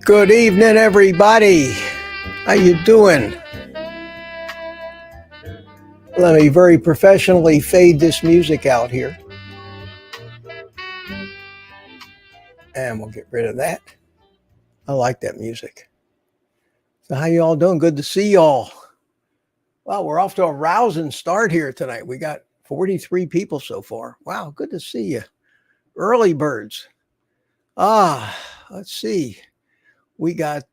Good evening, everybody. How you doing? Let me very professionally fade this music out here. And we'll get rid of that. I like that music. So how you all doing? Good to see y'all. Well, we're off to a rousing start here tonight. We got 43 people so far. Wow, good to see you. Early birds. Let's see. We got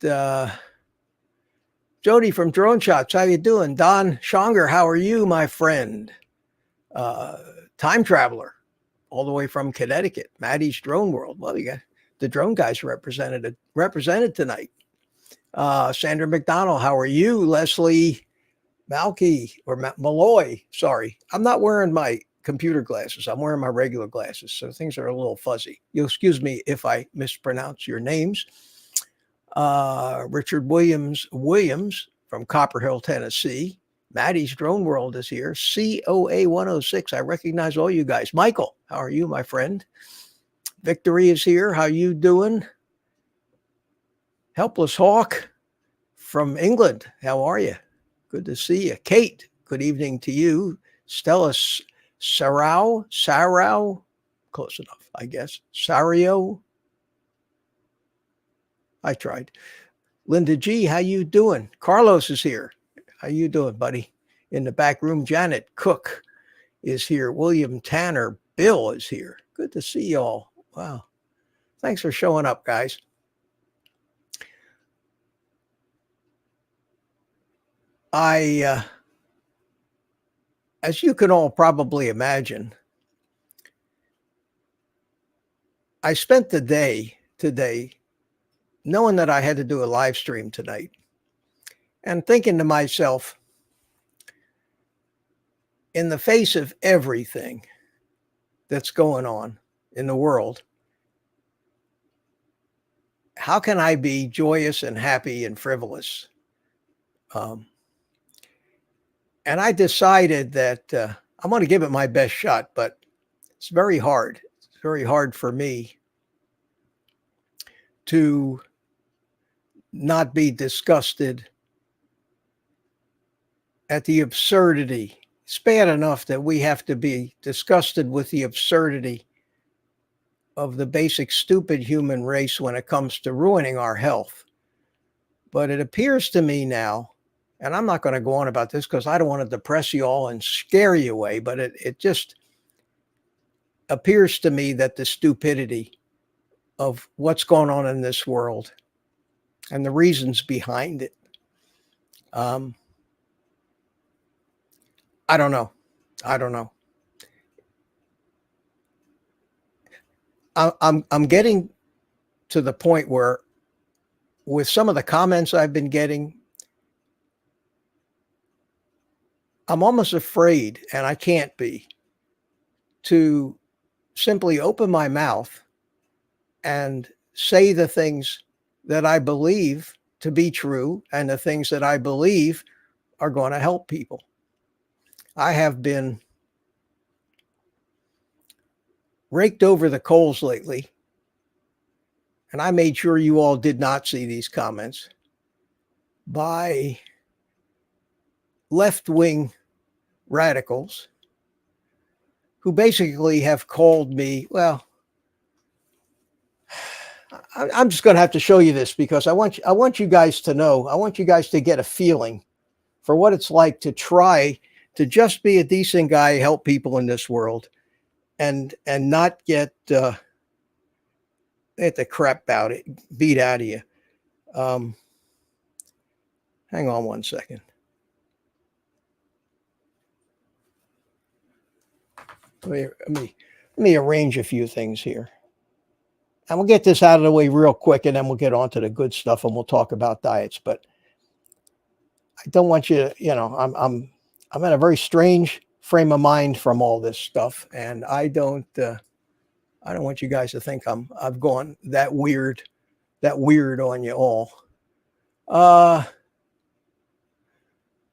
Jody from Drone Shots. How you doing? Don Schonger, how are you, my friend? Time traveler, all the way from Connecticut. Maddie's Drone World. Well, you got the drone guys represented tonight. Sandra McDonald, how are you? Leslie Malky or Malloy. Sorry, I'm not wearing my computer glasses. I'm wearing my regular glasses, so things are a little fuzzy. You'll excuse me if I mispronounce your names. Richard Williams from Copper Hill, Tennessee. Maddie's Drone World is here. COA 106. I recognize all you guys. Michael, how are you, my friend? Victory is here. How you doing? Helpless Hawk from England. How are you? Good to see you. Kate, good evening to you. Stella Sarau, close enough, I guess. Sario. I tried. Linda G, how you doing? Carlos is here. How you doing, buddy? In the back room, Janet Cook is here. William Tanner, Bill is here. Good to see y'all. Wow. Thanks for showing up, guys. As you can all probably imagine, I spent the day today knowing that I had to do a live stream tonight and thinking to myself, in the face of everything that's going on in the world, how can I be joyous and happy and frivolous? And I decided that I'm going to give it my best shot, but it's very hard. It's very hard for me to not be disgusted at the absurdity. It's bad enough that we have to be disgusted with the absurdity of the basic stupid human race when it comes to ruining our health. But it appears to me now, and I'm not going to go on about this because I don't want to depress you all and scare you away, but it just appears to me that the stupidity of what's going on in this world and the reasons behind it, I don't know. I'm getting to the point where, with some of the comments I've been getting, I'm almost afraid, and I can't be, to simply open my mouth and say the things that I believe to be true and the things that I believe are going to help people. I have been raked over the coals lately, and I made sure you all did not see these comments, by left-wing radicals who basically have called me, well, I'm just going to have to show you this because I want you guys to know, I want you guys to get a feeling for what it's like to try to just be a decent guy, help people in this world, and not get the crap beat out of you. Hang on one second. Let me arrange a few things here. And we'll get this out of the way real quick, and then we'll get on to the good stuff, and we'll talk about diets. But I don't want you to, I'm in a very strange frame of mind from all this stuff, and I don't want you guys to think I've gone that weird on you all.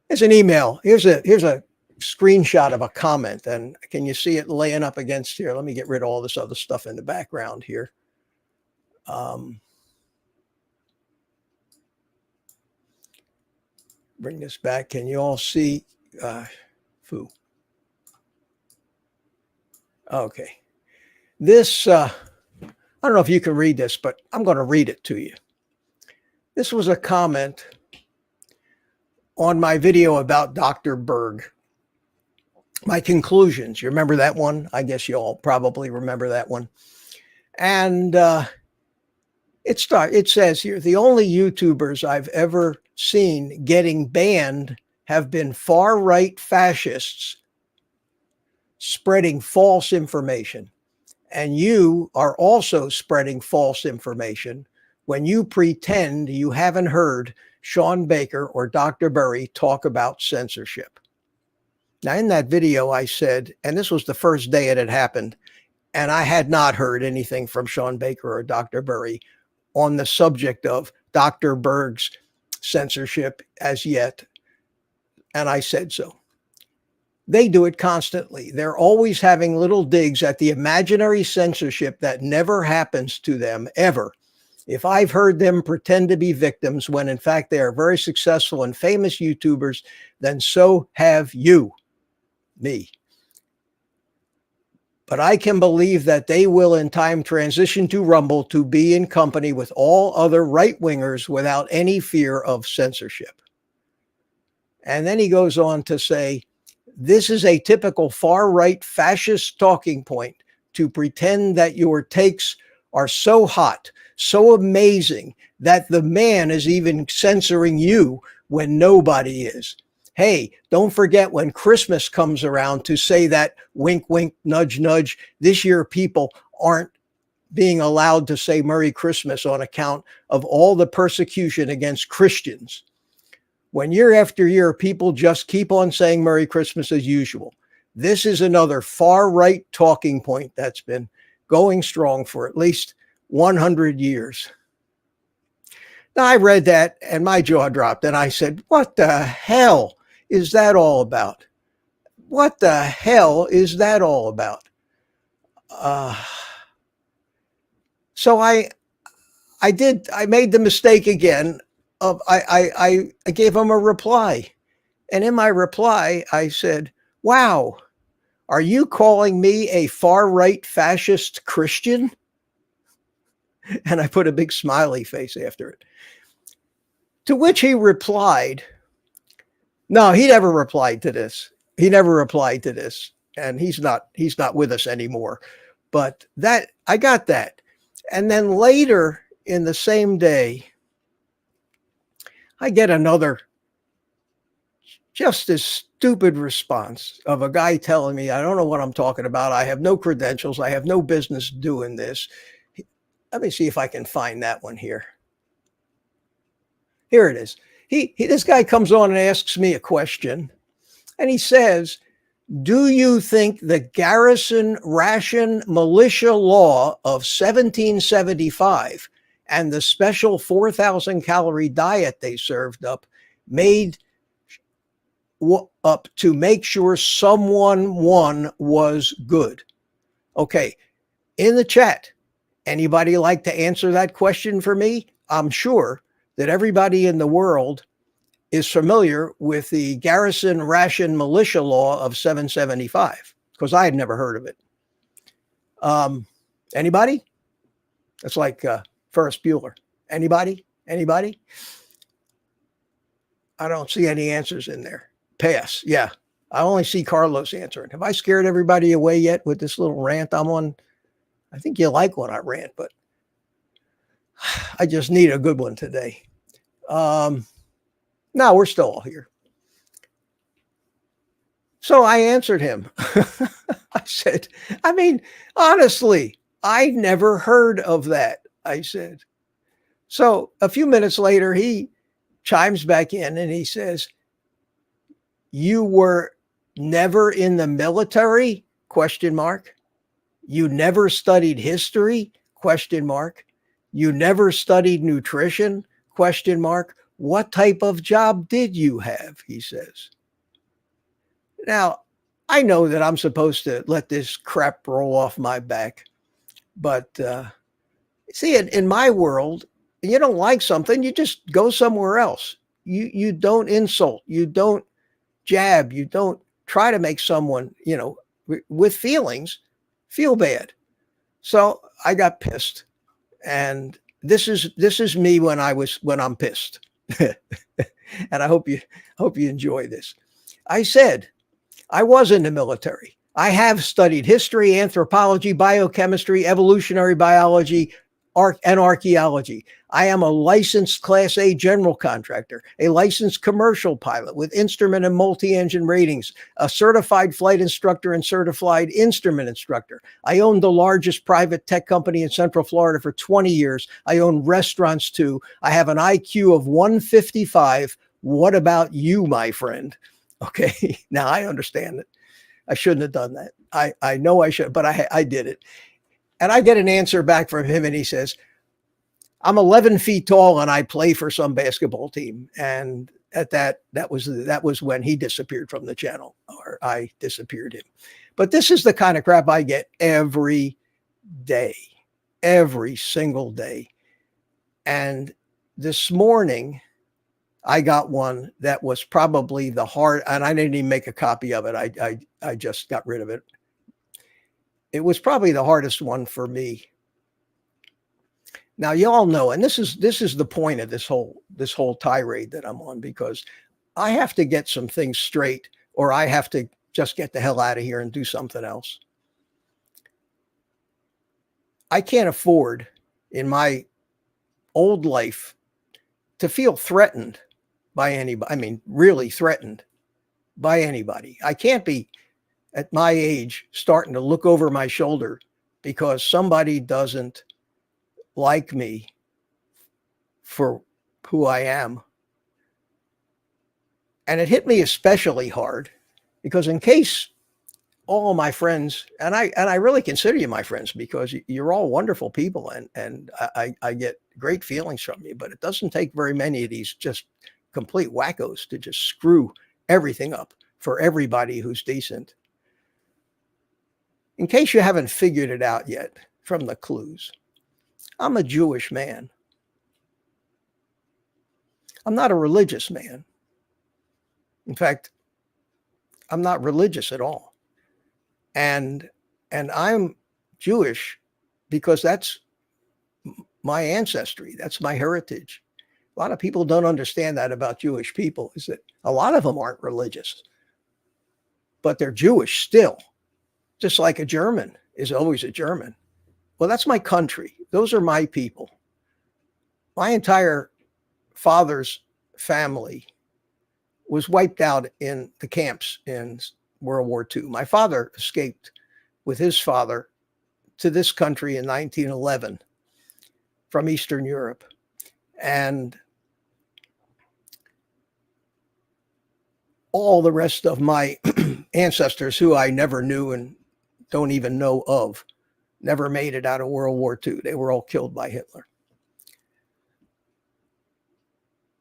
Here's an email. Here's a screenshot of a comment, and can you see it laying up against here? Let me get rid of all this other stuff in the background here. bring this back. Can you all see? Foo. Okay. This, I don't know if you can read this, but I'm going to read it to you. This was a comment on my video about Dr. Berg. My conclusions. You remember that one? I guess you all probably remember that one. And it says here, the only YouTubers I've ever seen getting banned have been far-right fascists spreading false information. And you are also spreading false information when you pretend you haven't heard Shawn Baker or Dr. Berry talk about censorship. Now, in that video, I said, and this was the first day it had happened, and I had not heard anything from Shawn Baker or Dr. Berry on the subject of Dr. Berg's censorship as yet. And I said so. They do it constantly. They're always having little digs at the imaginary censorship that never happens to them, ever. If I've heard them pretend to be victims when in fact they are very successful and famous YouTubers, then so have you, me. But I can believe that they will in time transition to Rumble to be in company with all other right-wingers without any fear of censorship. And then he goes on to say, this is a typical far-right fascist talking point to pretend that your takes are so hot, so amazing, that the man is even censoring you when nobody is. Hey, don't forget when Christmas comes around to say that wink, wink, nudge, nudge. This year, people aren't being allowed to say Merry Christmas on account of all the persecution against Christians. When year after year, people just keep on saying Merry Christmas as usual. This is another far-right talking point that's been going strong for at least 100 years. Now, I read that and my jaw dropped and I said, what the hell is that all about? What the hell is that all about? So I made the mistake again of I gave him a reply. And in my reply, I said, wow, are you calling me a far-right fascist Christian? And I put a big smiley face after it. To which he replied, no, he never replied to this. He never replied to this. And he's not with us anymore. But that, I got that. And then later in the same day, I get another just as stupid response of a guy telling me, I don't know what I'm talking about. I have no credentials. I have no business doing this. Let me see if I can find that one here. Here it is. This guy comes on and asks me a question, and he says, do you think the garrison ration militia law of 1775 and the special 4,000 calorie diet they served up made up to make sure someone was good? Okay, in the chat, anybody like to answer that question for me? I'm sure that everybody in the world is familiar with the garrison ration militia law of 775, because I had never heard of it. Anybody? It's like Ferris Bueller. Anybody? Anybody? I don't see any answers in there. Pass. Yeah. I only see Carlos answering. Have I scared everybody away yet with this little rant I'm on? I think you like when I rant, but I just need a good one today. No, we're still all here. So I answered him. I said, I mean, honestly, I never heard of that, I said. So a few minutes later, he chimes back in and he says, you were never in the military? ? You never studied history? ? You never studied nutrition? ? What type of job did you have? He says. Now, I know that I'm supposed to let this crap roll off my back, but see, in my world, you don't like something, you just go somewhere else. You don't insult, you don't jab, you don't try to make someone, with feelings feel bad. So I got pissed. And this is me when I'm pissed. And I hope you enjoy this. I said, I was in the military. I have studied history, anthropology, biochemistry, evolutionary biology, and archaeology. I am a licensed Class A general contractor, a licensed commercial pilot with instrument and multi-engine ratings, a certified flight instructor and certified instrument instructor. I owned the largest private tech company in Central Florida for 20 years. I own restaurants too. I have an IQ of 155. What about you, my friend? Okay, now I understand it. I shouldn't have done that. I know I should, but I did it. And I get an answer back from him, and he says, I'm 11 feet tall and I play for some basketball team. And at that was when he disappeared from the channel, or I disappeared him. But this is the kind of crap I get every day, every single day. And this morning, I got one that was probably the hard, and I didn't even make a copy of it. I just got rid of it. It was probably the hardest one for me. Now, you all know, and this is the point of this whole tirade that I'm on, because I have to get some things straight, or I have to just get the hell out of here and do something else. I can't afford in my old life to feel threatened by anybody. I mean, really threatened by anybody. I can't be at my age starting to look over my shoulder because somebody doesn't like me for who I am. And it hit me especially hard because, in case all of my friends, and I really consider you my friends, because you're all wonderful people, and I get great feelings from you, but it doesn't take very many of these just complete wackos to just screw everything up for everybody who's decent. In case you haven't figured it out yet from the clues, I'm a Jewish man. I'm not a religious man. In fact, I'm not religious at all. And I'm Jewish because that's my ancestry. That's my heritage. A lot of people don't understand that about Jewish people, is that a lot of them aren't religious, but they're Jewish still, just like a German is always a German. Well, that's my country. Those are my people. My entire father's family was wiped out in the camps in World War II. My father escaped with his father to this country in 1911 from Eastern Europe. And all the rest of my ancestors, who I never knew and don't even know of, never made it out of World War II. They were all killed by Hitler.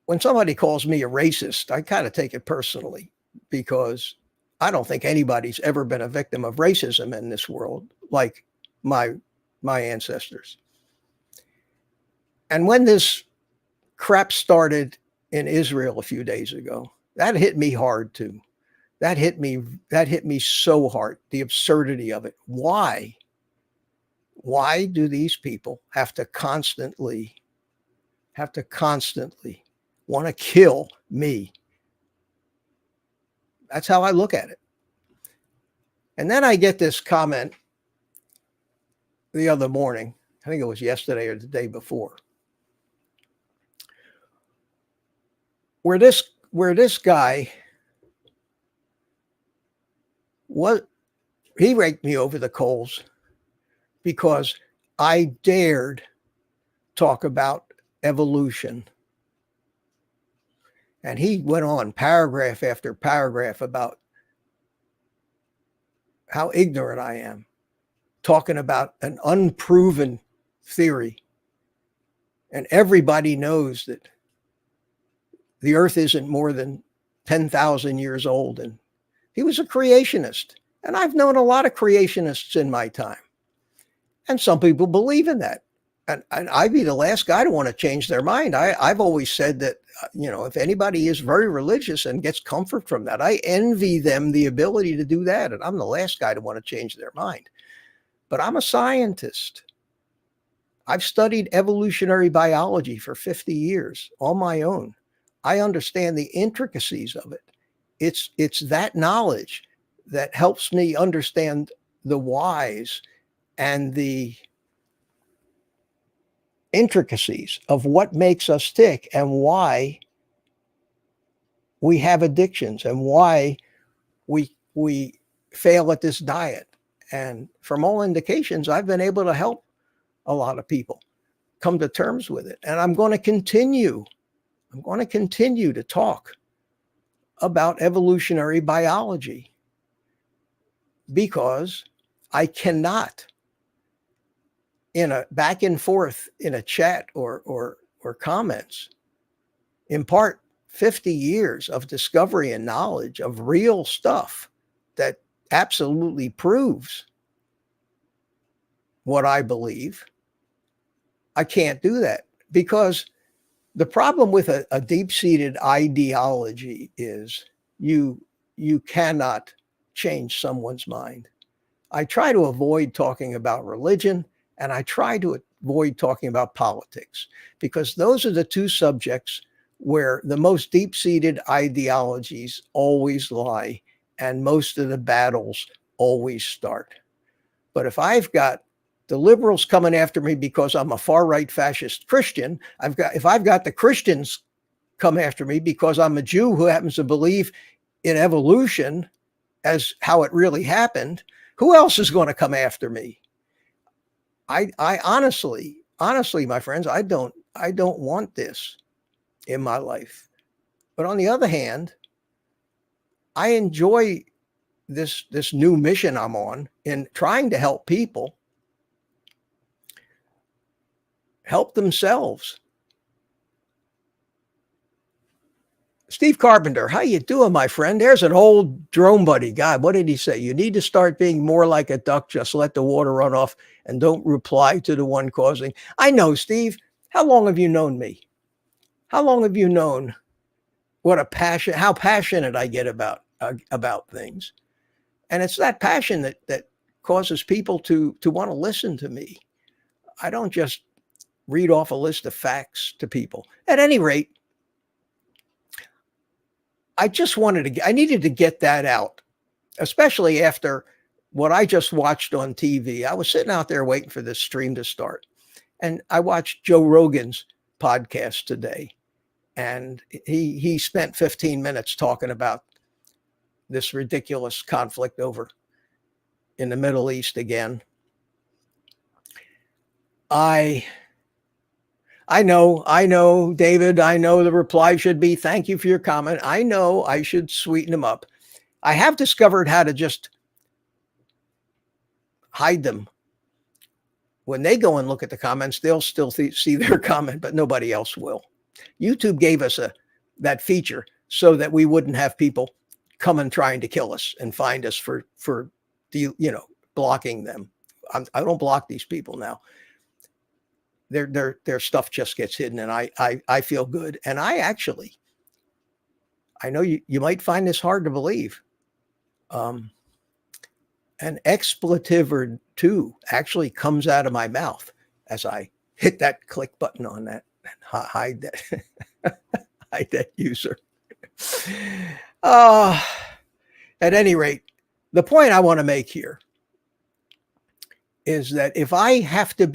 When somebody calls me a racist, I kind of take it personally, because I don't think anybody's ever been a victim of racism in this world like my ancestors. And when this crap started in Israel a few days ago, that hit me hard too. That hit me so hard, the absurdity of it. Why do these people have to constantly want to kill me? That's how I look at it. And then I get this comment the other morning. I think it was yesterday or the day before, where this guy, he raked me over the coals because I dared talk about evolution. And he went on paragraph after paragraph about how ignorant I am, talking about an unproven theory. And everybody knows that the earth isn't more than 10,000 years old. And he was a creationist. And I've known a lot of creationists in my time. And some people believe in that. and I'd be the last guy to want to change their mind. I've always said that, if anybody is very religious and gets comfort from that, I envy them the ability to do that. And I'm the last guy to want to change their mind. But I'm a scientist. I've studied evolutionary biology for 50 years on my own. I understand the intricacies of it. It's that knowledge that helps me understand the whys and the intricacies of what makes us tick and why we have addictions and why we fail at this diet. And from all indications, I've been able to help a lot of people come to terms with it. And I'm going to continue to talk about evolutionary biology because I cannot, in a back and forth in a chat or comments, impart 50 years of discovery and knowledge of real stuff that absolutely proves what I believe. I can't do that because the problem with a deep-seated ideology is you cannot change someone's mind. I try to avoid talking about religion, and I try to avoid talking about politics because those are the two subjects where the most deep-seated ideologies always lie and most of the battles always start. But if I've got the liberals coming after me because I'm a far-right fascist Christian, if I've got the Christians come after me because I'm a Jew who happens to believe in evolution as how it really happened, who else is going to come after me? I honestly, my friends, I don't want this in my life. But on the other hand, I enjoy this new mission I'm on in trying to help people help themselves. Steve Carpenter, how you doing, my friend? There's an old drone buddy. God, what did he say? You need to start being more like a duck. Just let the water run off and don't reply to the one causing. I know, Steve. How long have you known me? How long have you known how passionate I get about things? And it's that passion that causes people to want to listen to me. I don't just read off a list of facts to people. At any rate, I needed to get that out, especially after what I just watched on TV. I was sitting out there waiting for this stream to start, and I watched Joe Rogan's podcast today, and he spent 15 minutes talking about this ridiculous conflict over in the Middle East again. I know, David, I know the reply should be, thank you for your comment. I know I should sweeten them up. I have discovered how to just hide them. When they go and look at the comments, they'll still see their comment, but nobody else will. YouTube gave us that feature so that we wouldn't have people coming trying to kill us and find us for blocking them. I don't block these people now. Their stuff just gets hidden, and I feel good. And I know you might find this hard to believe. An expletive or two actually comes out of my mouth as I hit that click button on that and hide that user. At any rate, the point I want to make here is that if I have to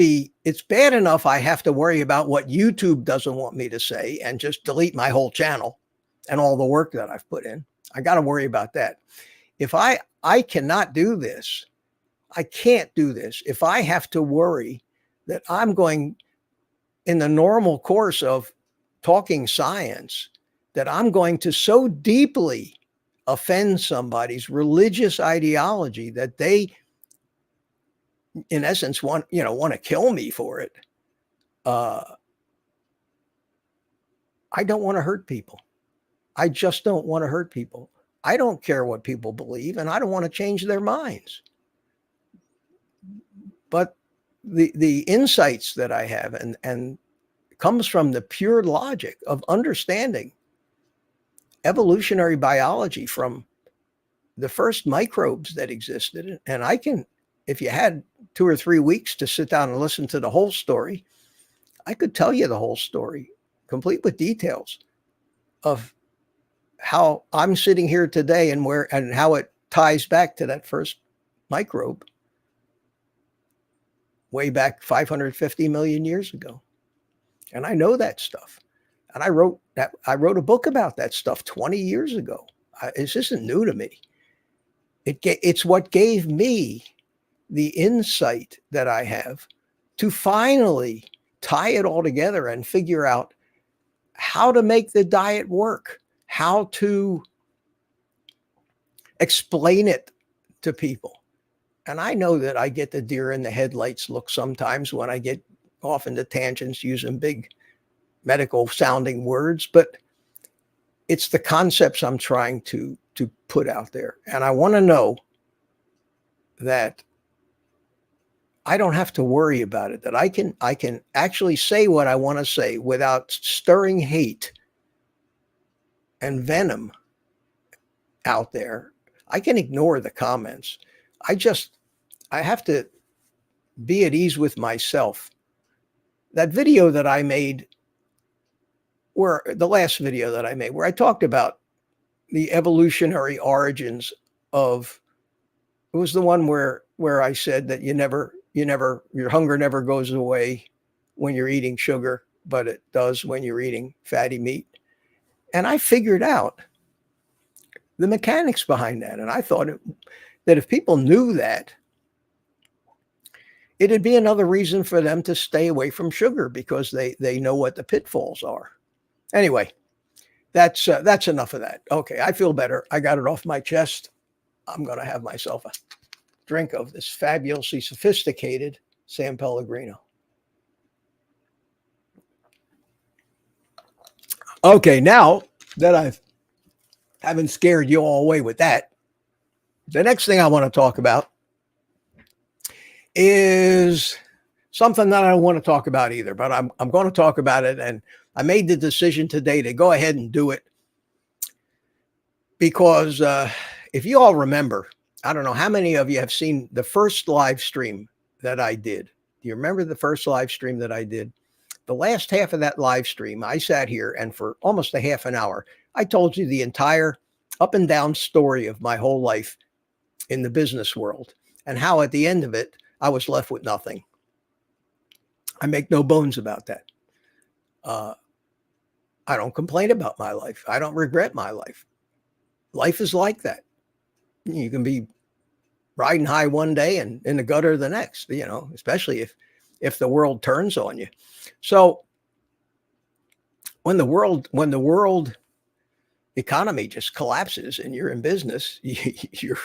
it's bad enough I have to worry about what YouTube doesn't want me to say and just delete my whole channel and all the work that I've put in. I got to worry about that. If I cannot do this, I can't do this if I have to worry that I'm going in the normal course of talking science, that I'm going to so deeply offend somebody's religious ideology that they, in essence, want to kill me for it. I don't want to hurt people. I just don't want to hurt people. I don't care what people believe, and I don't want to change their minds. But the insights that I have and comes from the pure logic of understanding evolutionary biology from the first microbes that existed. And I can, if you had 2 or 3 weeks to sit down and listen to the whole story, I could tell you the whole story, complete with details of how I'm sitting here today and where and how it ties back to that first microbe way back 550 million years ago. And I know that stuff. And I wrote a book about that stuff 20 years ago. This isn't new to me. It's what gave me the insight that I have to finally tie it all together and figure out how to make the diet work, how to explain it to people. And I know that I get the deer in the headlights look sometimes when I get off into tangents using big medical sounding words, but it's the concepts I'm trying to put out there. And I want to know that I don't have to worry about it, that I can actually say what I want to say without stirring hate and venom out there. I can ignore the comments. I have to be at ease with myself. That video that I made, where the last video that I made, where I talked about the evolutionary origins of, it was the one where I said that your hunger never goes away when you're eating sugar, but it does when you're eating fatty meat. And I figured out the mechanics behind that. And I thought that if people knew that, it'd be another reason for them to stay away from sugar because they know what the pitfalls are. Anyway, that's enough of that. Okay, I feel better. I got it off my chest. I'm going to have myself a drink of this fabulously sophisticated San Pellegrino. Okay, now that I haven't scared you all away with that, the next thing I want to talk about is something that I don't want to talk about either, but I'm going to talk about it. And I made the decision today to go ahead and do it because if you all remember, I don't know how many of you have seen the first live stream that I did. Do you remember the first live stream that I did? The last half of that live stream, I sat here and for almost a half an hour, I told you the entire up and down story of my whole life in the business world and how at the end of it, I was left with nothing. I make no bones about that. I don't complain about my life. I don't regret my life. Life is like that. You can be riding high one day and in the gutter the next, especially if the world turns on you. So when the world economy just collapses and you're in business, you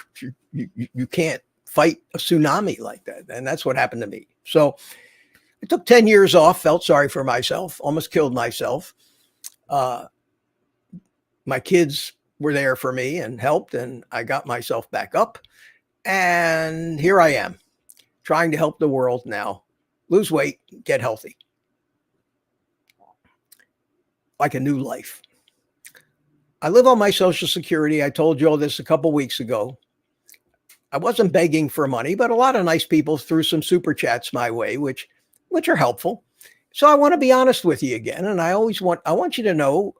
can't fight a tsunami like that. And that's what happened to me. So I took 10 years off, felt sorry for myself, almost killed myself. My kids were there for me and helped, and I got myself back up. And here I am trying to help the world now lose weight, get healthy, like a new life. I live on my Social Security. I told you all this a couple weeks ago. I wasn't begging for money, but a lot of nice people threw some super chats my way, which are helpful. So I want to be honest with you again. And I wanted you to know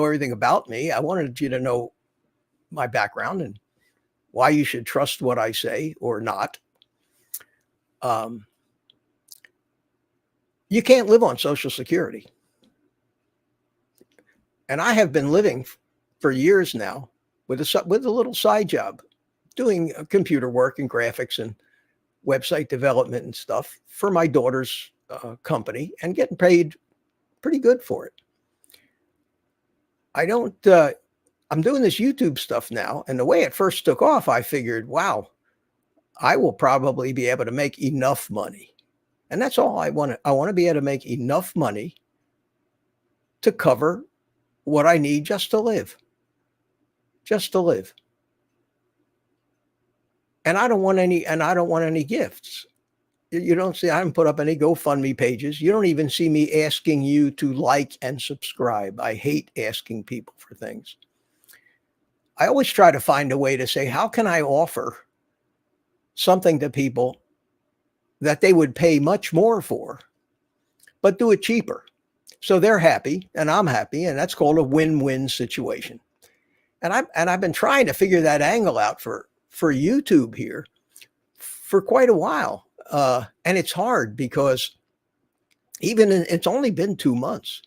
everything about me. I wanted you to know my background and why you should trust what I say or not. You can't live on Social Security. And I have been living for years now with a little side job, doing computer work and graphics and website development and stuff for my daughter's company and getting paid pretty good for it. I'm doing this YouTube stuff now. And the way it first took off, I figured, wow, I will probably be able to make enough money. And that's all I want. I want to be able to make enough money to cover what I need just to live. And I don't want any gifts. You don't see, I haven't put up any GoFundMe pages. You don't even see me asking you to like and subscribe. I hate asking people for things. I always try to find a way to say, how can I offer something to people that they would pay much more for, but do it cheaper? So they're happy and I'm happy, and that's called a win-win situation. And I've been trying to figure that angle out for YouTube here for quite a while. And it's hard because it's only been 2 months.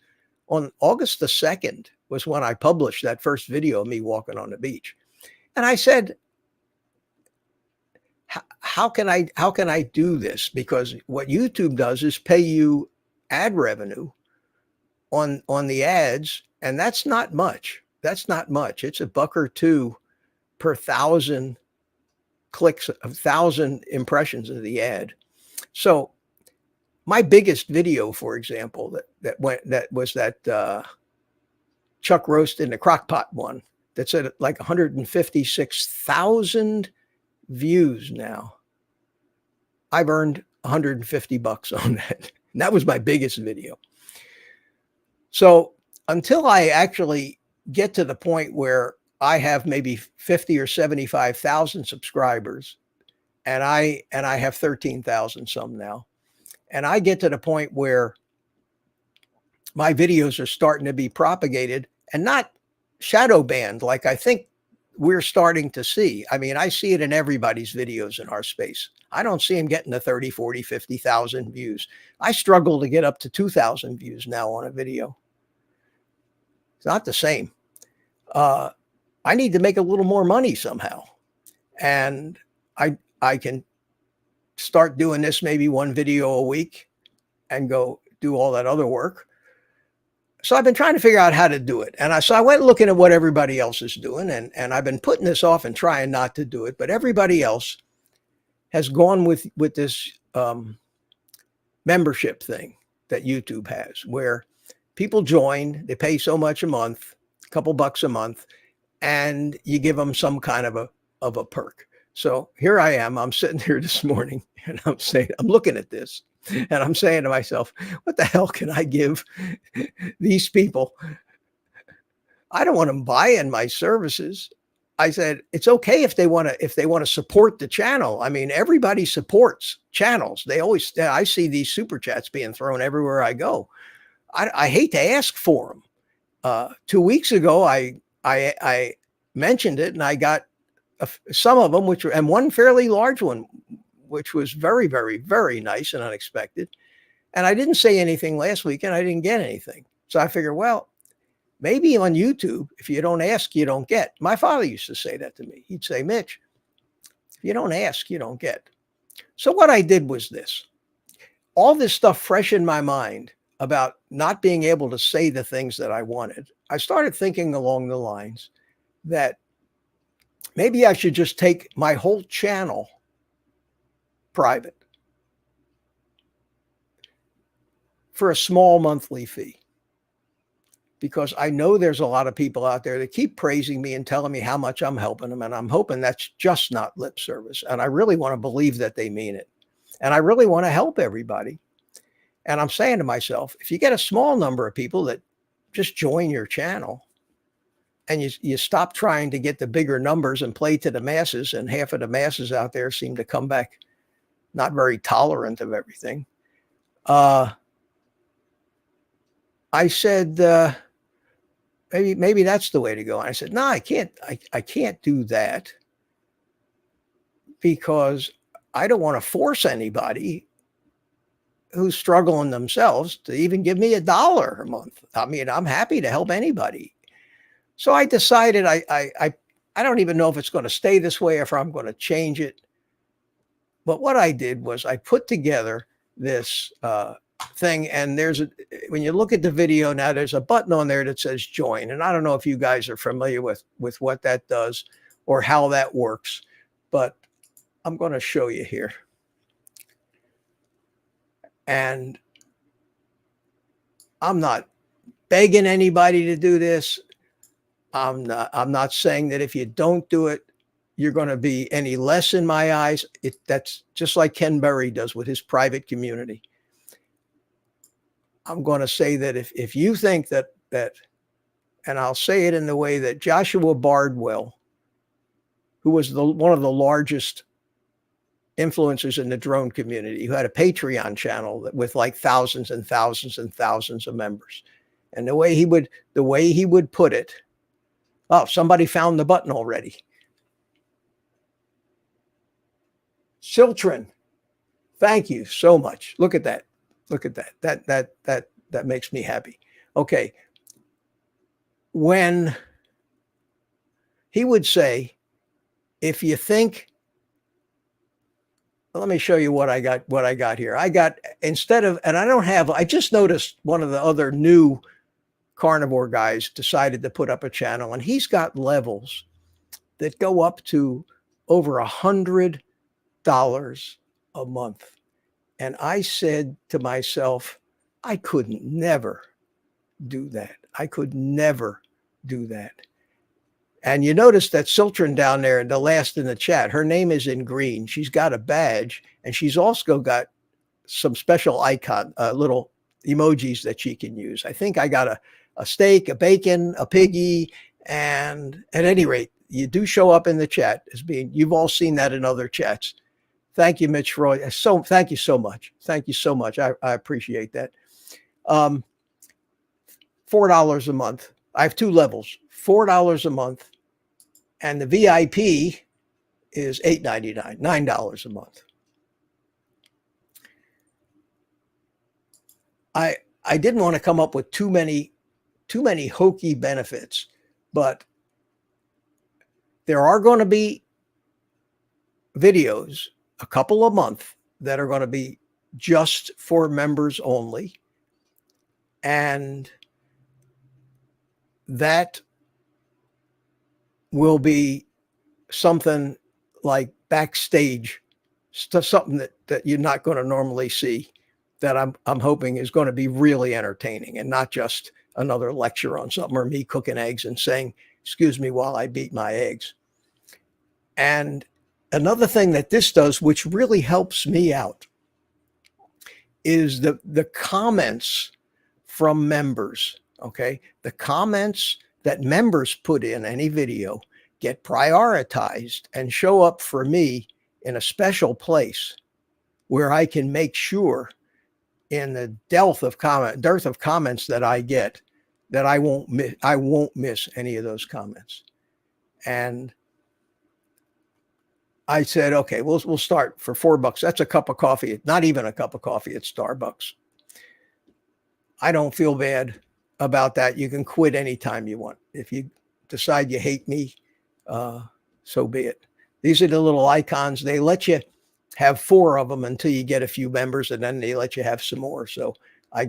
On August the 2nd was when I published that first video of me walking on the beach. And I said, how can I do this? Because what YouTube does is pay you ad revenue on the ads, and that's not much. That's not much. It's $1 or $2 per 1,000 clicks, 1,000 impressions of the ad. So my biggest video, for example, that was that chuck roast in the crock pot one, that's at like 156,000 views now. I've earned $150 on that. And that was my biggest video. So until I actually get to the point where I have maybe 50 or 75,000 subscribers, and I have 13,000 some now, and I get to the point where my videos are starting to be propagated and not shadow banned like I think we're starting to see. I mean, I see it in everybody's videos in our space. I don't see them getting to 30, 40, 50,000 views. I struggle to get up to 2,000 views now on a video. It's not the same. I need to make a little more money somehow. And I can start doing this, maybe one video a week, and go do all that other work. So I've been trying to figure out how to do it. And so I went looking at what everybody else is doing, and I've been putting this off and trying not to do it, but everybody else has gone with this membership thing that YouTube has, where people join, they pay so much a month, a couple bucks a month, and you give them some kind of a perk. So here I am, I'm sitting here this morning, and I'm looking at this, and I'm saying to myself, what the hell can I give these people? I don't want them buying my services. I said, it's okay if they want to support the channel. I mean, everybody supports channels. I see these super chats being thrown everywhere I go. I hate to ask for them. 2 weeks ago, I mentioned it, and I got some of them, and one fairly large one, which was very, very, very nice and unexpected. And I didn't say anything last week, and I didn't get anything. So I figured, well, maybe on YouTube, if you don't ask, you don't get. My father used to say that to me. He'd say, Mitch, if you don't ask, you don't get. So what I did was this. All this stuff fresh in my mind about not being able to say the things that I wanted, I started thinking along the lines that maybe I should just take my whole channel private for a small monthly fee. Because I know there's a lot of people out there that keep praising me and telling me how much I'm helping them. And I'm hoping that's just not lip service. And I really want to believe that they mean it. And I really want to help everybody. And I'm saying to myself, if you get a small number of people that just join your channel, and you stop trying to get the bigger numbers and play to the masses, and half of the masses out there seem to come back not very tolerant of everything. I said, maybe that's the way to go. And I said, no, I can't do that, because I don't want to force anybody who's struggling themselves to even give me $1 a month. I mean, I'm happy to help anybody. So I decided I don't even know if it's going to stay this way or if I'm going to change it. But what I did was I put together this thing, and when you look at the video now, there's a button on there that says join. And I don't know if you guys are familiar with what that does or how that works, but I'm going to show you here. And I'm not begging anybody to do this. I'm not saying that if you don't do it, you're going to be any less in my eyes. That's just like Ken Berry does with his private community. I'm going to say that if you think that, and I'll say it in the way that Joshua Bardwell, who was one of the largest influencers in the drone community, who had a Patreon channel with like thousands and thousands and thousands of members. And the way he would put it, oh, somebody found the button already. Siltrin, thank you so much. Look at that. Look at that. That makes me happy. Okay. When he would say, if you think, let me show you what I got here. I got, instead of, and I just noticed one of the other new carnivore guys decided to put up a channel, and he's got levels that go up to over $100 a month. And I said to myself, I could never do that. I could never do that. And you notice that Siltrin down there, the last in the chat, her name is in green. She's got a badge, and she's also got some special icon, little emojis that she can use. I think I got a steak, a bacon, a piggy, and at any rate, you do show up in the chat as being, you've all seen that in other chats. Thank you, Mitch Roy. Thank you so much. Thank you so much. I appreciate that. $4 a month. I have two levels, $4 a month. And the VIP is $8.99, $9 a month. I didn't want to come up with too many hokey benefits, but there are going to be videos, a couple a month, that are going to be just for members only. And that will be something like backstage stuff, something that you're not going to normally see, that I'm hoping is going to be really entertaining and not just another lecture on something or me cooking eggs and saying, excuse me while I beat my eggs. And another thing that this does, which really helps me out, is the comments from members. Okay. The comments that members put in any video get prioritized and show up for me in a special place where I can make sure, in the dearth of comments that I get, that I won't miss any of those comments. And I said, okay, we'll start for $4. That's a cup of coffee. Not even a cup of coffee at Starbucks. I don't feel bad about that. You can quit anytime you want. If you decide you hate me, so be it. These are the little icons. They let you have 4 of them until you get a few members, and then they let you have some more. So I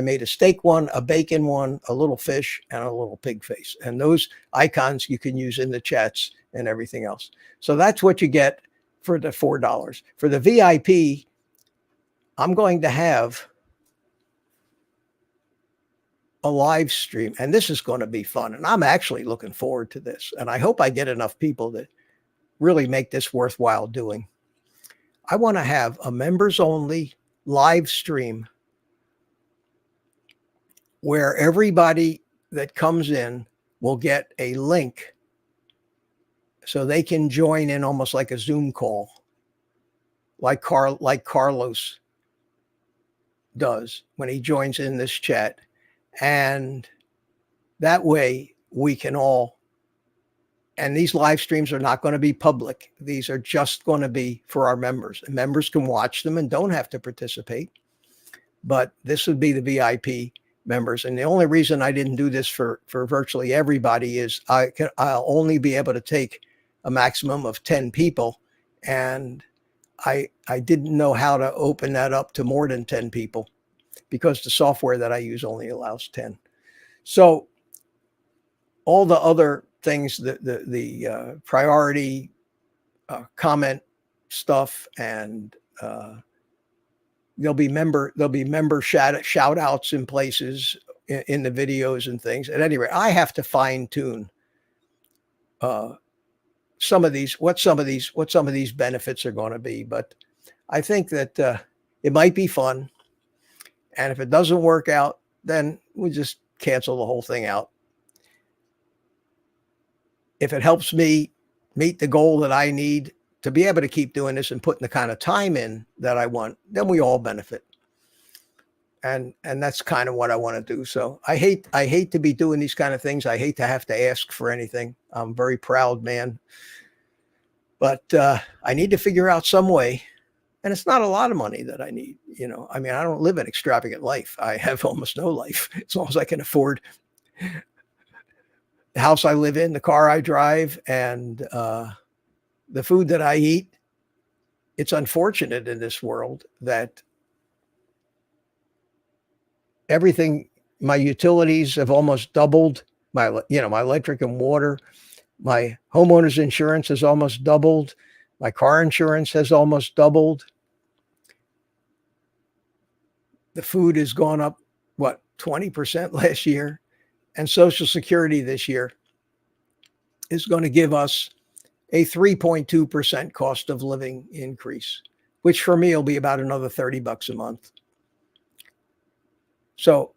made a steak one, a bacon one, a little fish, and a little pig face. And those icons you can use in the chats and everything else. So that's what you get for the $4. For the VIP, I'm going to have a live stream, and this is going to be fun. And I'm actually looking forward to this. And I hope I get enough people that really make this worthwhile doing. I want to have a members only live stream where everybody that comes in will get a link so they can join in almost like a Zoom call, like Carlos does when he joins in this chat. And that way we can all, and these live streams are not going to be public. These are just going to be for our members. And members can watch them and don't have to participate. But this would be the VIP members. And the only reason I didn't do this for virtually everybody is I'll only be able to take a maximum of 10 people. And I didn't know how to open that up to more than 10 people, because the software that I use only allows 10. So all the other things, the priority comment stuff, and there'll be member shout outs in places in the videos and things. At any rate, I have to fine tune some of these benefits are going to be. But I think that it might be fun, and if it doesn't work out, then we just cancel the whole thing out. If it helps me meet the goal that I need to be able to keep doing this and putting the kind of time in that I want, then we all benefit. And that's kind of what I want to do. So I hate to be doing these kind of things. I hate to have to ask for anything. I'm a very proud man, but I need to figure out some way. And it's not a lot of money that I need. I mean, I don't live an extravagant life. I have almost no life, as long as I can afford the house I live in, the car I drive, and the food that I eat. It's unfortunate in this world that everything, my utilities have almost doubled. My electric and water, my homeowner's insurance has almost doubled. My car insurance has almost doubled. The food has gone up, 20% last year? And Social Security this year is going to give us a 3.2% cost of living increase, which for me will be about another $30 a month. So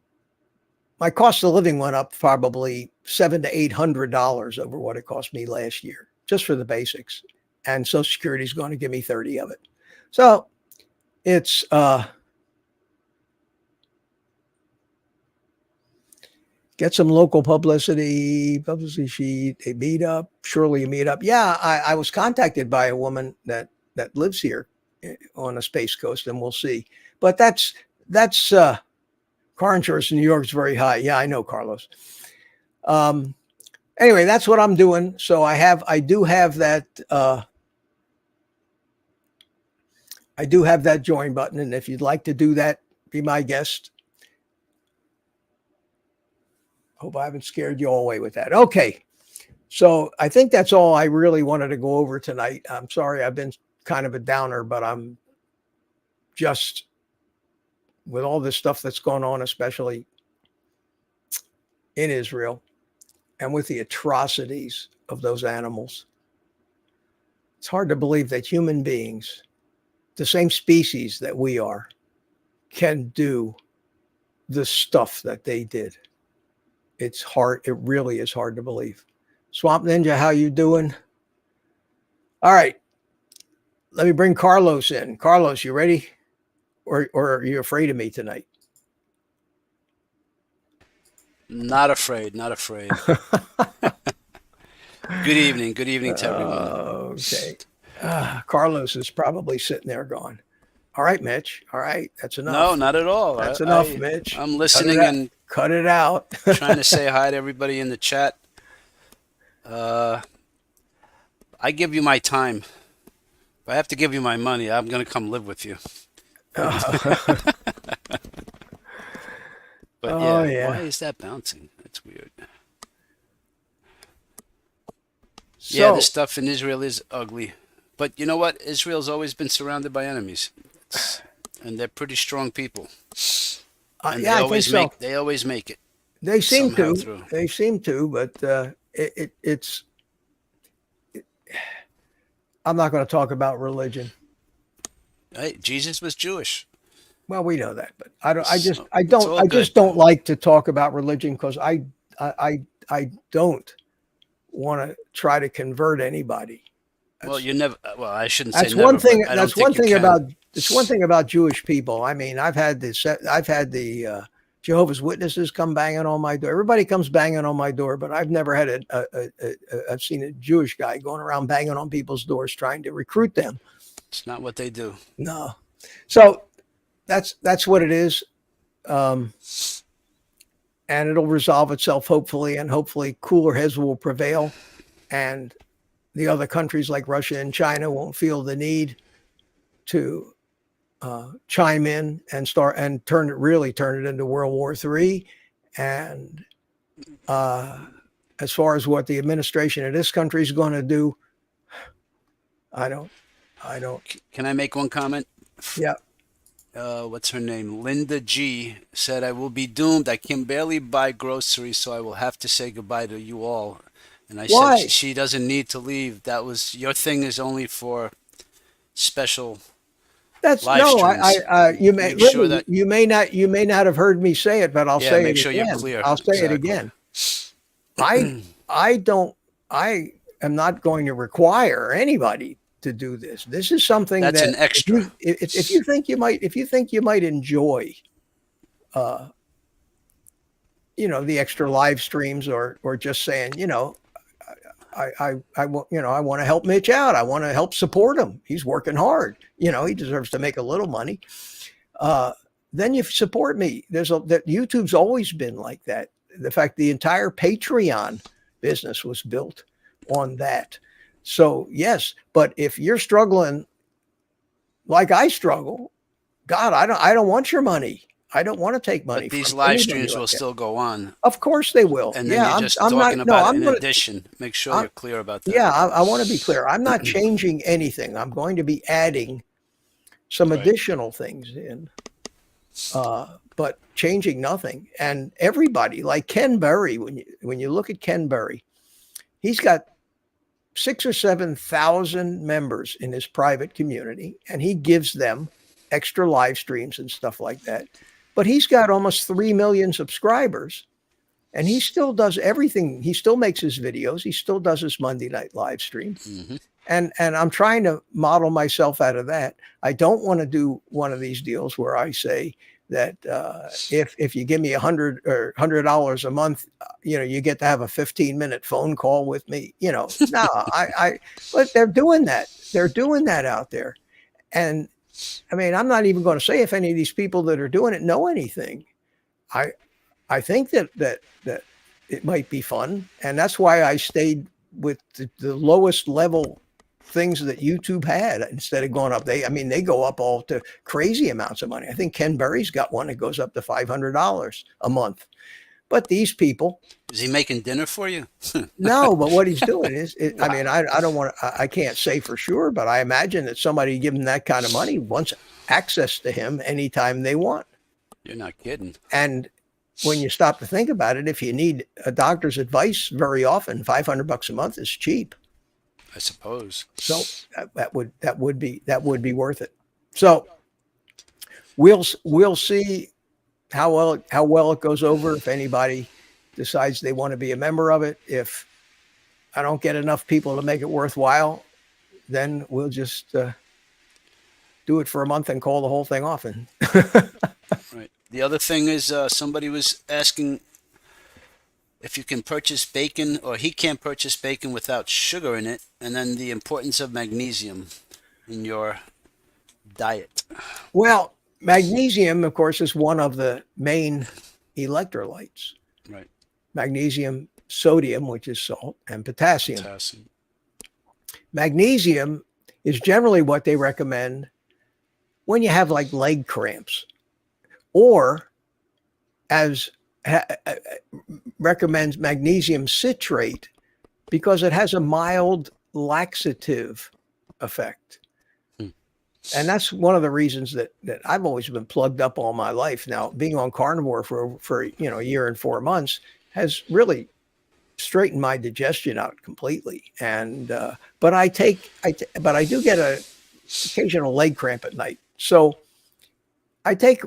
my cost of living went up probably $700 to $800 over what it cost me last year, just for the basics. And Social Security is going to give me 30 of it. So it's get some local publicity sheet, a meetup, surely a meetup. Yeah, I was contacted by a woman that lives here on the Space Coast, and we'll see. But that's car insurance in New York is very high. Yeah, I know, Carlos. Anyway, that's what I'm doing. So I do have that join button, and if you'd like to do that, be my guest. Hope I haven't scared you all away with that. Okay. So I think that's all I really wanted to go over tonight. I'm sorry I've been kind of a downer, but I'm just, with all this stuff that's going on, especially in Israel, and with the atrocities of those animals, it's hard to believe that human beings, the same species that we are, can do the stuff that they did. It's hard. It really is hard to believe. Swamp Ninja, how you doing? All right. Let me bring Carlos in. Carlos, you ready? Or are you afraid of me tonight? Not afraid. Good evening to everyone. Okay. Carlos is probably sitting there going, all right, Mitch. All right. That's enough. No, not at all. That's enough, Mitch. I'm listening and cut it out. trying to say hi to everybody in the chat. I give you my time. If I have to give you my money, I'm going to come live with you. But yeah, why is that bouncing? That's weird. So, yeah, the stuff in Israel is ugly. But you know what? Israel's always been surrounded by enemies. And they're pretty strong people. And yeah, I think so. They always make it. They seem to. Through. They seem to, but it's. I'm not going to talk about religion. Hey, Jesus was Jewish. Well, we know that, but I just don't like to talk about religion because I don't want to try to convert anybody. Well, you never. Well, I shouldn't say that's never. One thing. That's one thing about. It's one thing about Jewish people. I mean, I've had the Jehovah's Witnesses come banging on my door. Everybody comes banging on my door, but I've never had I've seen a Jewish guy going around banging on people's doors trying to recruit them. It's not what they do. No. So that's what it is. And it'll resolve itself, hopefully, and hopefully cooler heads will prevail. And the other countries like Russia and China won't feel the need to chime in and turn it into World War III. And as far as what the administration of this country is going to do, I don't. Can I make one comment? Yeah. What's her name? Linda G said, I will be doomed. I can barely buy groceries, so I will have to say goodbye to you all. And I said Why? she doesn't need to leave. That was your thing is only for special That's live no, streams. you may Make sure really, that you may not have heard me say it, but I'll yeah, say make it sure you're again. clear. I'll say it Exactly. again. I, I don't, I am not going to require anybody to do this. This is something That's that an extra. if you think you might, if you think you might enjoy, uh, the extra live streams or just saying, I want, I want to help Mitch out. I want to help support him. He's working hard. He deserves to make a little money. Uh, then you support me. That YouTube's always been like that. The fact the entire Patreon business was built on that. So yes, but if you're struggling like I struggle, God, I don't want your money. I don't want to take money But these from live anybody streams like will that. still go on. Of course they will. And then Yeah, you're just I'm not. talking No, about it I'm in gonna. addition. Make sure I, you're clear about that. yeah, I want to be clear. I'm not changing anything. I'm going to be adding some Right. additional things in, but changing nothing. And everybody, like Ken Berry, when you look at Ken Berry, he's got 6 or 7 thousand members in his private community, and he gives them extra live streams and stuff like that. But he's got almost 3 million subscribers, and he still does everything. He still makes his videos. He still does his Monday night live stream. Mm-hmm. And I'm trying to model myself out of that. I don't want to do one of these deals where I say that if you give me $100 a month, you get to have a 15-minute phone call with me. No, but they're doing that. They're doing that out there. And I mean, I'm not even going to say if any of these people that are doing it know anything. I think that it might be fun, and that's why I stayed with the lowest level things that YouTube had instead of going up. They go up all to crazy amounts of money. I think Ken Berry's got one that goes up to $500 a month. But these people, is he making dinner for you? no, but what he's doing is, I don't want to, I can't say for sure, but I imagine that somebody giving that kind of money wants access to him anytime they want. You're not kidding. And when you stop to think about it, if you need a doctor's advice very often, $500 a month is cheap. I suppose. So that would be worth it. So we'll see how well it goes over. If anybody decides they want to be a member of it, if I don't get enough people to make it worthwhile, then we'll just do it for a month and call the whole thing off. And right. The other thing is somebody was asking if you can purchase bacon, or he can't purchase bacon without sugar in it, and then the importance of magnesium in your diet. Well, magnesium, of course, is one of the main electrolytes. Right. Magnesium, sodium, which is salt, and potassium. Magnesium is generally what they recommend when you have like leg cramps, or as recommends magnesium citrate because it has a mild laxative effect. And that's one of the reasons that I've always been plugged up all my life. Now, being on carnivore for a year and 4 months has really straightened my digestion out completely. And but I do get a occasional leg cramp at night, so I take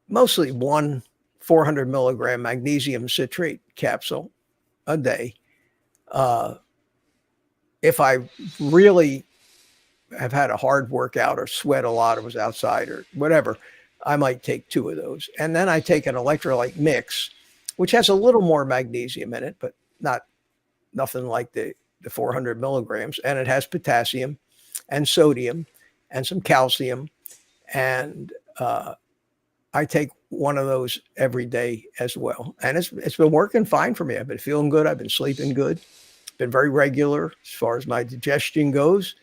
mostly one 400 milligram magnesium citrate capsule a day. If I really have had a hard workout or sweat a lot or was outside or whatever, I might take 2 of those. And then I take an electrolyte mix, which has a little more magnesium in it, but nothing like the 400 milligrams. And it has potassium and sodium and some calcium. And I take one of those every day as well. And it's been working fine for me. I've been feeling good. I've been sleeping good. Been very regular as far as my digestion goes.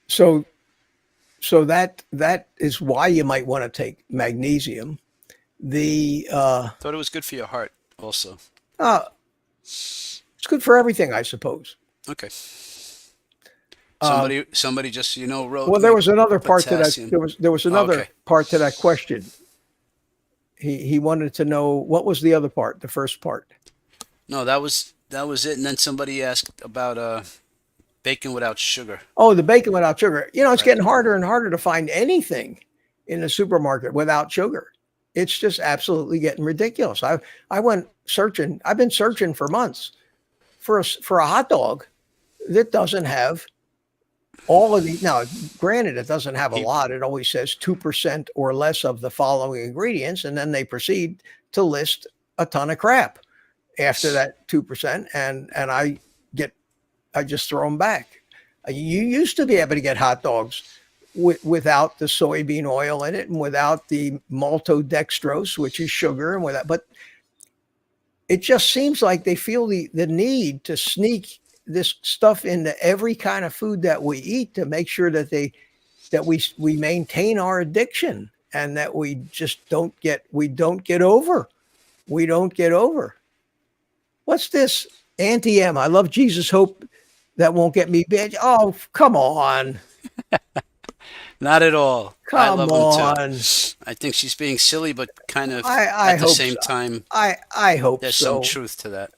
So that is why you might want to take magnesium. Thought it was good for your heart also. It's good for everything, I suppose. Okay. Somebody just wrote. Well, there was another part to that. There was another part to that question. He wanted to know what was the other part, the first part. No, that was it. And then somebody asked about bacon without sugar. Oh, the bacon without sugar. You know, it's Right. getting harder and harder to find anything in the supermarket without sugar. It's just absolutely getting ridiculous. I went searching. I've been searching for months for a hot dog that doesn't have all of the. Now, granted, it doesn't have a lot. It always says 2% or less of the following ingredients, and then they proceed to list a ton of crap after that 2%, and I just throw them back. You used to be able to get hot dogs without the soybean oil in it and without the maltodextrose, which is sugar, and without. But it just seems like they feel the need to sneak this stuff into every kind of food that we eat to make sure that we maintain our addiction and that we just don't get over. We don't get over. What's this? Anti-M. I love Jesus. Hope that won't get me banned. Oh, come on. Not at all. I love on. them too. I think she's being silly, but kind of I at the same time. I hope there's so. some truth to that.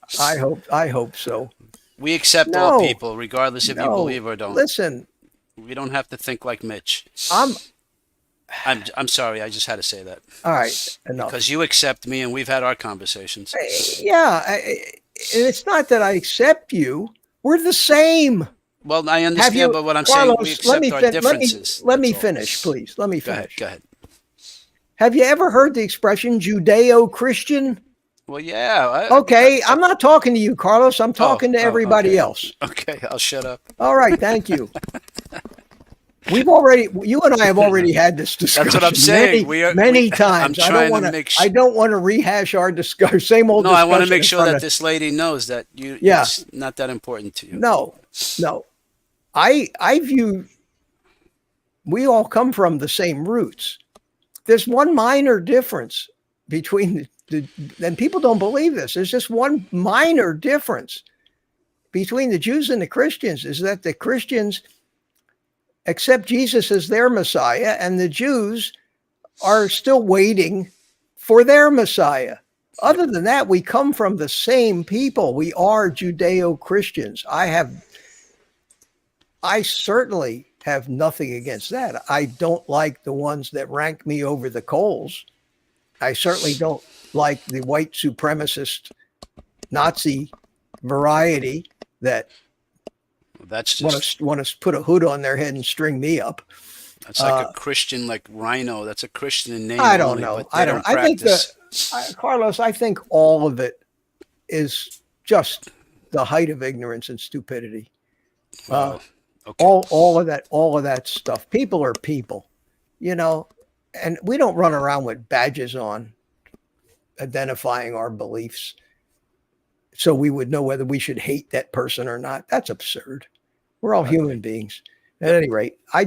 I hope so. We accept all people, regardless if you believe or don't. Listen, we don't have to think like Mitch. I'm sorry. I just had to say that. All right, enough. Because you accept me, and we've had our conversations. Yeah, it's not that I accept you. We're the same. Well, I understand, but what I'm saying, we accept our differences. Let me finish, please. Let me finish. Go ahead. Have you ever heard the expression Judeo-Christian? Well, yeah. Okay, I'm not talking to you, Carlos. I'm talking to everybody else. Okay, I'll shut up. All right, thank you. You and I have already had this discussion. That's what I'm saying. Many times. I don't want to rehash our discussion. Same old. No, I want to make sure that this lady knows that it's not that important to you. No. I view we all come from the same roots. There's one minor difference between and people don't believe this. There's just one minor difference between the Jews and the Christians is that the Christians accept Jesus as their Messiah, and the Jews are still waiting for their Messiah. Other than that, we come from the same people. We are Judeo-Christians. I certainly have nothing against that. I don't like the ones that rank me over the coals. I certainly don't like the white supremacist Nazi variety that that's just want to put a hood on their head and string me up. That's like a Christian, like Rhino. That's a Christian name. I don't know. I think Carlos, I think all of it is just the height of ignorance and stupidity. Okay. All of that stuff. People are people, and we don't run around with badges on identifying our beliefs so we would know whether we should hate that person or not. That's absurd. We're all human beings. At any rate, I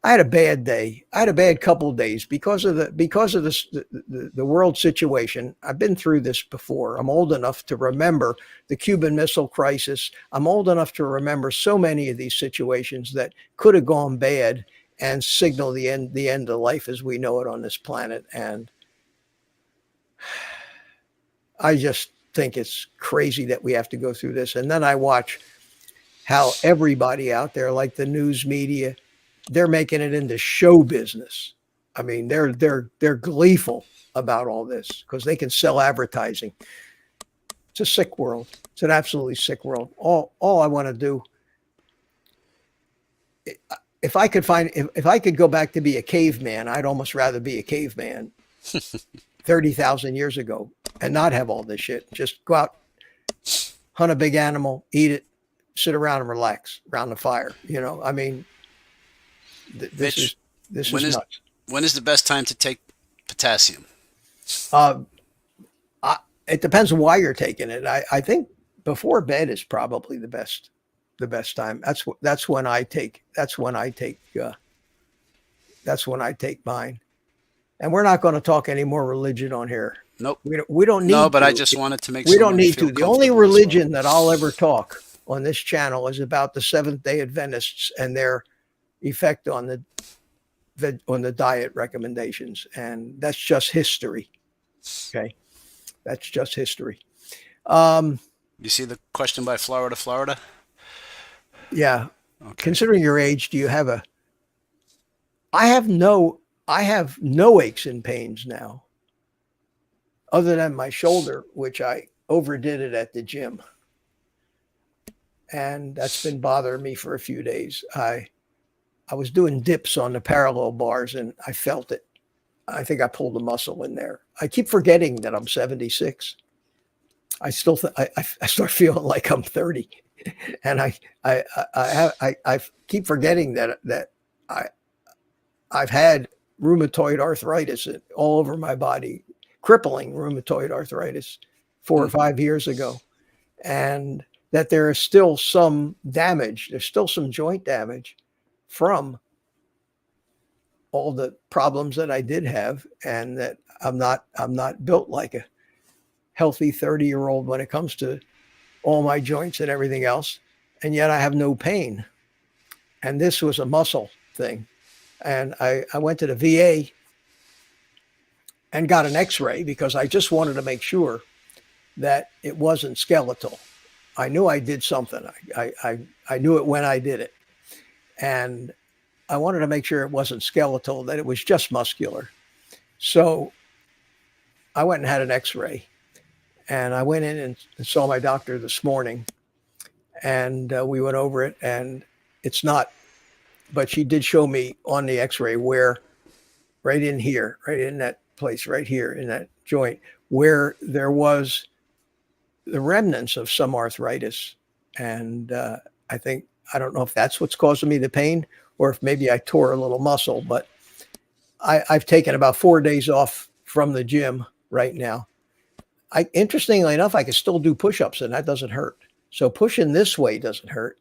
had a bad day. I had a bad couple of days because of the world situation. I've been through this before. I'm old enough to remember the Cuban Missile Crisis. I'm old enough to remember so many of these situations that could have gone bad and signal the end of life as we know it on this planet. And I just think it's crazy that we have to go through this. And then I watch how everybody out there, like the news media, they're making it into show business. I mean, they're gleeful about all this because they can sell advertising. It's a sick world. It's an absolutely sick world. All I want to do, if I could go back to be a caveman, I'd almost rather be a caveman 30,000 years ago and not have all this shit. Just go out, hunt a big animal, eat it, sit around and relax around the fire. I mean, this is nuts. When is the best time to take potassium? It depends on why you're taking it. I think before bed is probably the best time. That's when I take mine. And we're not going to talk any more religion on here. Nope. We don't need. No, but I just wanted to make. We don't need to. The only religion that I'll ever talk on this channel is about the Seventh-day Adventists and their effect on the diet recommendations, and that's just history. Okay, that's just history. You see the question by Florida? Yeah. Okay. Considering your age, do you have a? I have no aches and pains now, other than my shoulder, which I overdid it at the gym, and that's been bothering me for a few days. I was doing dips on the parallel bars, and I felt it. I think I pulled a muscle in there. I keep forgetting that I'm 76. I still I start feeling like I'm 30, and I keep forgetting that I I've had rheumatoid arthritis all over my body, crippling rheumatoid arthritis 4 or 5 years ago, and that there is still some damage. There's still some joint damage from all the problems that I did have, and that I'm not built like a healthy 30-year-old when it comes to all my joints and everything else, and yet I have no pain. And this was a muscle thing. And I went to the VA and got an x-ray because I just wanted to make sure that it wasn't skeletal. I knew I did something. I knew it when I did it. And I wanted to make sure it wasn't skeletal, that it was just muscular. So I went and had an x-ray. And I went in and saw my doctor this morning. And we went over it, and it's not, but she did show me on the x-ray where, right in here, right in that place, right here in that joint, where there was the remnants of some arthritis. And I don't know if that's what's causing me the pain, or if maybe I tore a little muscle, but I've taken about 4 days off from the gym right now. Interestingly enough, I can still do push-ups, and that doesn't hurt. So pushing this way doesn't hurt,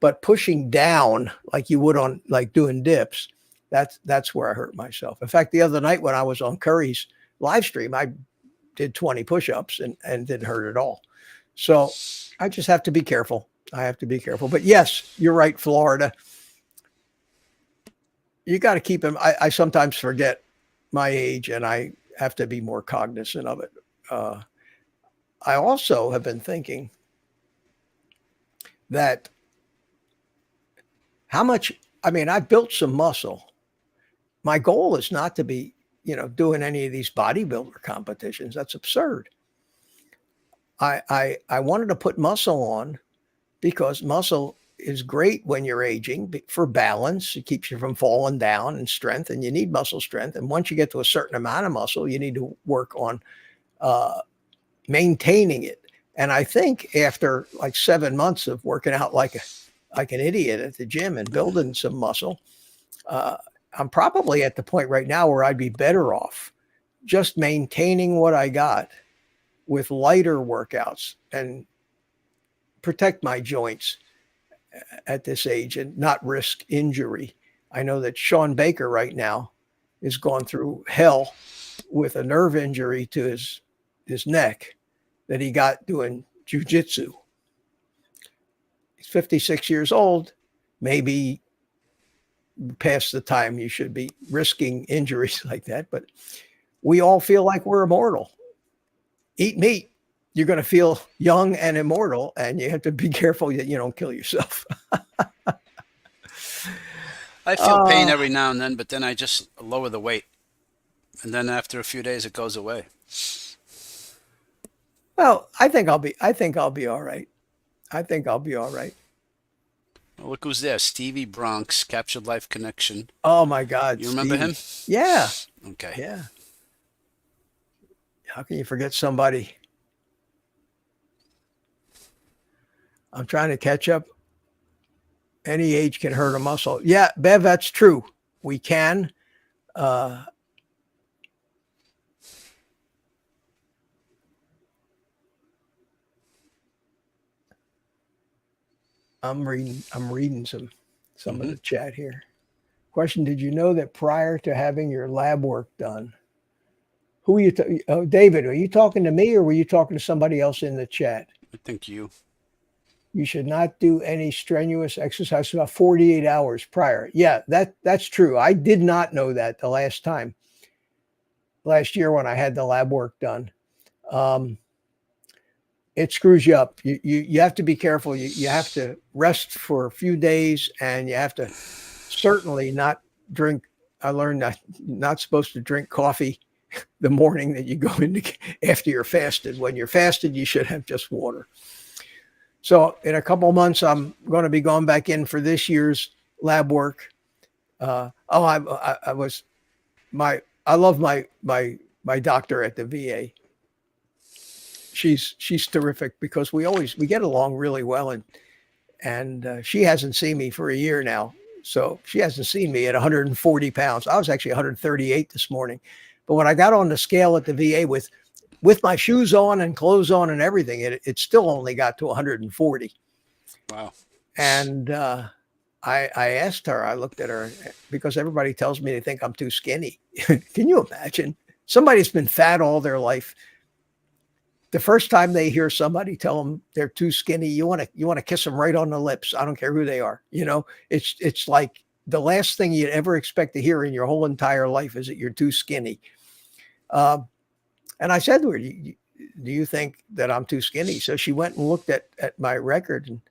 but pushing down like you would on like doing dips, that's where I hurt myself. In fact, the other night when I was on Curry's live stream, I did 20 push-ups and didn't hurt at all. So I just have to be careful. I have to be careful. But yes, you're right, Florida. You got to keep him. I sometimes forget my age, and I have to be more cognizant of it. I also have been thinking that I built some muscle. My goal is not to be, doing any of these bodybuilder competitions. That's absurd. I wanted to put muscle on because muscle is great when you're aging for balance. It keeps you from falling down, and strength, and you need muscle strength. And once you get to a certain amount of muscle, you need to work on maintaining it. And I think after like 7 months of working out like an idiot at the gym and building some muscle, I'm probably at the point right now where I'd be better off just maintaining what I got with lighter workouts and protect my joints at this age and not risk injury. I know that Shawn Baker right now is going through hell with a nerve injury to his neck that he got doing jujitsu. He's 56 years old, maybe past the time you should be risking injuries like that. But we all feel like we're immortal. Eat meat, you're going to feel young and immortal, and you have to be careful that you don't kill yourself. I feel pain every now and then, but then I just lower the weight. And then after a few days, it goes away. Well, I think I'll be all right. I think I'll be all right. Well, look who's there. Stevie Bronx, Captured Life Connection. Oh my God. You remember him? Yeah. Okay. Yeah. How can you forget somebody? I'm trying to catch up. Any age can hurt a muscle. Yeah, Bev, that's true. We can. I'm reading some of the chat here. Question: did you know that prior to having your lab work done, who are you? David, are you talking to me, or were you talking to somebody else in the chat? I think you. You should not do any strenuous exercise about 48 hours prior. Yeah, that's true. I did not know that the last year when I had the lab work done. It screws you up. You have to be careful. You have to rest for a few days, and you have to certainly not drink. I learned that not supposed to drink coffee the morning that you go into after you're fasted. When you're fasted, you should have just water. So in a couple of months, I'm going to be going back in for this year's lab work. I love my doctor at the VA. She's terrific because we get along really well, and she hasn't seen me for a year now. So she hasn't seen me at 140 pounds. I was actually 138 this morning. But when I got on the scale at the VA with my shoes on and clothes on and everything, it still only got to 140. Wow. And I asked her, I looked at her, because everybody tells me they think I'm too skinny. Can you imagine? Somebody's been fat all their life. The first time they hear somebody tell them they're too skinny, you want to kiss them right on the lips. I don't care who they are. It's like the last thing you'd ever expect to hear in your whole entire life is that you're too skinny. And I said to her, do you think that I'm too skinny? So she went and looked at my record, and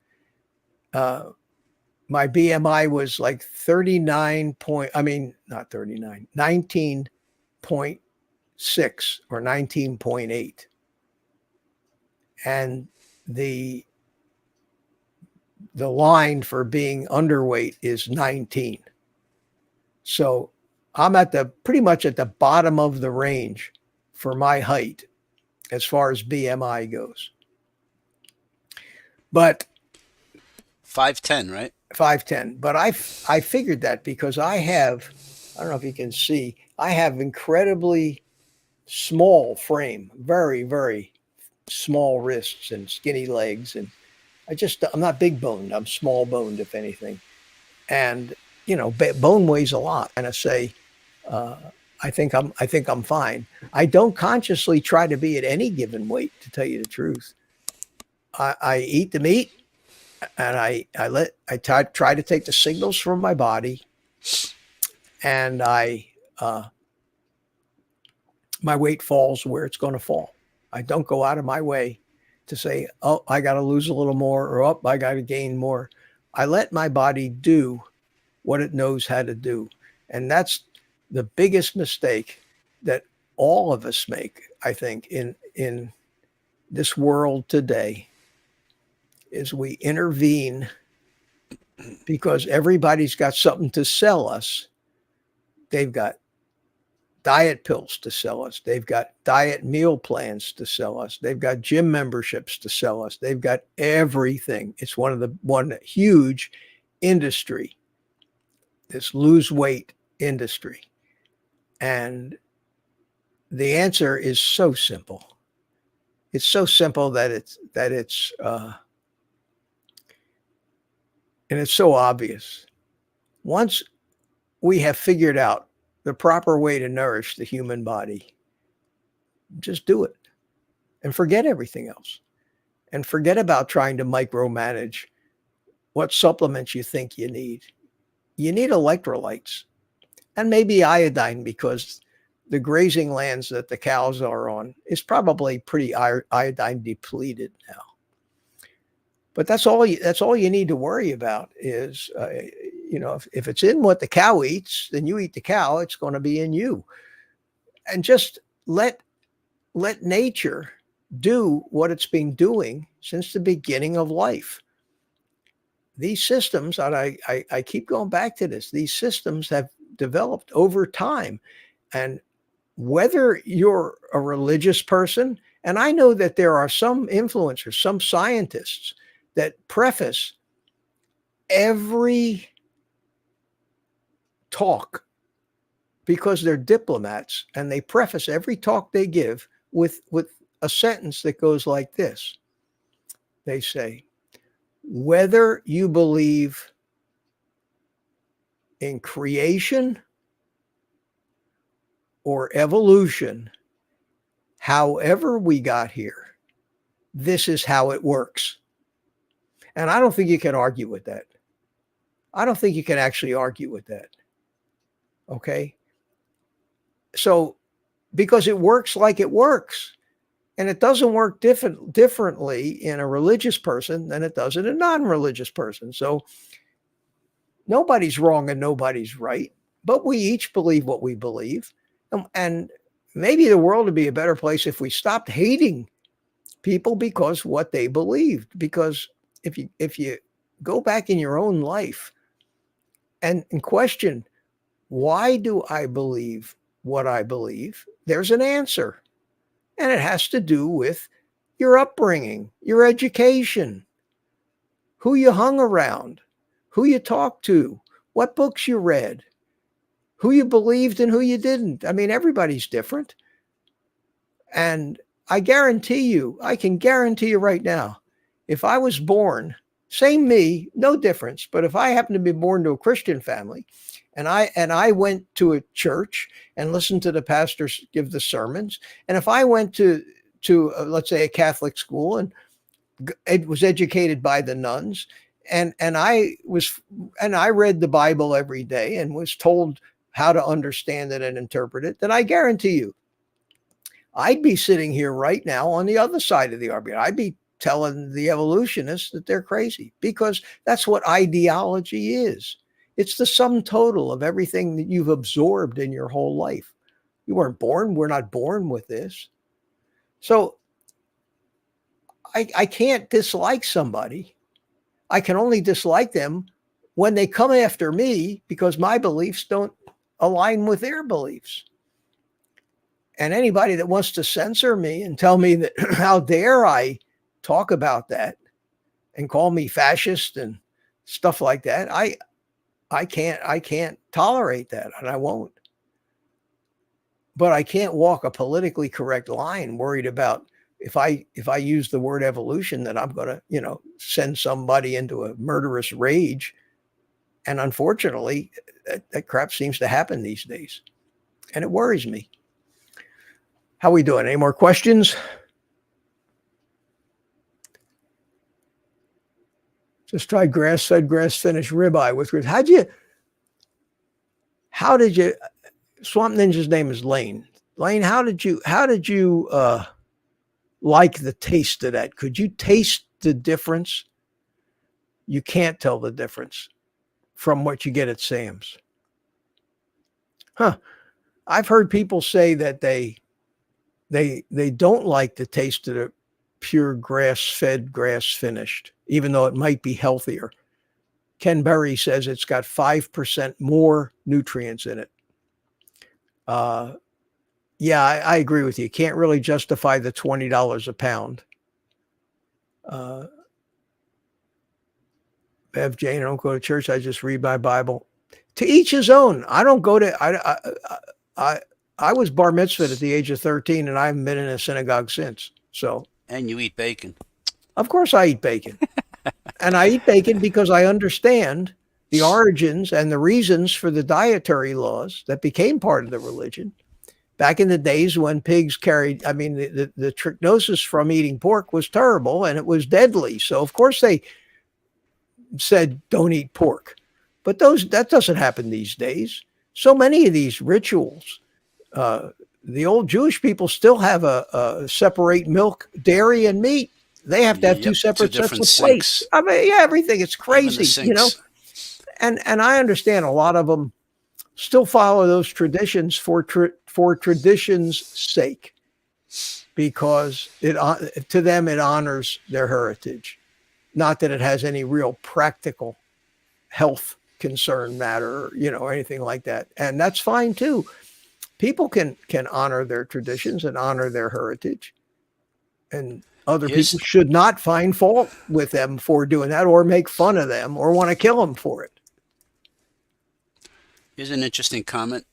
my BMI was like 19.6 or 19.8. And the line for being underweight is 19. So I'm pretty much at the bottom of the range for my height as far as BMI goes. But 5'10", right? 5'10". But I figured that because I don't know if you can see, I have incredibly small frame, very, very small wrists and skinny legs. And I'm not big boned. I'm small boned, if anything. And, bone weighs a lot. And I say, I think I'm fine. I don't consciously try to be at any given weight, to tell you the truth. I eat the meat, and I try to take the signals from my body, and my weight falls where it's going to fall. I don't go out of my way to say, oh, I got to lose a little more, or oh, I got to gain more. I let my body do what it knows how to do. And that's the biggest mistake that all of us make, I think, in this world today, is we intervene because everybody's got something to sell us. They've got diet pills to sell us. They've got diet meal plans to sell us. They've got gym memberships to sell us. They've got everything. It's one huge industry, this lose weight industry. And the answer is so simple. It's so simple that it's and it's so obvious. Once we have figured out the proper way to nourish the human body, just do it and forget everything else, and forget about trying to micromanage what supplements you think you need. You need electrolytes and maybe iodine, because the grazing lands that the cows are on is probably pretty iodine depleted now. But that's all you need to worry about is, if it's in what the cow eats, then you eat the cow, it's going to be in you. And just let nature do what it's been doing since the beginning of life. These systems, and I keep going back to this, these systems have developed over time. And whether you're a religious person, and I know that there are some influencers, some scientists that preface every talk, because they're diplomats, and they preface every talk they give with a sentence that goes like this. They say, whether you believe in creation or evolution, however we got here, this is how it works. And I don't think you can argue with that. I don't think you can actually argue with that. Okay. So, because it works like it works, and it doesn't work differently in a religious person than it does in a non-religious person. So nobody's wrong and nobody's right, but we each believe what we believe. And maybe the world would be a better place if we stopped hating people because what they believed. Because if you go back in your own life and question, why do I believe what I believe? There's an answer. And it has to do with your upbringing, your education, who you hung around, who you talked to, what books you read, who you believed and who you didn't. I mean, everybody's different. And I can guarantee you right now, if I was born, same me, no difference. But if I happen to be born to a Christian family, and I went to a church and listened to the pastors give the sermons, and if I went to let's say a Catholic school and it was educated by the nuns, and I read the Bible every day and was told how to understand it and interpret it, then I guarantee you, I'd be sitting here right now on the other side of the argument. I'd be telling the evolutionists that they're crazy, because that's what ideology is. It's the sum total of everything that you've absorbed in your whole life. We're not born with this. So I can't dislike somebody. I can only dislike them when they come after me because my beliefs don't align with their beliefs. And anybody that wants to censor me and tell me that how dare I talk about that and call me fascist and stuff like that, I can't tolerate that, and I won't. But I can't walk a politically correct line worried about if I use the word evolution that I'm going to, send somebody into a murderous rage. And unfortunately, that crap seems to happen these days, and it worries me. How we doing? Any more questions? Just tried grass-fed, grass-finished ribeye with grits. How did you? Swamp Ninja's name is Lane. Lane, how did you like the taste of that? Could you taste the difference? You can't tell the difference from what you get at Sam's. Huh. I've heard people say that they don't like the taste of the pure grass-fed, grass-finished, even though it might be healthier. Ken Berry says it's got 5% more nutrients in it. Yeah, I agree with you. You can't really justify the $20 a pound. Bev Jane, I don't go to church. I just read my Bible. To each his own. I don't go to. I was bar mitzvahed at the age of 13, and I haven't been in a synagogue since. So. And you eat bacon. Of course, I eat bacon, and I eat bacon because I understand the origins and the reasons for the dietary laws that became part of the religion. Back in the days when pigs carried, the trichinosis from eating pork was terrible and it was deadly. So of course they said, don't eat pork. But that doesn't happen these days. So many of these rituals, the old Jewish people still have a separate milk, dairy, and meat. They have to have two separate sets of plates. Everything. It's crazy, And I understand a lot of them still follow those traditions for tradition's sake, because to them it honors their heritage, not that it has any real practical health concern matter or anything like that. And that's fine too. People can honor their traditions and honor their heritage, and other people should not find fault with them for doing that or make fun of them or want to kill them for it. Here's an interesting comment.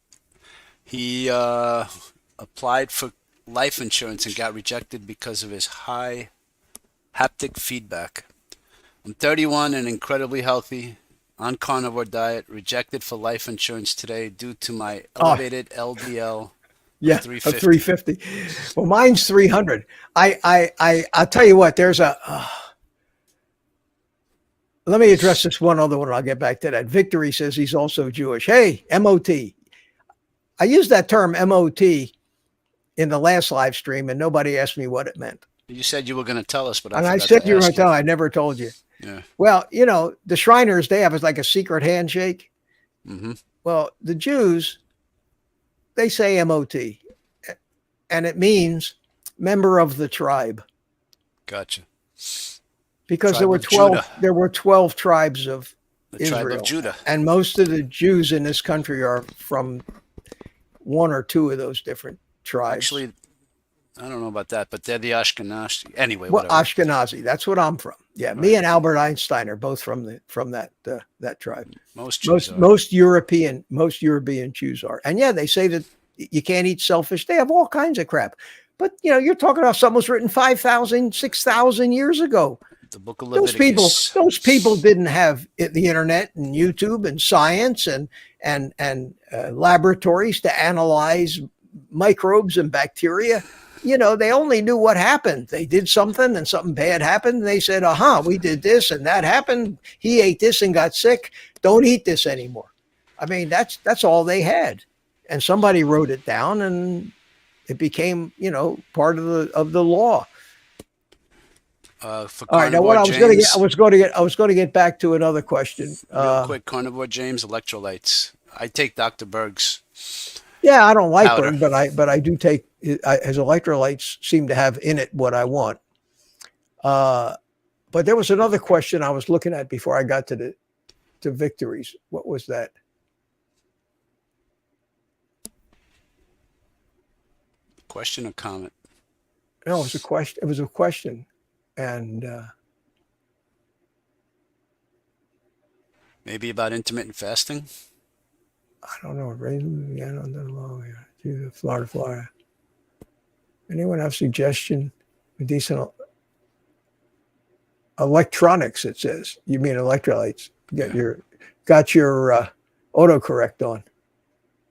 He applied for life insurance and got rejected because of his high haptic feedback. I'm 31 and incredibly healthy, on carnivore diet, rejected for life insurance today due to my elevated LDL. Yeah, 350. Well, mine's 300. I'll tell you what, there's Let me address this one other one. I'll get back to that. Victory says he's also Jewish. Hey, MOT. I used that term MOT in the last live stream, and nobody asked me what it meant. You said you were going to tell us, but I And I forgot said to you were going ask to tell. I never told you. Yeah. Well, you know, the Shriners, they have like a secret handshake. Mm-hmm. Well, the Jews, they say MOT, and it means member of the tribe. Gotcha. Because Tribe there were of 12 Judah. there were 12 tribes of The Israel. tribe of Judah. And most of the Jews in this country are from one or two of those different tribes. Actually, I don't know about that, but they're the Ashkenazi. Anyway, Well, whatever. Ashkenazi, that's what I'm from. Yeah, Right. me and Albert Einstein are both from that tribe. Most Jews are. Most European Jews are. And yeah, they say that you can't eat shellfish. They have all kinds of crap. But you know, you're talking about something was written 5,000, 6,000 years ago. The book of Leviticus. Those people didn't have the internet and YouTube and science and laboratories to analyze microbes and bacteria. You know, they only knew what happened. They did something and something bad happened. And they said, we did this and that happened. He ate this and got sick. Don't eat this anymore. I mean, that's all they had. And somebody wrote it down and it became, you know, part of the law. For all right. Now, what I was going to get back to another question. Real quick, Carnivore James, electrolytes. I take Dr. Berg's. Yeah, I don't like powder. Berg, but I do take his electrolytes seem to have in it what I want. But there was another question I was looking at before I got to victories. What was that? Question or comment? No, it was a question. It was a question, and maybe about intermittent fasting. I don't know. Florida. Anyone have suggestion? Decent electronics. It says. You mean electrolytes? Got your autocorrect on.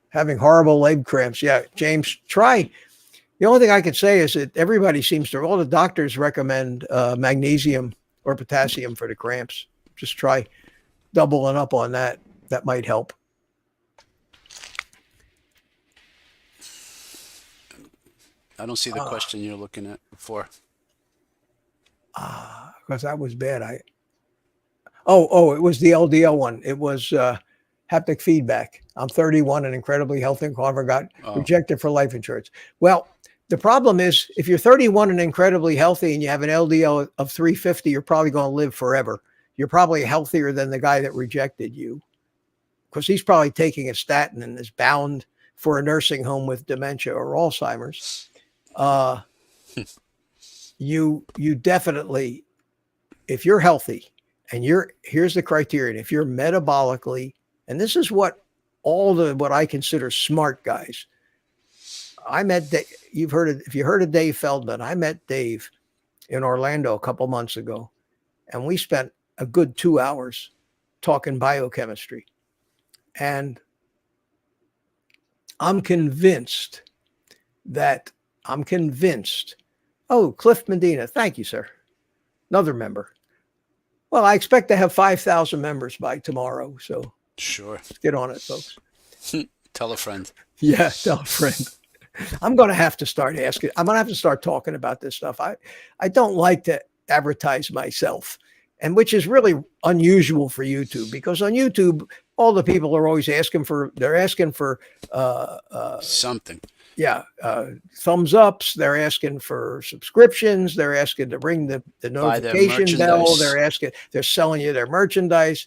Having horrible leg cramps. Yeah, James, try. The only thing I can say is that everybody seems to, all the doctors recommend magnesium or potassium for the cramps. Just try doubling up on that. That might help. I don't see the question you're looking at before. Because that was bad. It was the LDL one. It was haptic feedback. I'm 31 and incredibly healthy and carnivore, got rejected for life insurance. Well, the problem is if you're 31 and incredibly healthy and you have an LDL of 350, you're probably going to live forever. You're probably healthier than the guy that rejected you because he's probably taking a statin and is bound for a nursing home with dementia or Alzheimer's. You definitely, if you're healthy and here's the criterion, if you're metabolically, and this is what I consider smart guys. I met Dave, if you heard of Dave Feldman, I met Dave in Orlando a couple months ago, and we spent a good 2 hours talking biochemistry. And I'm convinced. Oh, Cliff Medina. Thank you, sir. Another member. Well, I expect to have 5,000 members by tomorrow. So sure. Let's get on it, folks. Tell a friend. Yeah, tell a friend. I'm going to have to start asking. I'm going to have to start talking about this stuff. I don't like to advertise myself, and which is really unusual for YouTube, because on YouTube, all the people are always asking for something. Yeah. Thumbs ups. They're asking for subscriptions. They're asking to ring the notification bell. They're selling you their merchandise.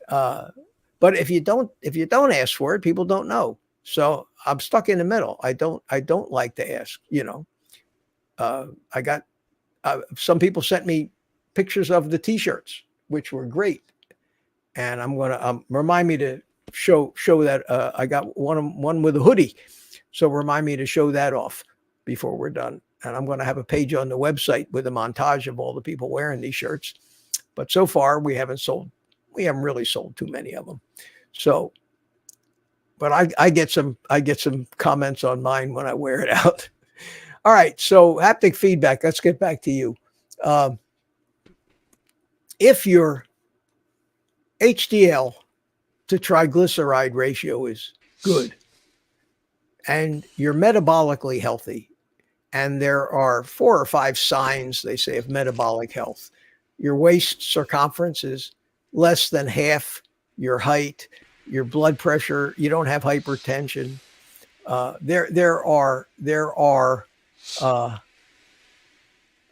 But if you don't ask for it, people don't know. So I'm stuck in the middle. I don't like to ask, I got, some people sent me pictures of the t-shirts, which were great. And I'm going to remind me to show that I got one with a hoodie. So remind me to show that off before we're done. And I'm going to have a page on the website with a montage of all the people wearing these shirts. But so far we haven't really sold too many of them. So, but I get some comments on mine when I wear it out. All right. So haptic feedback, let's get back to you. If you're HDL to triglyceride ratio is good, and you're metabolically healthy. And there are 4 or 5 signs, they say, of metabolic health. Your waist circumference is less than half your height, your blood pressure, you don't have hypertension. There are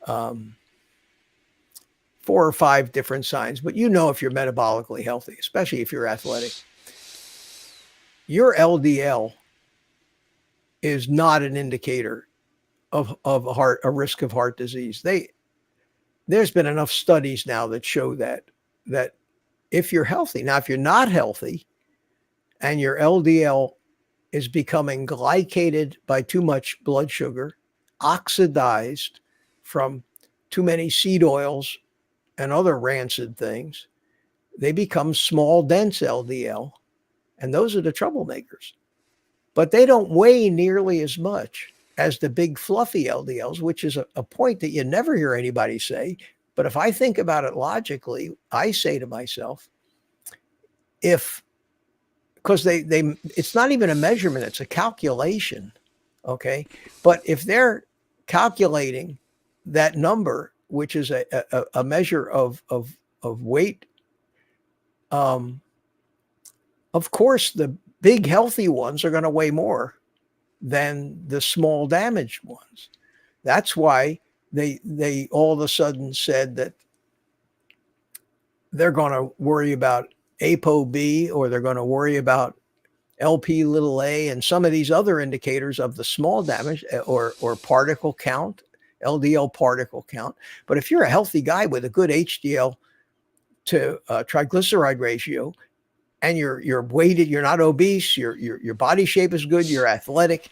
um, 4 or 5 different signs, but you know if you're metabolically healthy, especially if you're athletic. Your LDL is not an indicator of a risk of heart disease. There's been enough studies now that show that if you're healthy, now if you're not healthy and your LDL is becoming glycated by too much blood sugar, oxidized from too many seed oils and other rancid things, they become small, dense LDL. And those are the troublemakers. But they don't weigh nearly as much as the big fluffy LDLs, which is a point that you never hear anybody say. But if I think about it logically, I say to myself, because it's not even a measurement, it's a calculation. Okay. But if they're calculating that number, which is a measure of weight, of course, the big healthy ones are going to weigh more than the small damaged ones. That's why they all of a sudden said that they're going to worry about ApoB, or they're going to worry about LP little a, and some of these other indicators of the small damage, or particle count, LDL particle count. But if you're a healthy guy with a good HDL to triglyceride ratio, and you're weighted, you're not obese, your body shape is good, you're athletic,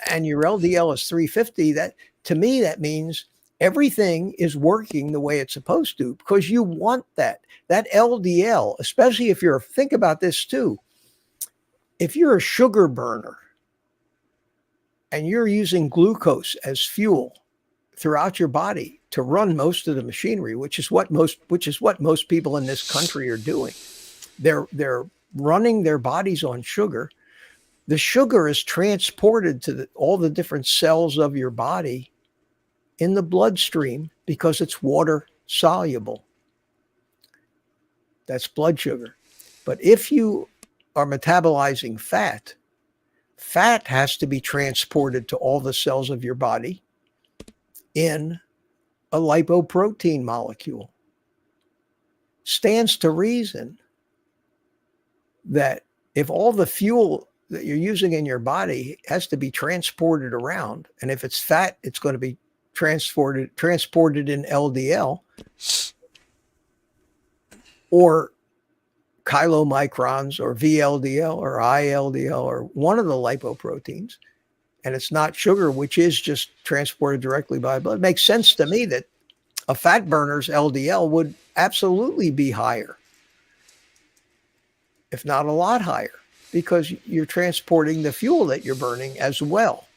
and your LDL is 350, that to me, that means everything is working the way it's supposed to, because you want that LDL, especially if think about this too. If you're a sugar burner and you're using glucose as fuel throughout your body to run most of the machinery, which is what most people in this country are doing. They're running their bodies on sugar. The sugar is transported to all the different cells of your body in the bloodstream because it's water soluble. That's blood sugar. But if you are metabolizing fat has to be transported to all the cells of your body in a lipoprotein molecule. Stands to reason that if all the fuel that you're using in your body has to be transported around, and if it's fat, it's going to be transported in LDL or chylomicrons or VLDL or ILDL or one of the lipoproteins, and it's not sugar, which is just transported directly by blood. It makes sense to me that a fat burner's LDL would absolutely be higher, if not a lot higher, because you're transporting the fuel that you're burning as well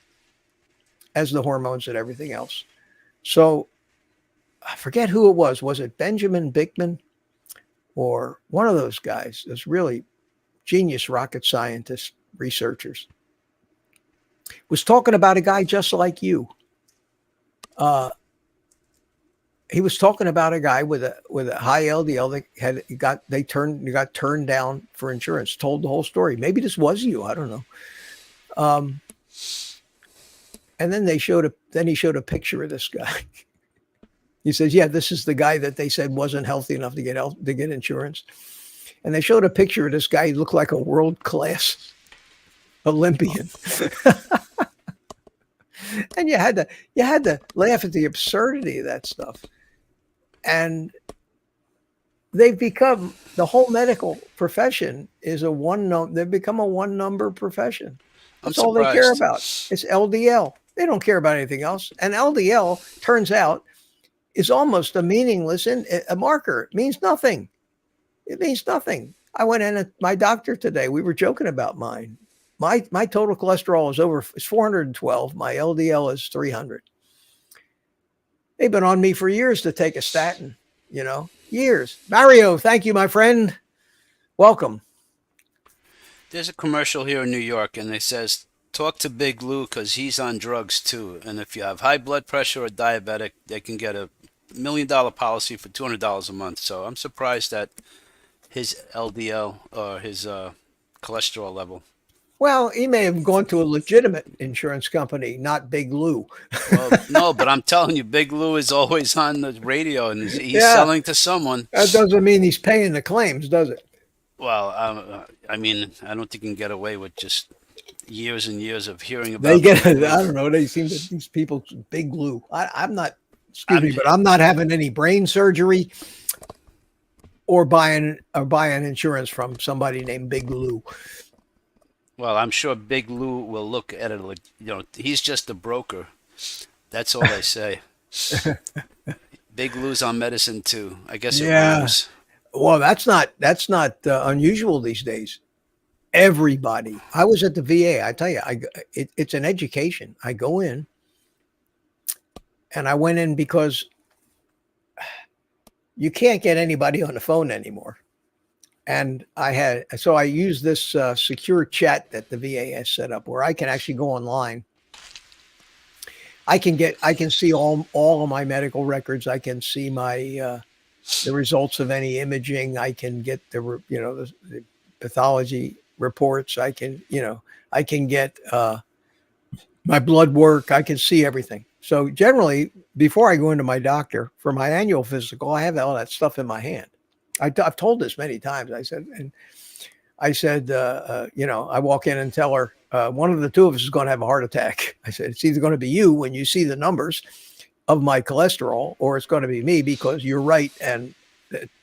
as the hormones and everything else. So I forget who it was. Was it Benjamin Bickman or one of those guys, those really genius rocket scientists, researchers, was talking about a guy just like you. He was talking about a guy with a high LDL that got turned down for insurance. Told the whole story. Maybe this was you. I don't know. And then he showed a picture of this guy. He says, "Yeah, this is the guy that they said wasn't healthy enough to get insurance." And they showed a picture of this guy. He looked like a world-class Olympian. And you had to laugh at the absurdity of that stuff. And they've become, the whole medical profession is they've become a one-number profession. That's all they care about. It's LDL. They don't care about anything else. And LDL, turns out, is almost a meaningless a marker. It means nothing. It means nothing. I went in at my doctor today. We were joking about mine. My total cholesterol is 412. My LDL is 300. They've been on me for years to take a statin, years. Mario, thank you, my friend. Welcome. There's a commercial here in New York, and it says, "Talk to Big Lou because he's on drugs too. And if you have high blood pressure or diabetic, they can get a $1 million policy for $200 a month." So I'm surprised at his LDL or his cholesterol level. Well, he may have gone to a legitimate insurance company, not Big Lou. Well, no, but I'm telling you, Big Lou is always on the radio, and he's Yeah, selling to someone. that doesn't mean he's paying the claims, does it? Well, I mean, I don't think you can get away with just years and years of hearing They about get, I Big Lou. don't know. They seem to, these people, Big Lou. I'm not, excuse I'm me, but I'm not having any brain surgery or buying insurance from somebody named Big Lou. Well, I'm sure Big Lou will look at it like, he's just a broker. That's all they say. Big Lou's on medicine too. I guess it Yeah. rhymes. Well, that's not unusual these days. Everybody. I was at the VA. I tell you, it's an education. I go in, and I went in because you can't get anybody on the phone anymore. And I used this secure chat that the VA has set up where I can actually go online. I can see all of my medical records. I can see my the results of any imaging. I can get the pathology reports. I can get my blood work. I can see everything. So generally, before I go into my doctor for my annual physical, I have all that stuff in my hand. I've told this many times. I said, I walk in and tell her, one of the two of us is going to have a heart attack. I said, it's either going to be you when you see the numbers of my cholesterol, or it's going to be me because you're right, and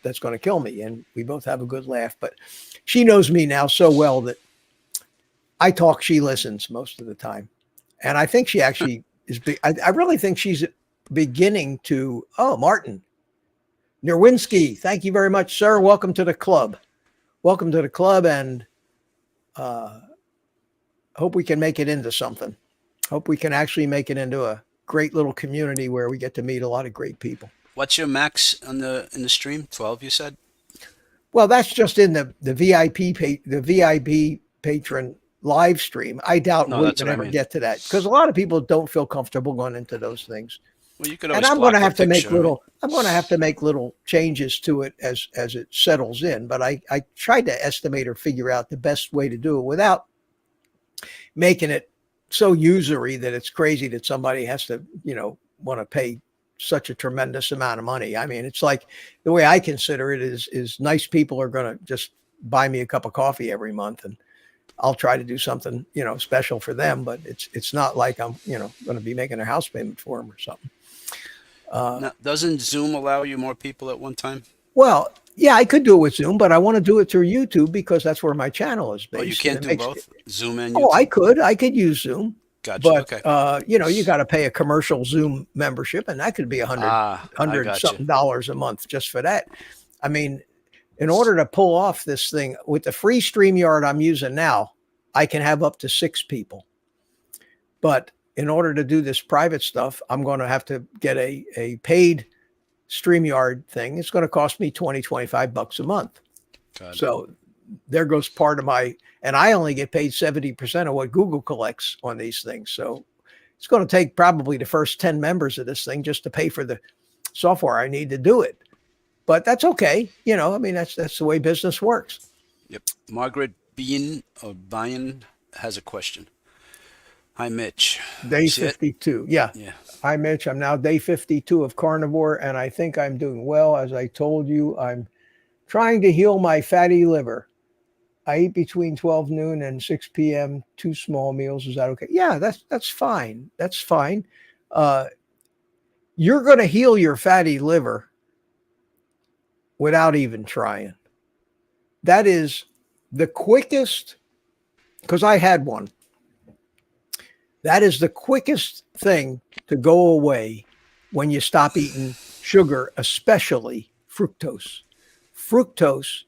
that's going to kill me. And we both have a good laugh. But she knows me now so well that I talk, she listens most of the time. And I think she actually is. I really think she's beginning to. Oh, Martin Nerwinski, thank you very much, sir. Welcome to the club. Welcome to the club, and hope we can make it into something. Hope we can actually make it into a great little community where we get to meet a lot of great people. What's your max in the stream? 12, you said? Well, that's just in the VIP patron live stream. I doubt No, we'll that's even what I ever mean. get to that because a lot of people don't feel comfortable going into those things. Well, you could And always I'm going block to have the to make picture, right? I'm going to have to make little changes to it as it settles in. But I tried to estimate or figure out the best way to do it without making it so usury that it's crazy that somebody has to, want to pay such a tremendous amount of money. I mean, it's like the way I consider it is nice people are going to just buy me a cup of coffee every month, and I'll try to do something, special for them, but it's not like I'm, going to be making a house payment for them or something. Now, doesn't Zoom allow you more people at one time? Well, yeah, I could do it with Zoom, but I want to do it through YouTube because that's where my channel is based. Oh, you can't do both? Zoom and Oh, YouTube? I could use Zoom. Gotcha. But Okay. you got to pay a commercial Zoom membership, and that could be I hundred gotcha. something dollars a month just for that. I mean, in order to pull off this thing with the free StreamYard I'm using now, I can have up to 6 people. But in order to do this private stuff, I'm going to have to get a paid StreamYard thing. It's going to cost me $25 a month. Got it. So there goes part of and I only get paid 70% of what Google collects on these things. So it's going to take probably the first 10 members of this thing just to pay for the software I need to do it. But that's okay. I mean, that's the way business works. Yep. Margaret Bean has a question. Hi, Mitch. Day See it? 52. Yeah. Yeah. Hi, Mitch. I'm now day 52 of carnivore, and I think I'm doing well. As I told you, I'm trying to heal my fatty liver. I eat between 12 noon and 6 p.m., 2 small meals. Is that okay? Yeah, that's fine. That's fine. You're going to heal your fatty liver without even trying. That is the quickest, because I had one. That is the quickest thing to go away when you stop eating sugar, especially fructose. Fructose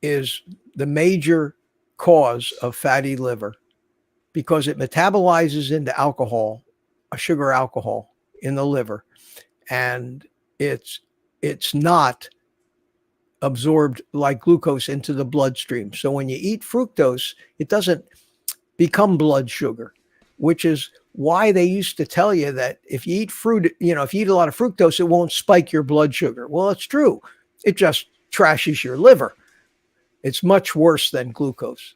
is the major cause of fatty liver because it metabolizes into alcohol, a sugar alcohol in the liver. And it's not absorbed like glucose into the bloodstream. So when you eat fructose, it doesn't become blood sugar, which is why they used to tell you that if you eat fruit, if you eat a lot of fructose, it won't spike your blood sugar. Well, it's true. It just trashes your liver. It's much worse than glucose,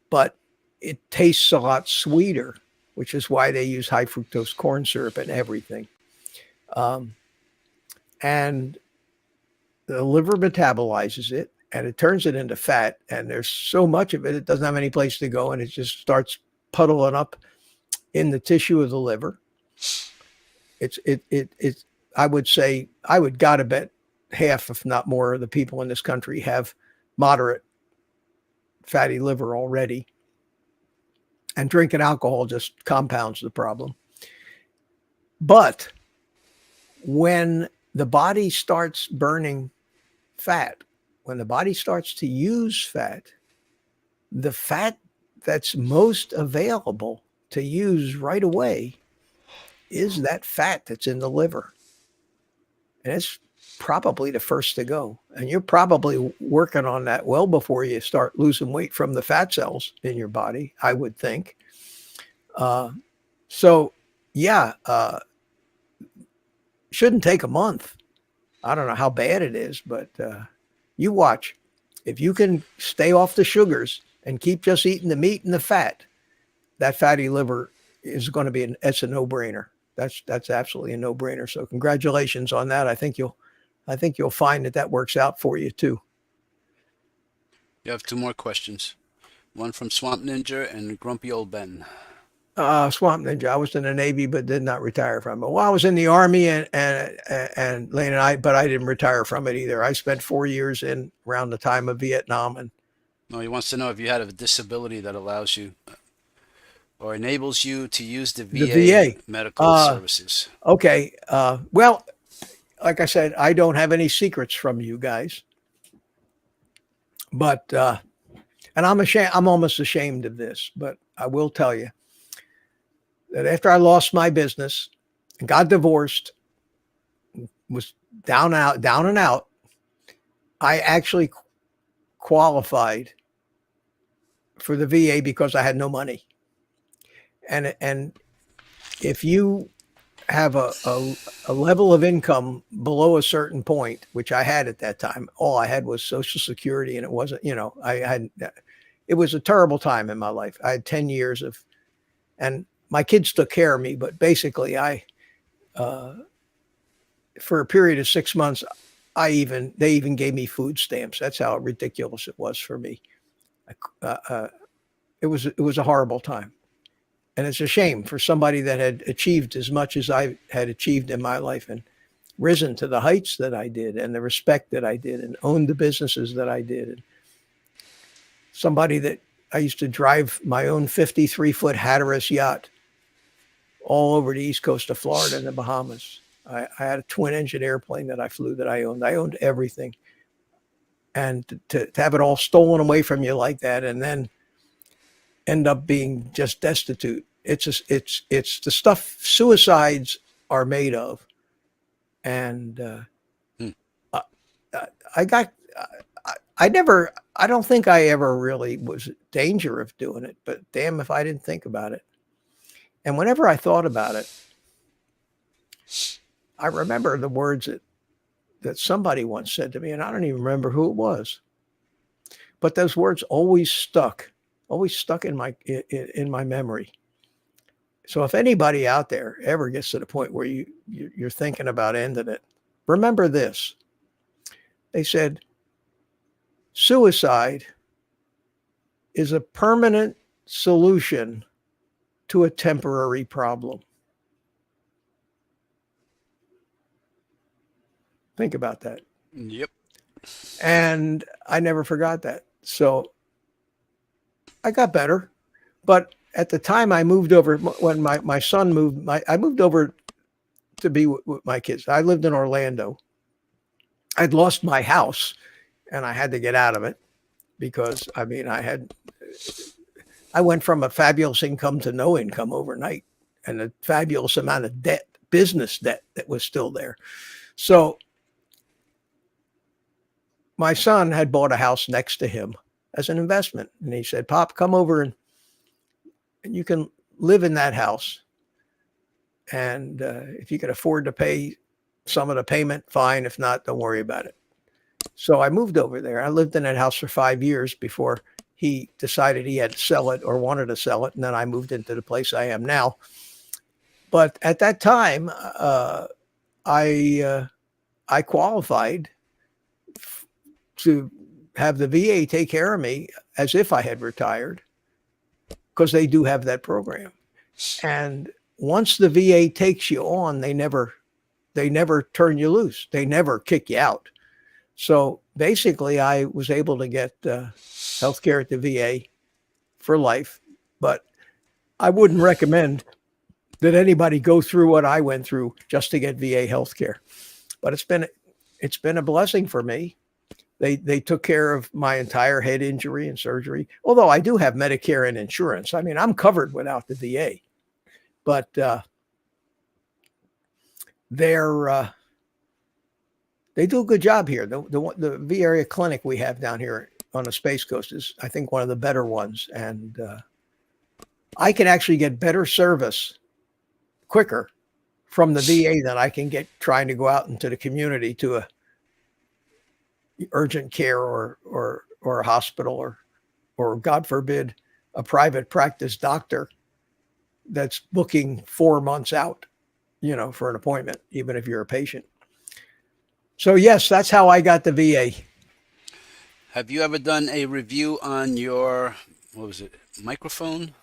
but it tastes a lot sweeter, which is why they use high fructose corn syrup and everything. And the liver metabolizes it and it turns it into fat. And there's so much of it, it doesn't have any place to go. And it just starts puddling up in the tissue of the liver. It's I would say, I would gotta bet half, if not more, of the people in this country have moderate fatty liver already. And drinking alcohol just compounds the problem. But when the body starts burning fat, when the body starts to use fat, the fat that's most available to use right away is that fat that's in the liver. And it's probably the first to go. And you're probably working on that well before you start losing weight from the fat cells in your body, I would think. Shouldn't take a month. I don't know how bad it is, but you watch. If you can stay off the sugars and keep just eating the meat and the fat, that fatty liver is going to be it's a no-brainer. That's absolutely a no-brainer. So congratulations on that. I think you'll find that works out for you too. You have 2 more questions. One from Swamp Ninja and Grumpy Old Ben. Swamp Ninja. I was in the Navy, but did not retire from it. Well, I was in the Army and Lane and I, but I didn't retire from it either. I spent 4 years in around the time of Vietnam. And no, he wants to know if you had a disability that allows you or enables you to use the VA medical services. Okay. Well, like I said, I don't have any secrets from you guys, but and I'm almost ashamed of this, but I will tell you that after I lost my business and got divorced, was down and out, I actually qualified for the VA because I had no money. And if you have a level of income below a certain point, which I had at that time, all I had was Social Security, and it wasn't, it was a terrible time in my life. I had 10 years and my kids took care of me, but basically for a period of 6 months, they even gave me food stamps. That's how ridiculous it was for me. It was a horrible time. And it's a shame for somebody that had achieved as much as I had achieved in my life and risen to the heights that I did and the respect that I did and owned the businesses that I did. And somebody that I used to drive my own 53-foot Hatteras yacht all over the east coast of Florida and the Bahamas. I had a twin-engine airplane that I flew that I owned. I owned everything. And to have it all stolen away from you like that and then end up being just destitute. It's the stuff suicides are made of. And I don't think I ever really was in danger of doing it, but damn if I didn't think about it. And whenever I thought about it, I remember the words that somebody once said to me, and I don't even remember who it was, but those words always stuck in my memory. So if anybody out there ever gets to the point where you're thinking about ending it, remember this. They said, suicide is a permanent solution to a temporary problem. Think about that. Yep. And I never forgot that. So I got better. But at the time I moved over, when my son moved, I moved over to be with my kids. I lived in Orlando. I'd lost my house and I had to get out of it because, I went from a fabulous income to no income overnight and a fabulous amount of debt, business debt that was still there. So my son had bought a house next to him as an investment. And he said, Pop, come over and you can live in that house. And if you can afford to pay some of the payment, fine. If not, don't worry about it. So I moved over there. I lived in that house for 5 years before he decided he had to sell it or wanted to sell it. And then I moved into the place I am now. But at that time, I qualified to have the VA take care of me as if I had retired, because they do have that program. And once the VA takes you on, they never turn you loose. They never kick you out. So basically, I was able to get health care at the VA for life. But I wouldn't recommend that anybody go through what I went through just to get VA health care. But it's been a blessing for me. They took care of my entire head injury and surgery, although I do have Medicare and insurance. I mean, I'm covered without the VA. But they do a good job here. The V area clinic we have down here on the Space Coast is, I think, one of the better ones. And I can actually get better service quicker from the VA than I can get trying to go out into the community to a urgent care or a hospital or God forbid, a private practice doctor that's booking 4 months out, for an appointment, even if you're a patient. So yes, that's how I got the VA. Have you ever done a review on your, microphone?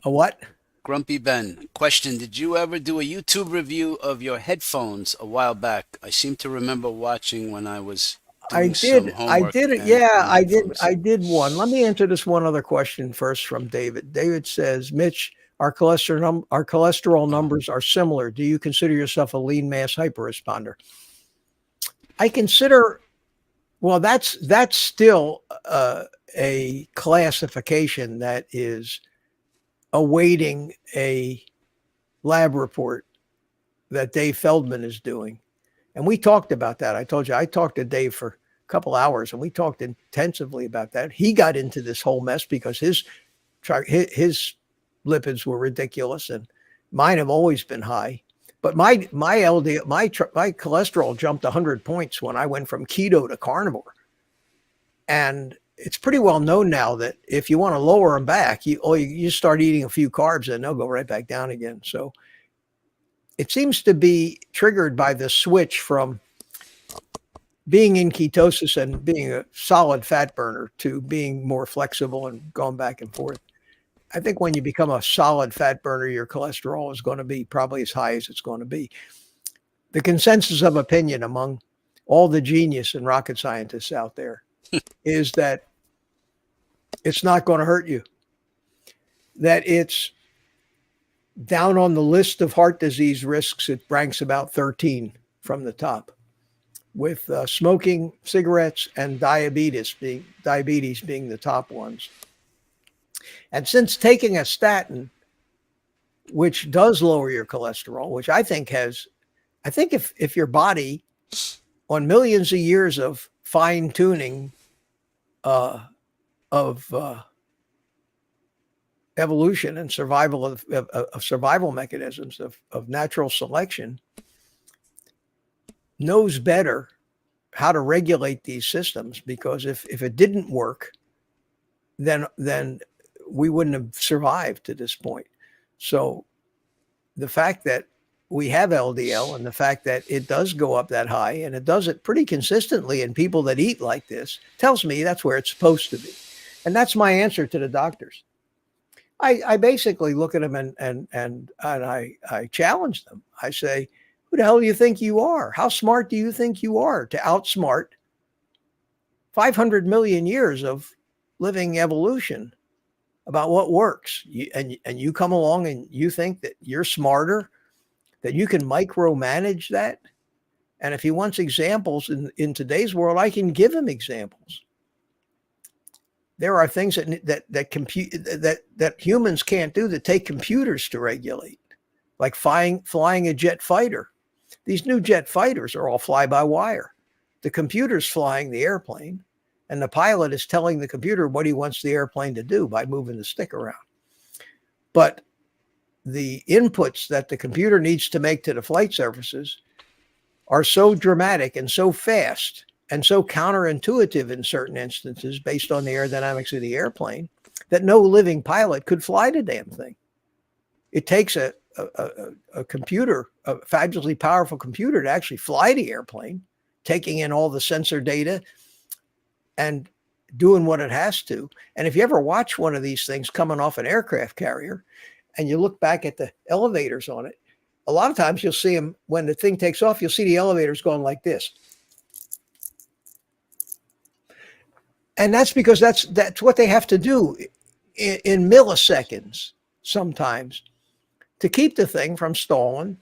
A what? Grumpy Ben. Question, did you ever do a YouTube review of your headphones a while back? I seem to remember watching when I was doing some homework. I did it. Yeah, I did one. Let me answer this one other question first from David. David says, Mitch, our cholesterol numbers are similar. Do you consider yourself a lean mass hyperresponder? I consider, well, that's still a classification that is awaiting a lab report that Dave Feldman is doing. And we talked about that. I told you, I talked to Dave for a couple hours and we talked intensively about that. He got into this whole mess because his lipids were ridiculous and mine have always been high. But my LDL, my cholesterol jumped 100 points when I went from keto to carnivore. And it's pretty well known now that if you want to lower them back, you start eating a few carbs and they'll go right back down again. So it seems to be triggered by the switch from being in ketosis and being a solid fat burner to being more flexible and going back and forth. I think when you become a solid fat burner, your cholesterol is going to be probably as high as it's going to be. The consensus of opinion among all the genius and rocket scientists out there is that it's not going to hurt you, that it's down on the list of heart disease risks. It ranks about 13 from the top, with smoking, cigarettes, and diabetes being the top ones. And since taking a statin, which does lower your cholesterol, which I think if your body, on millions of years of fine tuning of evolution and survival of survival mechanisms of natural selection, knows better how to regulate these systems, because if it didn't work, then we wouldn't have survived to this point. So the fact that we have LDL and the fact that it does go up that high, and it does it pretty consistently in people that eat like this, tells me that's where it's supposed to be. And that's my answer to the doctors. I basically look at them and I challenge them. I say, who the hell do you think you are? How smart do you think you are to outsmart 500 million years of living evolution about what works? And you come along and you think that you're smarter, that you can micromanage that. And if he wants examples in today's world, I can give him examples. There are things that humans can't do that take computers to regulate, like flying a jet fighter. These new jet fighters are all fly-by-wire. The computer's flying the airplane, and the pilot is telling the computer what he wants the airplane to do by moving the stick around. But the inputs that the computer needs to make to the flight surfaces are so dramatic and so fast and so counterintuitive in certain instances based on the aerodynamics of the airplane that no living pilot could fly the damn thing. It takes a computer, a fabulously powerful computer, to actually fly the airplane, taking in all the sensor data and doing what it has to. And if you ever watch one of these things coming off an aircraft carrier and you look back at the elevators on it, a lot of times you'll see them, when the thing takes off, you'll see the elevators going like this. And that's because that's what they have to do in milliseconds sometimes to keep the thing from stalling.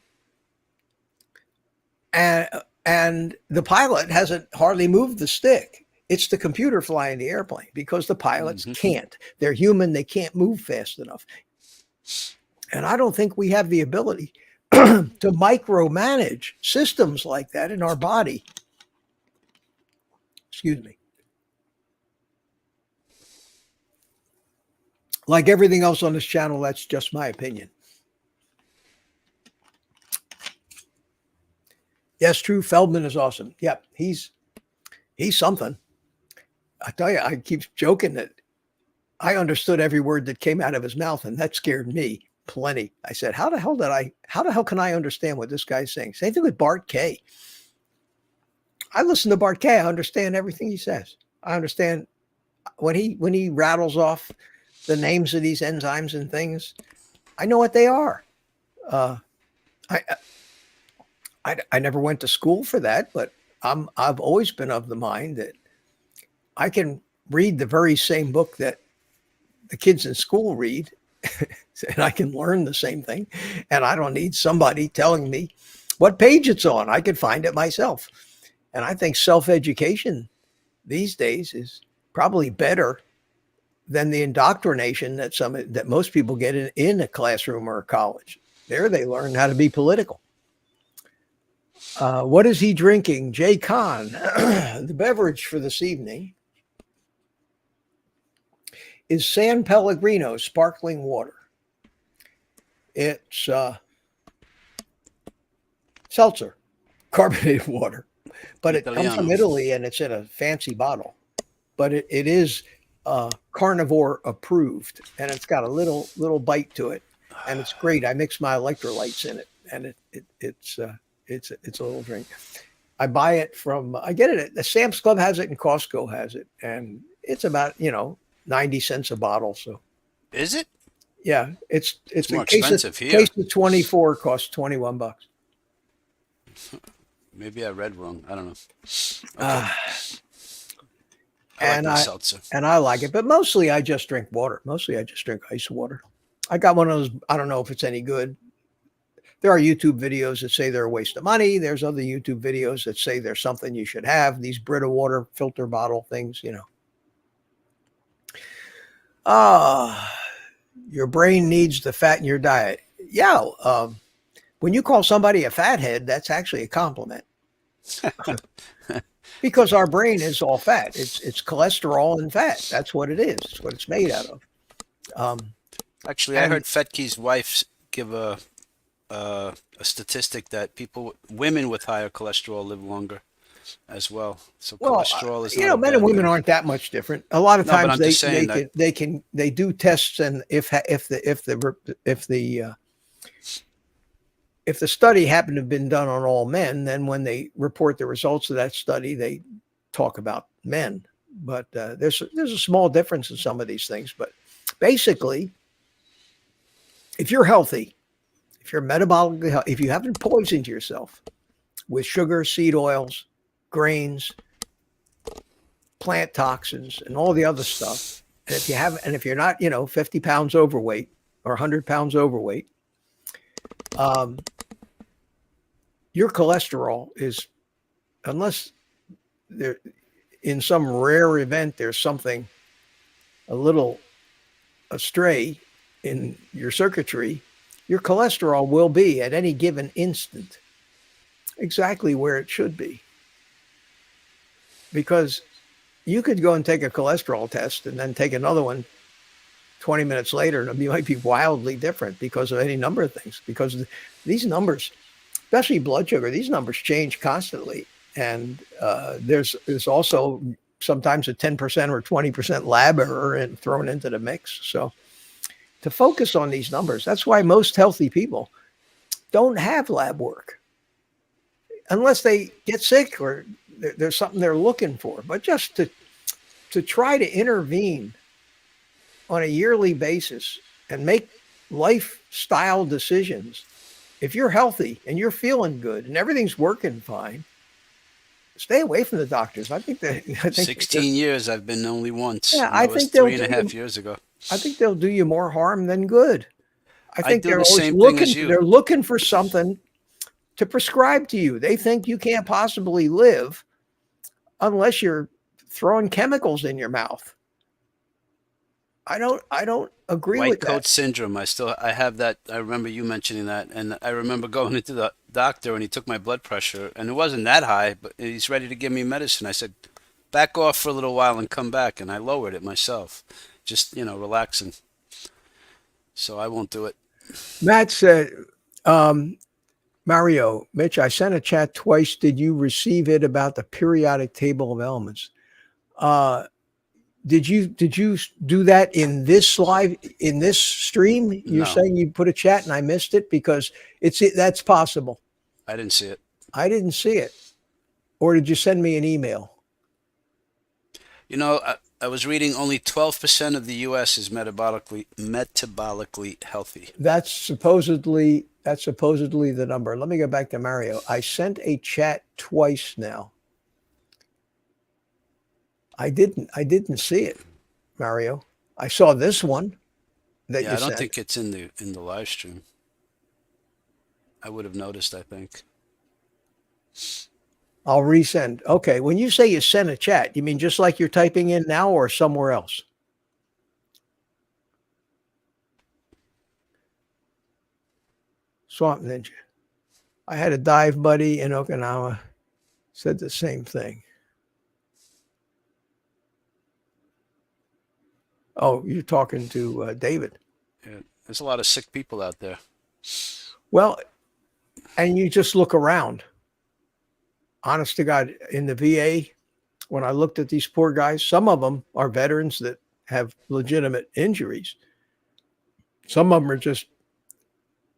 And the pilot hasn't hardly moved the stick. It's the computer flying the airplane because the pilots can't. They're human. They can't move fast enough. And I don't think we have the ability to micromanage systems like that in our body. Excuse me. Like everything else on this channel, that's just my opinion. Yes, true. Feldman is awesome. Yep, he's something. I tell you, I keep joking that I understood every word that came out of his mouth, and that scared me plenty. I said, how the hell can I understand what this guy's saying? Same thing with Bart Kay. I listen to Bart Kay. I understand everything he says. I understand when he rattles off the names of these enzymes and things. I know what they are. I never went to school for that, but I've always been of the mind that I can read the very same book that the kids in school read, and I can learn the same thing, and I don't need somebody telling me what page it's on. I could find it myself. And I think self-education these days is probably better than the indoctrination that most people get in a classroom or a college. There they learn how to be political. What is he drinking? Jay Kahn. The beverage for this evening is San Pellegrino sparkling water. It's seltzer, carbonated water, but it comes from Italy and it's in a fancy bottle. But it is carnivore approved, and it's got a little bite to it, and it's great. I mix my electrolytes in it, and it's a little drink. I buy it I get it at the Sam's Club has it and Costco has it, and it's about 90 cents a bottle. So is it? Yeah, it's more expensive here. Case of 24 costs $21. Maybe I read wrong. I don't know. Okay. I like it, but mostly I just drink water. Mostly I just drink ice water. I got one of those. I don't know if it's any good. There are YouTube videos that say they're a waste of money. There's other YouTube videos that say there's something you should have. These Brita water filter bottle things, Your brain needs the fat in your diet. Yeah. When you call somebody a fathead, that's actually a compliment. Because our brain is all fat. It's cholesterol and fat. That's what it is. It's what it's made out of. Actually, I heard Fetke's wife give a statistic that women with higher cholesterol live longer as well. So cholesterol is not men and women aren't that much different. A lot of times they do tests, and if the study happened to have been done on all men, then when they report the results of that study, they talk about men. But there's a small difference in some of these things. But basically, if you're healthy, if you're metabolically healthy, if you haven't poisoned yourself with sugar, seed oils, grains, plant toxins, and all the other stuff, and if you're not 50 pounds overweight or 100 pounds overweight, your cholesterol is, unless there, in some rare event, there's something a little astray in your circuitry, your cholesterol will be at any given instant exactly where it should be. because you could go and take a cholesterol test and then take another one 20 minutes later, and you might be wildly different because of any number of things. Because these numbers, especially blood sugar, these numbers change constantly. And there's also sometimes a 10% or 20% lab error and thrown into the mix. So to focus on these numbers, that's why most healthy people don't have lab work unless they get sick or there's something they're looking for. But just to try to intervene on a yearly basis and make lifestyle decisions, if you're healthy and you're feeling good and everything's working fine, stay away from the doctors. I think 16 years, I've been only once. Yeah, and that was 3.5 years ago. I think they'll do you more harm than good. I think do they're the always same thing as looking. you. They're looking for something to prescribe to you. They think you can't possibly live unless you're throwing chemicals in your mouth. I don't agree White with coat that. syndrome. I have that. I remember you mentioning that, and I remember going into the doctor and he took my blood pressure, and it wasn't that high, but he's ready to give me medicine. I said, "Back off for a little while and come back," and I lowered it myself, just relaxing. So I won't do it. Matt said, Mario, Mitch, I sent a chat twice. Did you receive it about the periodic table of elements? Did you do that in this stream? You're No, saying you put a chat and I missed it because that's possible. I didn't see it. I didn't see it. Or did you send me an email? I was reading only 12% of the U.S. is metabolically healthy. That's supposedly the number. Let me go back to Mario. I sent a chat twice now. I didn't see it, Mario. I saw this one that Yeah, you I don't sent. think it's in the live stream. I would have noticed, I think. I'll resend. Okay. When you say you sent a chat, you mean just like you're typing in now or somewhere else? Swamp Ninja. I had a dive buddy in Okinawa, said the same thing. Oh, you're talking to David. Yeah, there's a lot of sick people out there. Well, and you just look around. Honest to God, in the VA, when I looked at these poor guys, some of them are veterans that have legitimate injuries. Some of them are just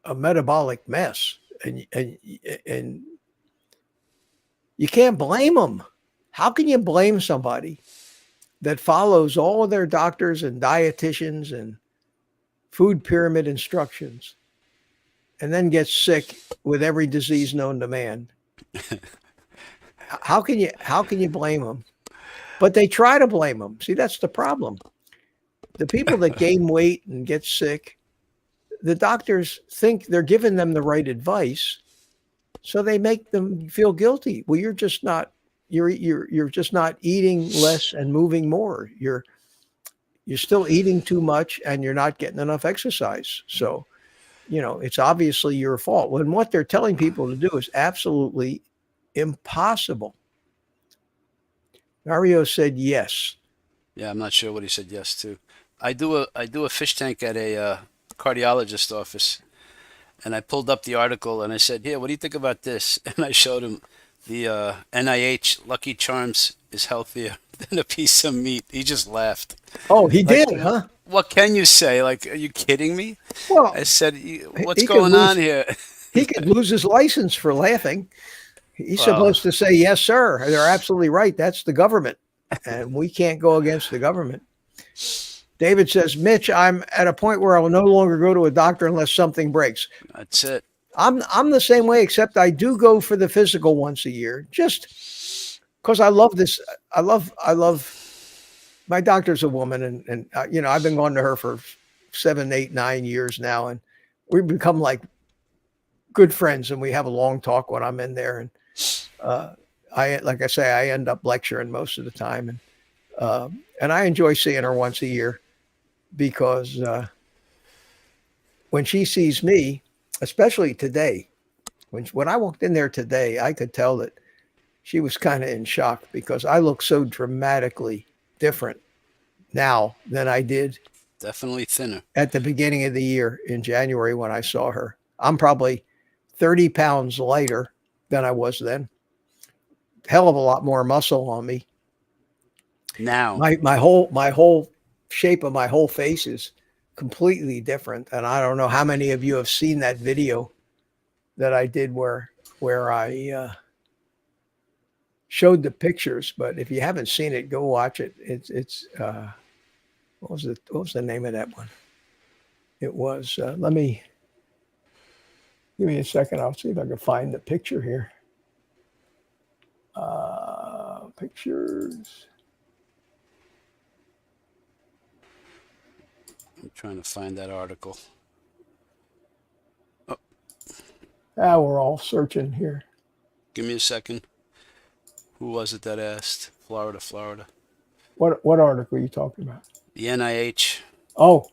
a metabolic mess, and you can't blame them. How can you blame somebody that follows all of their doctors and dietitians and food pyramid instructions and then gets sick with every disease known to man? How can you blame them? But they try to blame them. See, that's the problem. The people that gain weight and get sick, the doctors think they're giving them the right advice, so they make them feel guilty. Well, you're just not eating less and moving more. You're still eating too much and you're not getting enough exercise. So, it's obviously your fault. When what they're telling people to do is absolutely impossible. Mario said yes. Yeah, I'm not sure what he said yes to. I do a fish tank at a cardiologist office, and I pulled up the article and I said, "Here, what do you think about this?" And I showed him the NIH Lucky Charms is healthier than a piece of meat. He just laughed. Oh, he Like, did, huh? what can you say? Like, are you kidding me? Well, I said, what's he could going on lose here? he could lose his license for laughing. He's Well, supposed to say, yes, sir. They're absolutely right. That's the government. And we can't go against the government. David says, Mitch, I'm at a point where I will no longer go to a doctor unless something breaks. that's it. I'm the same way, except I do go for the physical once a year, just because I love this. I love my doctor's a woman, and I've been going to her for 7, 8, 9 years now, and we've become like good friends, and we have a long talk when I'm in there. And like I say, I end up lecturing most of the time, and I enjoy seeing her once a year because when she sees me, especially today, when I walked in there today, I could tell that she was kind of in shock because I look so dramatically different now than I did Definitely thinner. at the beginning of the year in January when I saw her. I'm probably 30 pounds lighter than I was then. Hell of a lot more muscle on me. Now, My whole shape of my whole face is completely different. And I don't know how many of you have seen that video that I did where I showed the pictures. But if you haven't seen it, go watch it. It's what was the name of that one? It was let me give me a second. I'll see if I can find the picture here. Pictures. I'm trying to find that article. We're all searching here. Give me a second. Who was it that asked? Florida. What article are you talking about? The NIH. Oh,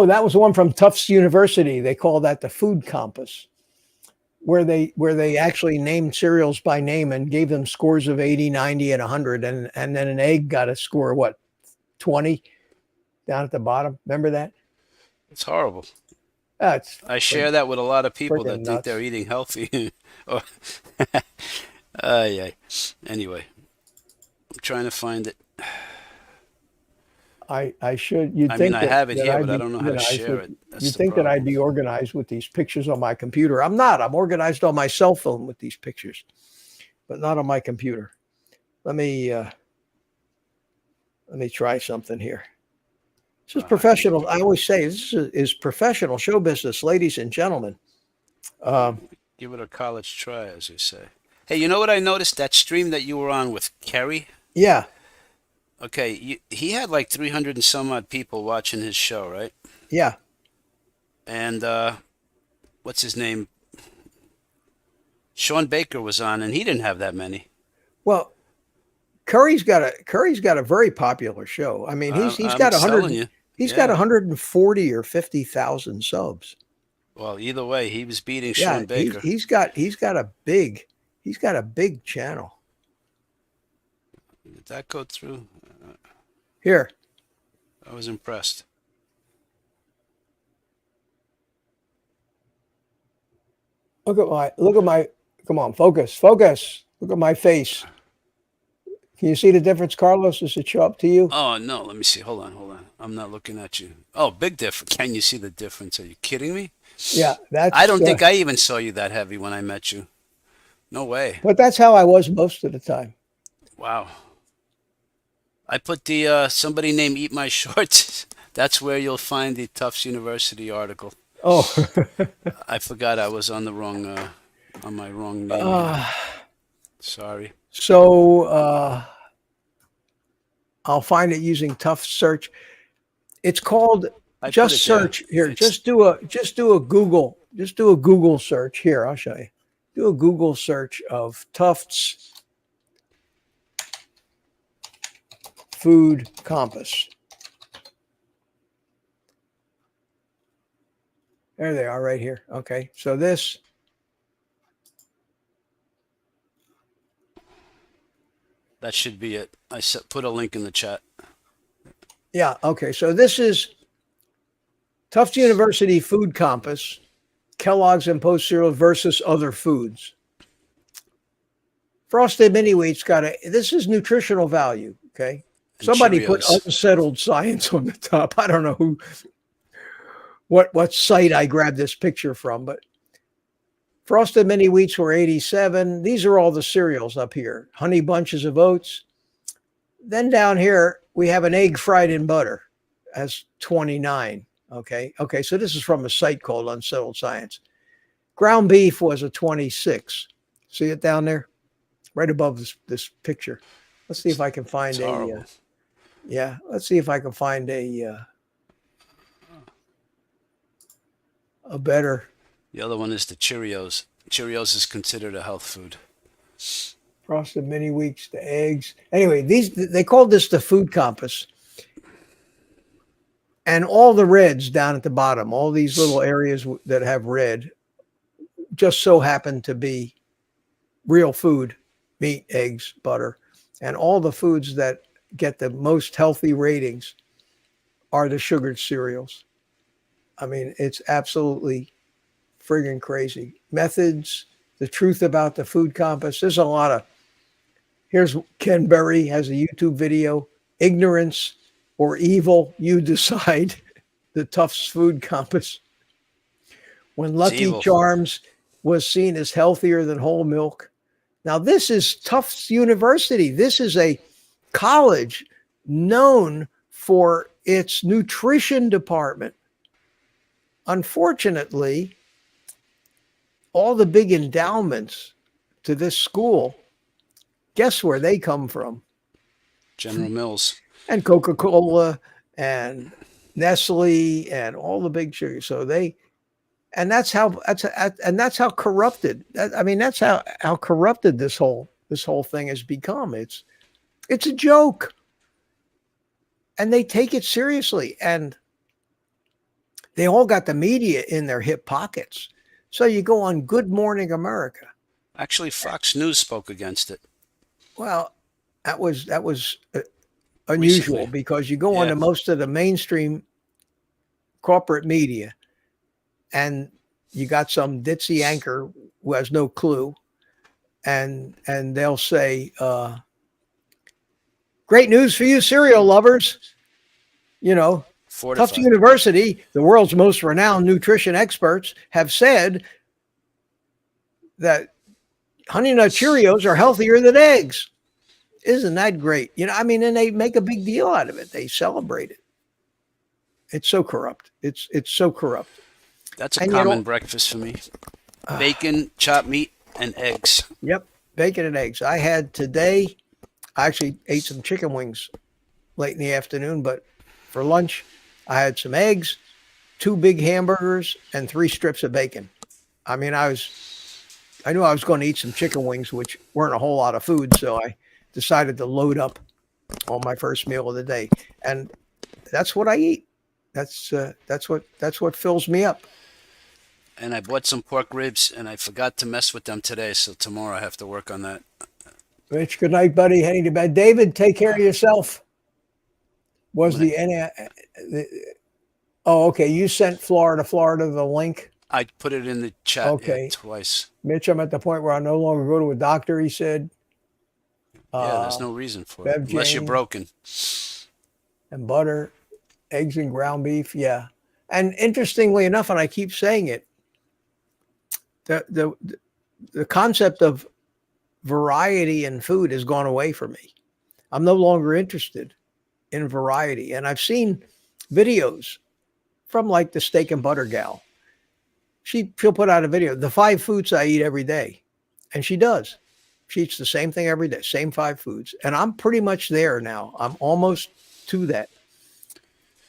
that was the one from Tufts University. They call that the food compass, where they actually named cereals by name and gave them scores of 80, 90, and 100, and then an egg got a score of what, 20 down at the bottom. Remember that? It's horrible. That's I share that with a lot of people that freaking think nuts. they're eating healthy. Or- yeah. Anyway, I'm trying to find it. I should. You'd I think mean, I that, have it that here, I'd but I be don't know how to organized share with- it. That's You'd the think that I'd problem. be organized with these pictures on my computer. I'm not. I'm organized on my cell phone with these pictures, but not on my computer. Let me try something here. This is professional. I always say this is professional show business, ladies and gentlemen. Give it a college try, as you say. Hey, you know what I noticed? That stream that you were on with Kerry? Yeah, Okay, he had like 300 and some odd people watching his show, right? yeah. And what's his name? Shawn Baker was on, and he didn't have that many. Well, Curry's got a very popular show. I mean, he's I'm got telling 100. you. He's got Yeah. 140 or 50,000 subs. Well, either way, he was beating Yeah, Shawn Baker. he's got a big channel. Did that go through? Here, I was impressed. look at my. Come on, focus. Look at my face. Can you see the difference, Carlos? Does it show up to you? Oh, no, let me see. Hold on. I'm not looking at you. Oh, big difference. Can you see the difference? Are you kidding me? Yeah, that's. I don't think I even saw you that heavy when I met you. No way. But that's how I was most of the time. Wow. I put the somebody named Eat My Shorts. That's where you'll find the Tufts University article. Oh, I forgot I was on the wrong on my wrong name. Sorry. so I'll find it using Tough Search. It's called I just put it there. search here. It's- Just do a Google search here. I'll show you. Do a Google search of Tufts Food Compass. There they are right here. Okay. So this, That should be it. Put a link in the chat. yeah. Okay. So this is Tufts University Food Compass, Kellogg's and Post cereal versus other foods. Frosted Mini Wheat's this is nutritional value. Okay. And Somebody put Cheerios. unsettled science on the top. I don't know what site I grabbed this picture from, but Frosted Mini Wheats were 87. These are all the cereals up here. Honey Bunches of Oats. Then down here, we have an egg fried in butter as 29. Okay. So this is from a site called Unsettled Science. Ground beef was a 26. See it down there? Right above this picture. Let's see if I can find It's horrible. let's see if I can find a better The other one is the Cheerios. Cheerios is considered a health food. Frosted Mini Wheats, the eggs. Anyway, they called this the food compass. And all the reds down at the bottom, all these little areas that have red, just so happen to be real food meat, eggs, butter, and all the foods that get the most healthy ratings are the sugared cereals. I mean, it's absolutely friggin' crazy. Methods, the truth about the food compass. There's a lot of. Here's Ken Berry has a YouTube video. Ignorance or evil, you decide. The Tufts Food Compass. When It's Lucky evil. Charms was seen as healthier than whole milk. Now, this is Tufts University. This is a college known for its nutrition department. Unfortunately, all the big endowments to this school, guess where they come from? General Mills. And Coca-Cola and Nestle and all the big sugars. So that's how corrupted. I mean, that's how corrupted this whole thing has become. It's a joke, and they take it seriously, and they all got the media in their hip pockets. So you go on Good Morning America. Actually, Fox News spoke against it. Well, that was unusual Recently. because you go on to most of the mainstream corporate media, and you got some ditzy anchor who has no clue, and they'll say, "Great news for you, cereal lovers." You know, Tufts University, the world's most renowned nutrition experts, have said that Honey Nut Cheerios are healthier than eggs. Isn't that great? You know, I mean, and they make a big deal out of it. They celebrate it. It's so corrupt. It's so corrupt. That's a common breakfast for me. Bacon, chopped meat, and eggs. Yep, bacon and eggs. I had today, I actually ate some chicken wings late in the afternoon, but for lunch, I had some eggs, 2 big hamburgers, and 3 strips of bacon. I mean, I knew I was going to eat some chicken wings, which weren't a whole lot of food, so I decided to load up on my first meal of the day, and that's what I eat. That's what fills me up. And I bought some pork ribs, and I forgot to mess with them today, so tomorrow I have to work on that. Rich, good night, buddy. Heading to bed. David, take care of yourself. Was oh, okay. You sent Florida the link. I put it in the chat okay. Twice. Mitch, I'm at the point where I no longer go to a doctor, he said. Yeah, there's no reason for it, unless you're broken. And butter, eggs and ground beef, yeah. And interestingly enough, and I keep saying it, the concept of variety in food has gone away for me. I'm no longer interested in variety. And I've seen videos from like the steak and butter gal. She'll put out a video, the 5 foods I eat every day. And she does. She eats the same thing every day, same 5 foods. And I'm pretty much there now. I'm almost to that.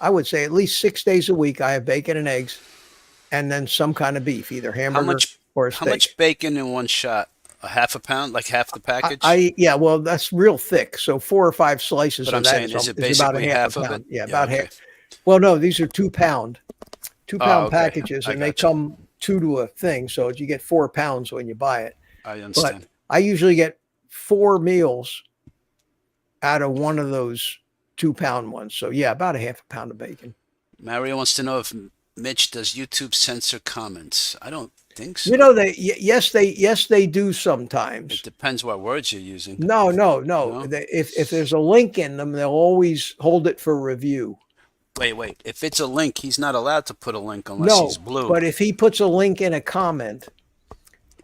I would say at least 6 days a week, I have bacon and eggs and then some kind of beef, either hamburger or a steak. How much bacon in one shot? A half a pound, like half the package? Yeah, well, that's real thick. So 4 or 5 slices. But I'm saying, is it basically about half of it? Yeah, about half. Well, no, these are 2-pound packages, and they come 2 to a thing. So you get 4 pounds when you buy it. I understand. But I usually get 4 meals out of one of those 2-pound ones. So yeah, about a half a pound of bacon. Mario wants to know if Mitch, does YouTube censor comments? I don't think so. You know, yes they do sometimes. It depends what words you're using. No. If there's a link in them, they'll always hold it for review. Wait. If it's a link, he's not allowed to put a link unless he's blue. But if he puts a link in a comment,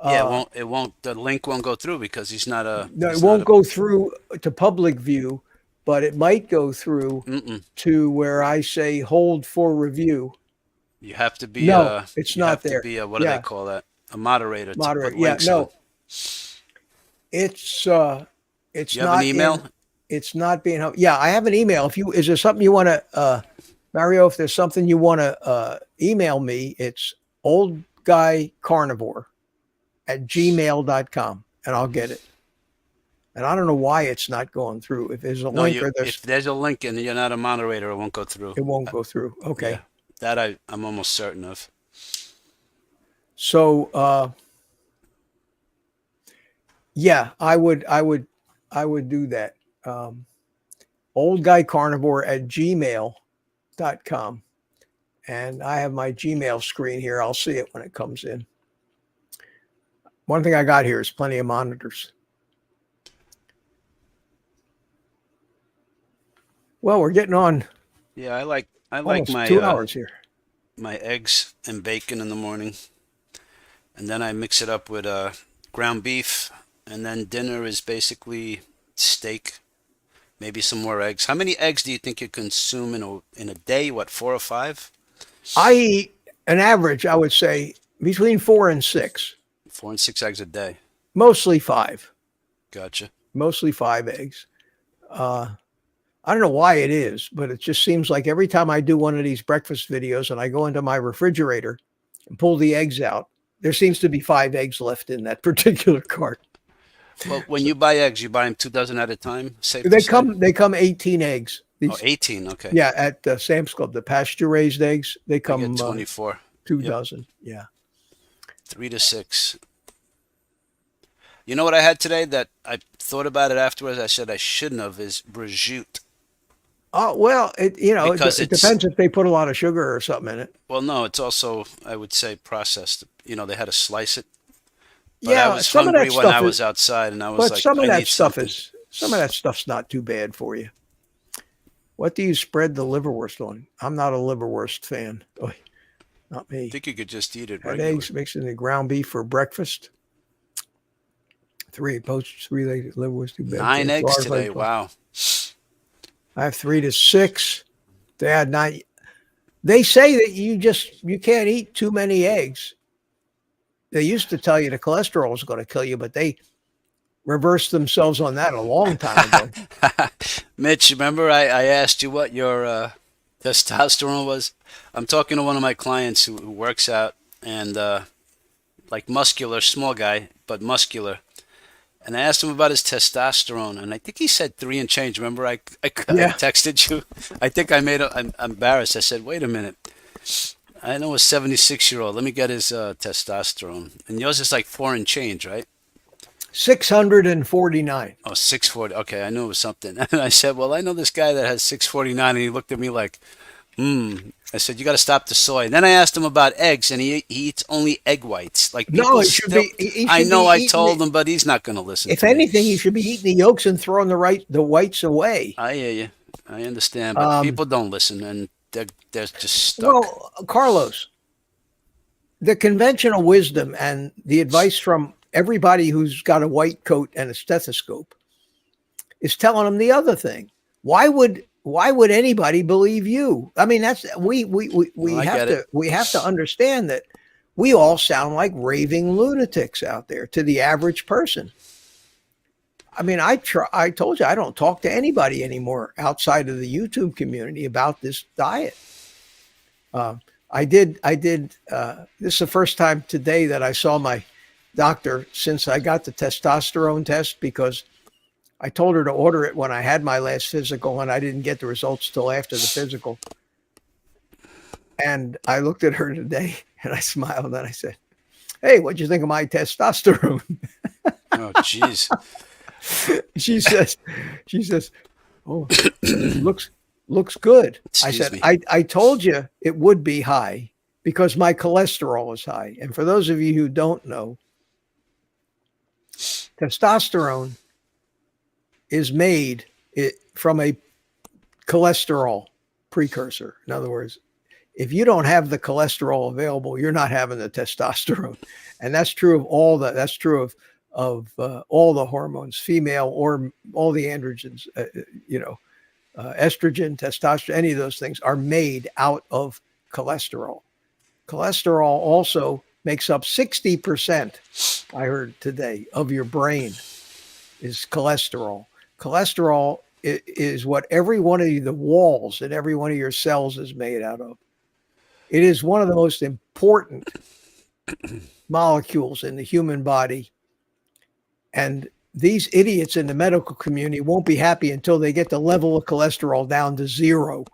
yeah, it won't. The link won't go through because he's not a. No, it won't go through to public view, but it might go through to where I say hold for review. You have to be. No, it's not there. To be what do they call that? A moderator. Moderator. Yeah. No. It's not. You have an email? It's not being. Yeah, I have an email. Is there something you want to, Mario? If there's something you want to email me, it's oldguycarnivore@gmail.com, and I'll get it. And I don't know why it's not going through. If there's a link if there's a link and you're not a moderator, it won't go through. It won't go through. Okay. Yeah, that I'm almost certain of. So Yeah, I would do that. Old Guy Carnivore at gmail.com. And I have my Gmail screen here. I'll see it when it comes in. One thing I got here is plenty of monitors. Well, we're getting on Yeah, I like almost my 2 hours here. my eggs and bacon in the morning, and then I mix it up with ground beef, and then dinner is basically steak, maybe some more eggs. How many eggs do you think you consume in a day? What, 4 or 5? I eat an average, I would say, between 4 and 6, 4 and 6 eggs a day. mostly five, Gotcha. mostly 5 eggs. Uh, I don't know why it is, but it just seems like every time I do one of these breakfast videos and I go into my refrigerator and pull the eggs out, there seems to be 5 eggs left in that particular cart. Well, when So you buy eggs, you buy them 2 dozen at a time, safe to they say? come they come 18 eggs. Oh, These 18. Okay. Yeah, at Sam's Club, the pasture raised eggs, they I get come 24. two Yep. dozen. Yeah. 3 to 6. You know what I had today that I thought about it afterwards? I said I shouldn't have is prosciutto Oh well, because it it's depends if they put a lot of sugar or something in it. well, no, it's also I would say processed. They had to slice it, but I Yeah, was some of hungry that when I stuff is, was outside, and I was but like, I need something. some of that stuff's not too bad for you. What do you spread the liverwurst on? I'm not a liverwurst fan. Oh, not I me. think you could just eat it Had regular. eggs mixed in the ground beef for breakfast. 3 poached, 3 legs, liverwurst, 2 bed 9 cakes, eggs large today. like Wow. I have 3 to 6. They had 9. They say that you can't eat too many eggs. They used to tell you the cholesterol was going to kill you, but they reversed themselves on that a long time ago. Mitch, remember I asked you what your testosterone was? I'm talking to one of my clients who works out and like muscular, small guy, but muscular. And I asked him about his testosterone, and I think he said 3 and change. Remember, I Yeah. texted you. I think I'm embarrassed. I said, "Wait a minute. I know a 76-year-old. Let me get his testosterone." And yours is like 4 and change, right? 649. Oh, 640. Okay, I knew it was something. And I said, "Well, I know this guy that has 649," and he looked at me like, I said, "You got to stop the soy." And then I asked him about eggs, and he eats only egg whites. Like No, people it should still. be he I should be know I eating told it. him, but he's not going to listen If to me. anything, he should be eating the yolks and throwing the whites away. I hear you. I understand, but Um, people don't listen, and they're just stuck. well, Carlos, the conventional wisdom and the advice from everybody who's got a white coat and a stethoscope is telling them the other thing. Why would anybody believe you? I mean, that's Well, we I have get it. to understand that we all sound like raving lunatics out there to the average person. I mean, I told you I don't talk to anybody anymore outside of the YouTube community about this diet. Uh, I did. This is the first time today that I saw my doctor since I got the testosterone test because I told her to order it when I had my last physical, and I didn't get the results till after the physical. And I looked at her today, and I smiled, and I said, "Hey, what'd you think of my testosterone?" Oh, jeez. she says, "She says, oh, looks good." I Excuse said, me. I told you it would be high because my cholesterol is high. And for those of you who don't know, testosterone is made from a cholesterol precursor. In other words, if you don't have the cholesterol available, you're not having the testosterone, and that's true of all the. That's true of all the hormones, female or all the androgens. Estrogen, testosterone, any of those things are made out of cholesterol. Cholesterol also makes up 60%. I heard today of your brain is cholesterol. Cholesterol is what every one of the walls and every one of your cells is made out of. It is one of the most important molecules in the human body. And these idiots in the medical community won't be happy until they get the level of cholesterol down to 0.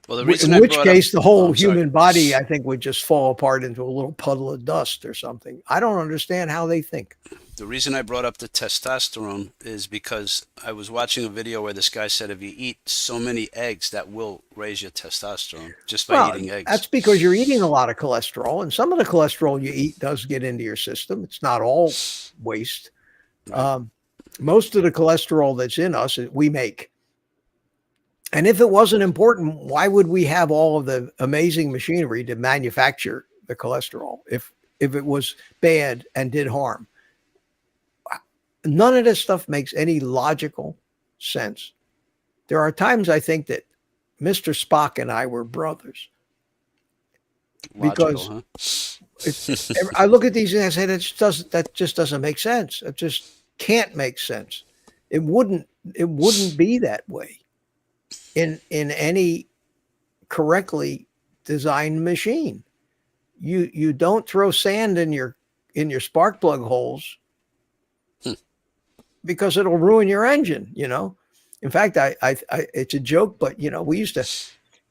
Well, the reason In I which brought case, the up, whole I'm sorry. human body, I think, would just fall apart into a little puddle of dust or something. I don't understand how they think. The reason I brought up the testosterone is because I was watching a video where this guy said if you eat so many eggs, that will raise your testosterone just by Well, eating eggs. that's because you're eating a lot of cholesterol, and some of the cholesterol you eat does get into your system. It's not all waste. Right. Most of the cholesterol that's in us, we make. And if it wasn't important, why would we have all of the amazing machinery to manufacture the cholesterol if it was bad and did harm? None of this stuff makes any logical sense. There are times I think that Mr. Spock and I were brothers Logical, because huh? I look at these and I say that just doesn't make sense. It just can't make sense. It wouldn't be that way in any correctly designed machine. You don't throw sand in your spark plug holes because it'll ruin your engine, you know. In fact, I it's a joke, but you know, we used to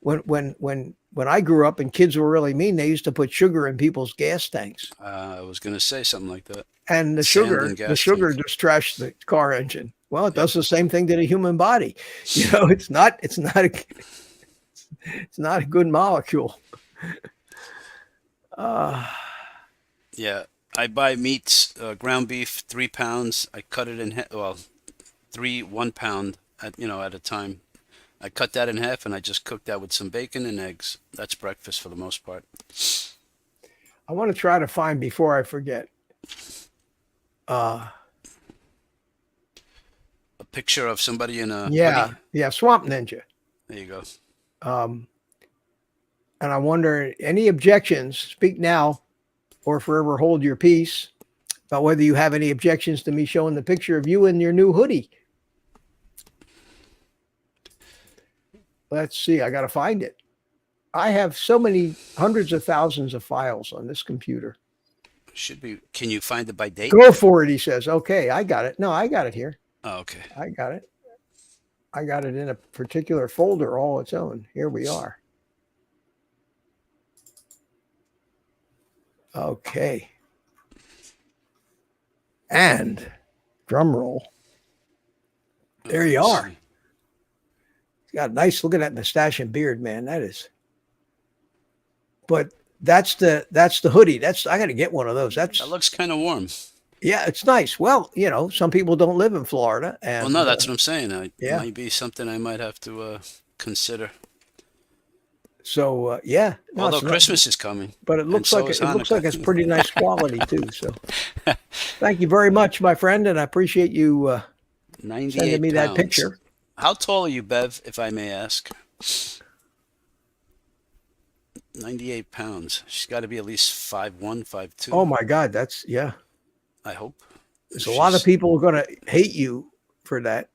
when I grew up and kids were really mean, they used to put sugar in people's gas tanks. I was going to say something like that. And the Sand sugar and gas just tank. trashed the car engine. Well, it does the same thing to the human body. You know, it's not a good molecule. Yeah, I buy meats, ground beef, 3 pounds. I cut it in half. Well, 1 pound at at a time. I cut that in half and I just cook that with some bacon and eggs. That's breakfast for the most part. I want to try to find before I forget. A picture of somebody in a hoodie. Yeah, Swamp Ninja. There you go. And I wonder, any objections? Speak now, or forever hold your peace. About whether you have any objections to me showing the picture of you in your new hoodie. Let's see. I got to find it. I have so many hundreds of thousands of files on this computer. Should be. Can you find it by date? Go for it, he says. Okay, I got it. No, I got it here. Oh, okay. I got it. I got it in a particular folder all its own. Here we are. Okay. And drum roll. There you are. He's got a nice, look at that mustache and beard, man. That is. But that's the hoodie. I got to get one of those. That looks kind of warm. Yeah, it's nice. Well, you know, some people don't live in Florida. And, well, no, that's what I'm saying. It yeah. might be something I might have to consider. So yeah. No, although Christmas is coming, but it looks like it's pretty nice quality too. So, thank you very much, my friend, and I appreciate you sending me that picture. How tall are you, Bev, if I may ask? 98 pounds. She's got to be at least 5'1", 5'2". Oh my God, that's yeah. I hope. There's a lot of people going to hate you for that.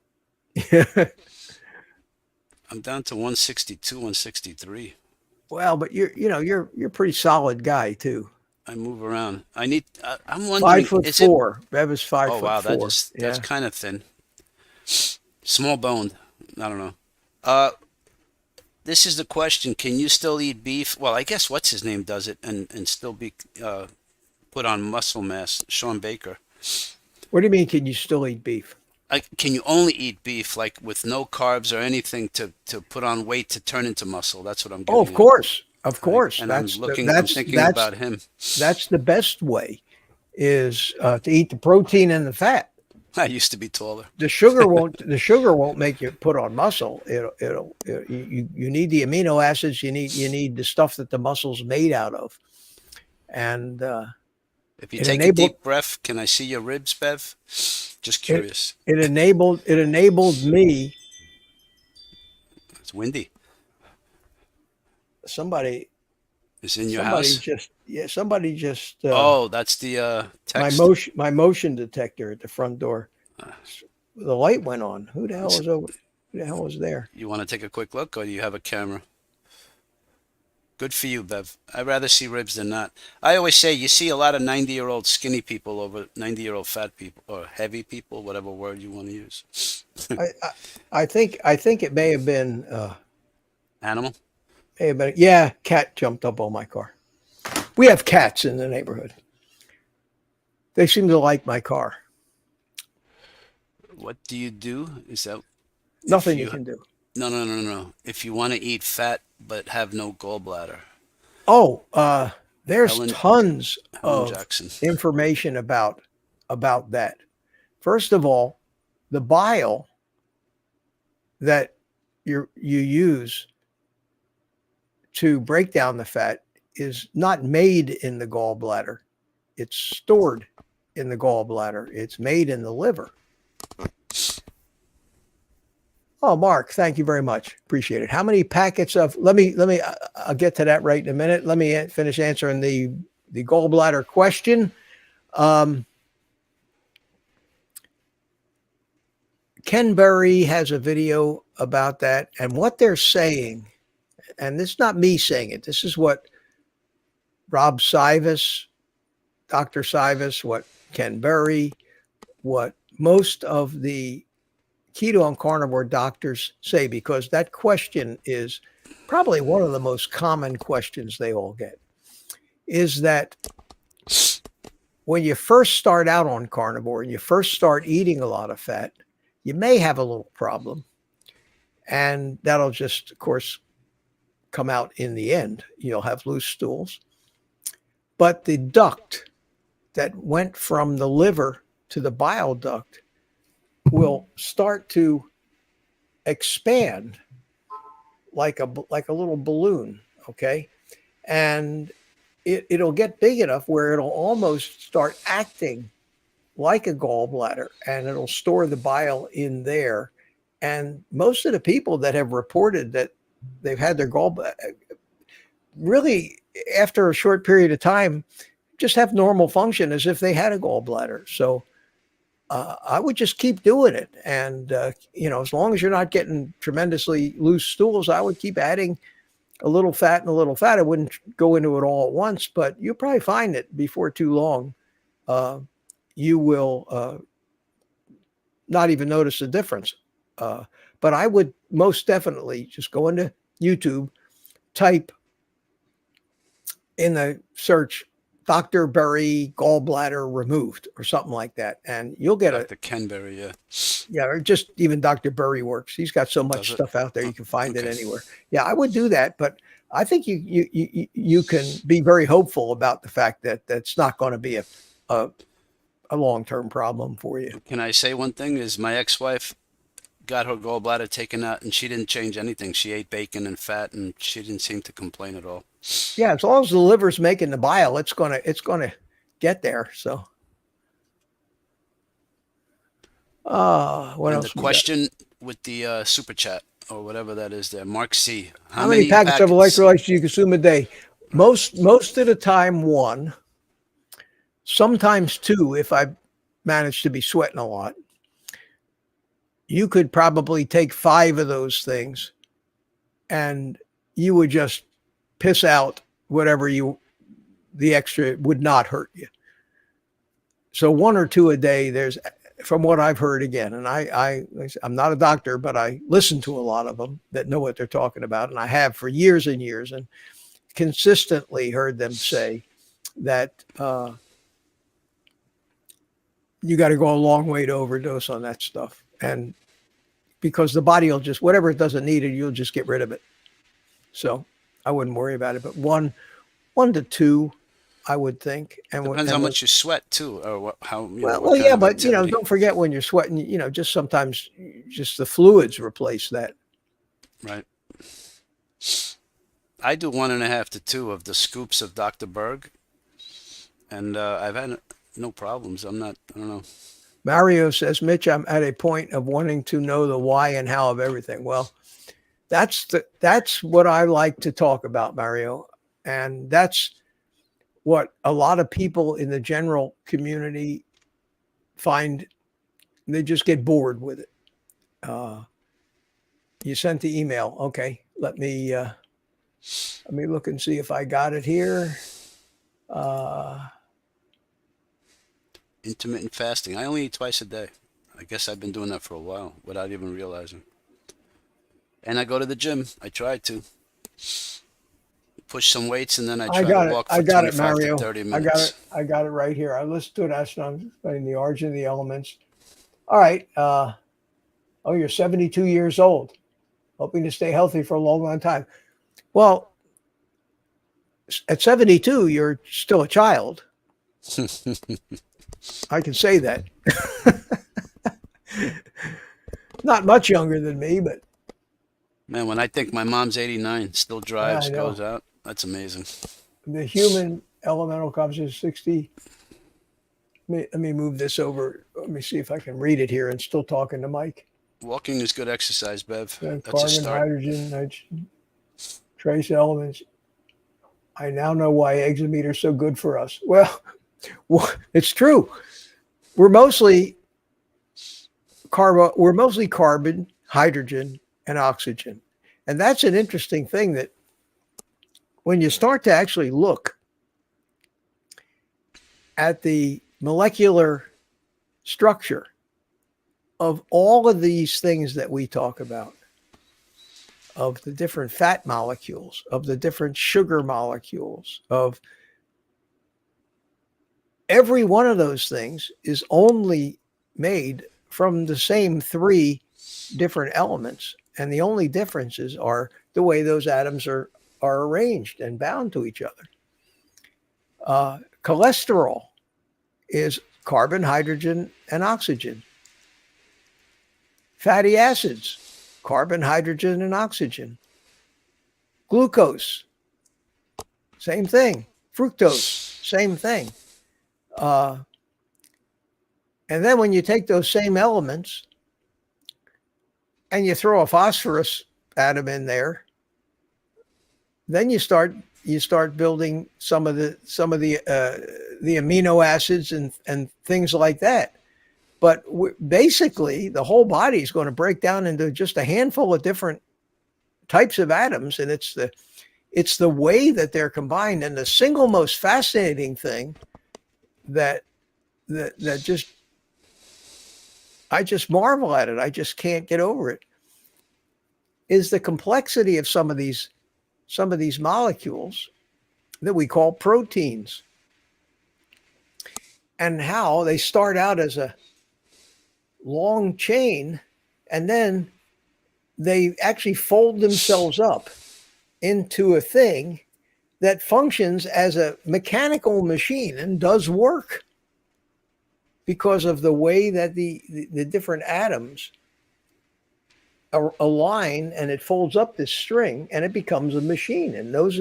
I'm down to 162, 163. Well, but you're a pretty solid guy too. I move around. I'm wondering. 5'4". Bev is 5'4". Oh wow, that's kind of thin. Small boned. I don't know. This is the question: can you still eat beef? Well, I guess what's his name does it and still be put on muscle mass. Shawn Baker. What do you mean? Can you still eat beef? Can you only eat beef, like with no carbs or anything, to put on weight to turn into muscle? That's what I'm getting. Oh, of course, of course. And I'm thinking about him. That's the best way, is to eat the protein and the fat. I used to be taller. The sugar won't make you put on muscle. You need the amino acids. You need the stuff that the muscle's made out of. And if you take a deep breath, can I see your ribs, Bev? Just curious. It enabled me. It's windy. Somebody is in your house. Somebody just. Oh, that's the text. My motion detector at the front door. The light went on. Who the hell was over? Who the hell was there? You want to take a quick look, or do you have a camera? Good for you, Bev. I'd rather see ribs than not. I always say you see a lot of 90-year-old skinny people over 90-year-old fat people, or heavy people, whatever word you want to use. I think it may have been animal. Hey, but yeah, cat jumped up on my car. We have cats in the neighborhood. They seem to like my car. What do you do? Is that if Nothing you you can do. no. If you want to eat fat but have no gallbladder. Oh, there's Helen tons Helen of Jackson. information about that. First of all, the bile that you use to break down the fat is not made in the gallbladder. It's stored in the gallbladder. It's made in the liver. Oh, Mark, thank you very much. Appreciate it. How many packets of? Let me. I'll get to that right in a minute. Let me finish answering the gallbladder question. Um, Ken Berry has a video about that, and what they're saying, and this is not me saying it. This is what Rob Sivas, Dr. Sivas, what Ken Berry, what most of the keto and carnivore doctors say, because that question is probably one of the most common questions they all get, is that when you first start out on carnivore and you first start eating a lot of fat, you may have a little problem. And that'll just, of course, come out in the end. You'll have loose stools. But the duct that went from the liver to the bile duct will start to expand like a little balloon, okay? And it'll get big enough where it'll almost start acting like a gallbladder, and it'll store the bile in there. And most of the people that have reported that they've had their gallbladder really, after a short period of time, just have normal function as if they had a gallbladder. So I would just keep doing it. And, as long as you're not getting tremendously loose stools, I would keep adding a little fat and a little fat. I wouldn't go into it all at once, but you'll probably find that before too long, you will not even notice the difference. But I would most definitely just go into YouTube, type in the search Dr. Berry gallbladder removed or something like that. And you'll get Dr. Ken Berry, yeah. Yeah, or just even Dr. Berry works. He's got so much Does it? stuff out there, you can find it Okay. anywhere. Yeah, I would do that, but I think you can be very hopeful about the fact that that's not going to be a long-term problem for you. Can I say one thing? Is my ex-wife got her gallbladder taken out and she didn't change anything. She ate bacon and fat and she didn't seem to complain at all. Yeah, as long as the liver's making the bile, it's gonna get there. So what And the else we got? question with the super chat or whatever that is there, Mark C. How many packets of electrolytes do you consume a day? Most of the time one, sometimes two if I manage to be sweating a lot. You could probably take 5 of those things and you would just piss out whatever the extra would not hurt you. So 1 or 2 a day, there's, from what I've heard again, and I'm not a doctor, but I listen to a lot of them that know what they're talking about, and I have for years and years, and consistently heard them say that you got to go a long way to overdose on that stuff, and because the body will just, whatever it doesn't need, you'll just get rid of it. So I wouldn't worry about it. But one to two, I would think. And depends how much you sweat too, or what, how well, what kind yeah, of but activity. don't forget when you're sweating, just sometimes just the fluids replace that. Right. I do 1.5 to 2 of the scoops of Dr. Berg, and I've had no problems. I don't know. Mario says, Mitch, I'm at a point of wanting to know the why and how of everything. Well, that's what I like to talk about, Mario. And that's what a lot of people in the general community find. They just get bored with it. You sent the email. Okay. Let me look and see if I got it here. Intermittent fasting. I only eat twice a day. I guess I've been doing that for a while without even realizing. And I go to the gym. I try to. push some weights, and then I I try to got it. walk I for got it, 25 to Mario. 30 I got minutes. it. I got it right here. I listened to an astronaut studying the origin of the elements. All right. Oh, you're 72 years old, hoping to stay healthy for a long, long time. Well, at 72, you're still a child. I can say that. Not much younger than me, but Man, when I think my mom's 89, still drives, I goes know. out, that's amazing. The human elemental consciousness is 60. Let me move this over. Let me see if I can read it here and still talking to Mike. Walking is good exercise, Bev. That's a Carbon, start. hydrogen, nitrogen, trace elements. I now know why eggs and meat are so good for us. Well, it's true. We're mostly carbon, hydrogen, and oxygen. And that's an interesting thing that when you start to actually look at the molecular structure of all of these things that we talk about, of the different fat molecules, of the different sugar molecules, of every one of those things is only made from the same three different elements. And the only differences are the way those atoms are arranged and bound to each other. Cholesterol is carbon, hydrogen, and oxygen. Fatty acids, carbon, hydrogen, and oxygen. Glucose, same thing. Fructose, same thing. And then when you take those same elements and you throw a phosphorus atom in there, then you start building some of the amino acids and things like that. But basically, the whole body is going to break down into just a handful of different types of atoms, and it's the way that they're combined. And the single most fascinating thing that just I just marvel at it. I just can't get over it. Is the complexity of some of these molecules that we call proteins, and how they start out as a long chain, and then they actually fold themselves up into a thing that functions as a mechanical machine and does work because of the way that the different atoms align, and it folds up this string and it becomes a machine. And those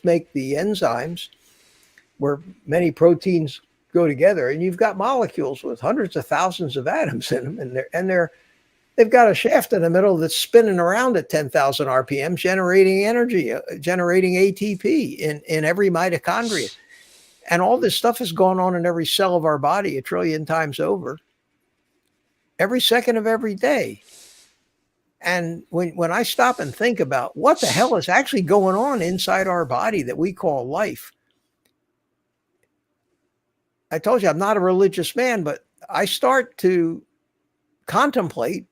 make the enzymes where many proteins go together, and you've got molecules with hundreds of thousands of atoms in them, and they've got a shaft in the middle that's spinning around at 10,000 RPM, generating energy, generating ATP in every mitochondria. And all this stuff is going on in every cell of our body 1 trillion times over, every second of every day. And when I stop and think about what the hell is actually going on inside our body that we call life, I told you I'm not a religious man, but I start to contemplate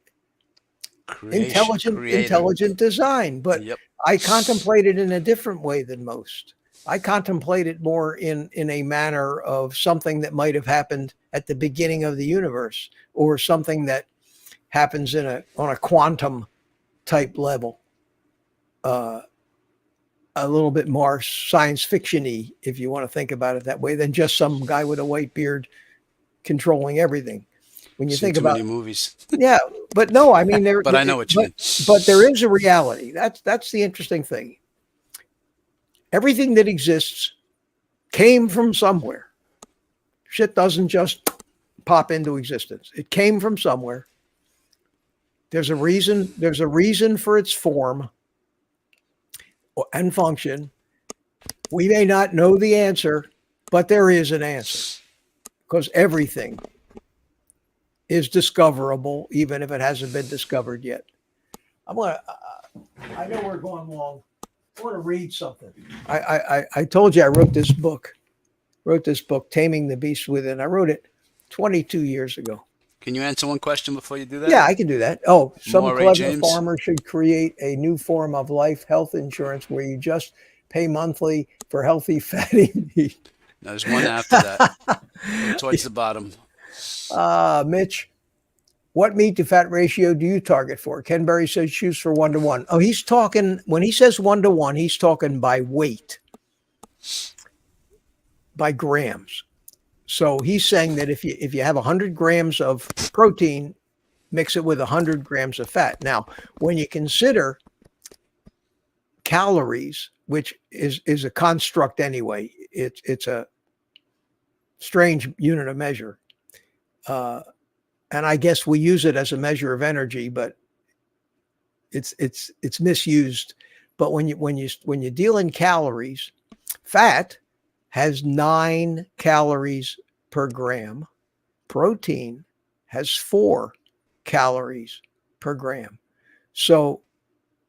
intelligent design. But yep. I contemplate it in a different way than most. I contemplate it more in a manner of something that might have happened at the beginning of the universe, or something that happens on a quantum type level. A little bit more science fiction-y, if you want to think about it that way, than just some guy with a white beard controlling everything. When you think about too many movies, yeah, but no, I mean, but I know what you mean. But there is a reality. That's the interesting thing. Everything that exists came from somewhere. Shit doesn't just pop into existence. It came from somewhere. There's a reason. There's a reason for its form and function. We may not know the answer, but there is an answer, because everything is discoverable, even if it hasn't been discovered yet. I know we're going long. I want to read something. I told you I wrote this book, Taming the Beast Within. I wrote it 22 years ago. Can you answer one question before you do that? Yeah, I can do that. Oh, some Maury clever James. farmer should create a new form of life health insurance where you just pay monthly for healthy fatty meat. No, there's one after that. Go towards the bottom. Mitch, what meat to fat ratio do you target for? Ken Berry says choose for 1-to-1. Oh, he's talking, when he says 1-to-1, he's talking by weight, by grams. So he's saying that if you have 100 grams of protein, mix it with 100 grams of fat. Now, when you consider calories, which is a construct anyway, it's a strange unit of measure. And I guess we use it as a measure of energy, but it's misused. But when you deal in calories, fat has 9 calories per gram. Protein has 4 calories per gram. So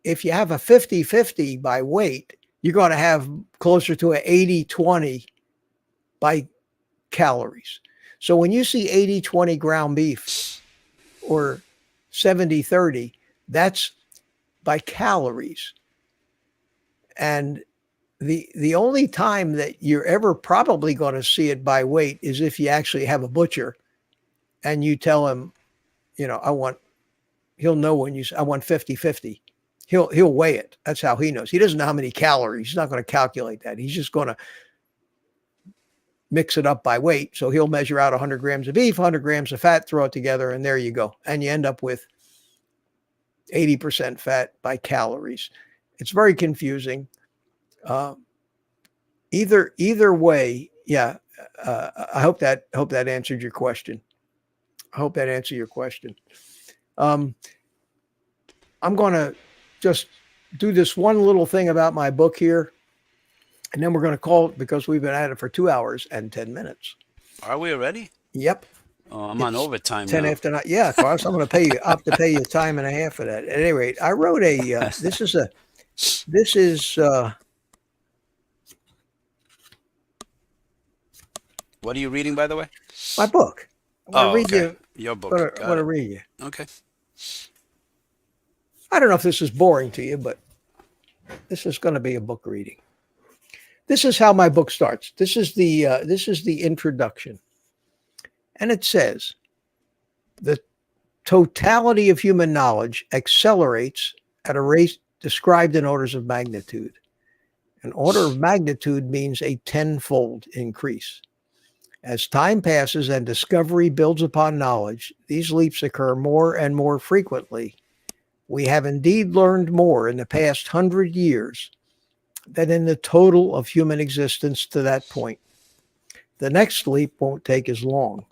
if you have a 50-50 by weight, you're going to have closer to an 80-20 by calories. So when you see 80-20 ground beef or 70-30, that's by calories. And the only time that you're ever probably going to see it by weight is if you actually have a butcher and you tell him, he'll know when you say, I want 50-50. He'll weigh it. That's how he knows. He doesn't know how many calories. He's not going to calculate that. He's just going to mix it up by weight. So he'll measure out 100 grams of beef, 100 grams of fat, throw it together, and there you go. And you end up with 80% fat by calories. It's very confusing. Either way, yeah. I hope that answered your question. I'm going to just do this one little thing about my book here, and then we're going to call it because we've been at it for 2 hours and 10 minutes. Are we already? Yep. Oh, I'm on overtime 10 now. after 9. Yeah, Carlos, I'm going to pay you up to pay you time and a half for that. At any rate, I wrote this is What are you reading, by the way? my book. I want to read okay. you. Your book. I want to read you. Okay. I don't know if this is boring to you, but this is going to be a book reading. This is how my book starts. This is the introduction. And it says, the totality of human knowledge accelerates at a rate described in orders of magnitude. An order of magnitude means a tenfold increase. As time passes and discovery builds upon knowledge, these leaps occur more and more frequently. We have indeed learned more in the past 100 years than in the total of human existence to that point. The next leap won't take as long.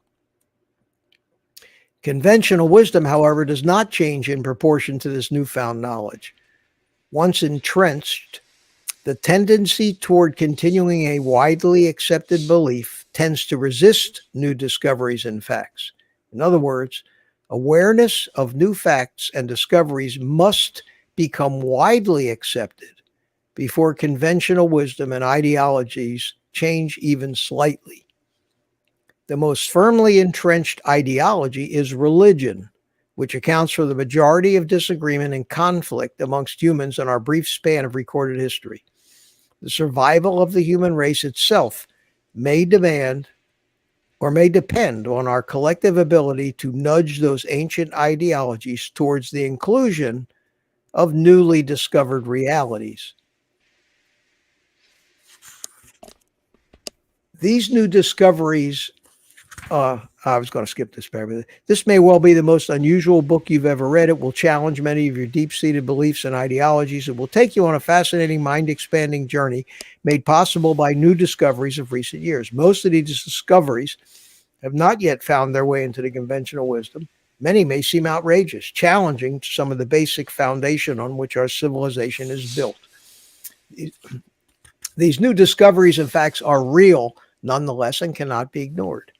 Conventional wisdom, however, does not change in proportion to this newfound knowledge. Once entrenched, the tendency toward continuing a widely accepted belief tends to resist new discoveries and facts. In other words, awareness of new facts and discoveries must become widely accepted before conventional wisdom and ideologies change even slightly. The most firmly entrenched ideology is religion, which accounts for the majority of disagreement and conflict amongst humans in our brief span of recorded history. The survival of the human race itself may depend on our collective ability to nudge those ancient ideologies towards the inclusion of newly discovered realities. These new discoveries, I was going to skip this paragraph. This may well be the most unusual book you've ever read. It will challenge many of your deep-seated beliefs and ideologies. It will take you on a fascinating, mind-expanding journey made possible by new discoveries of recent years. Most of these discoveries have not yet found their way into the conventional wisdom. Many may seem outrageous, challenging to some of the basic foundation on which our civilization is built. These new discoveries and facts are real, nonetheless, and cannot be ignored.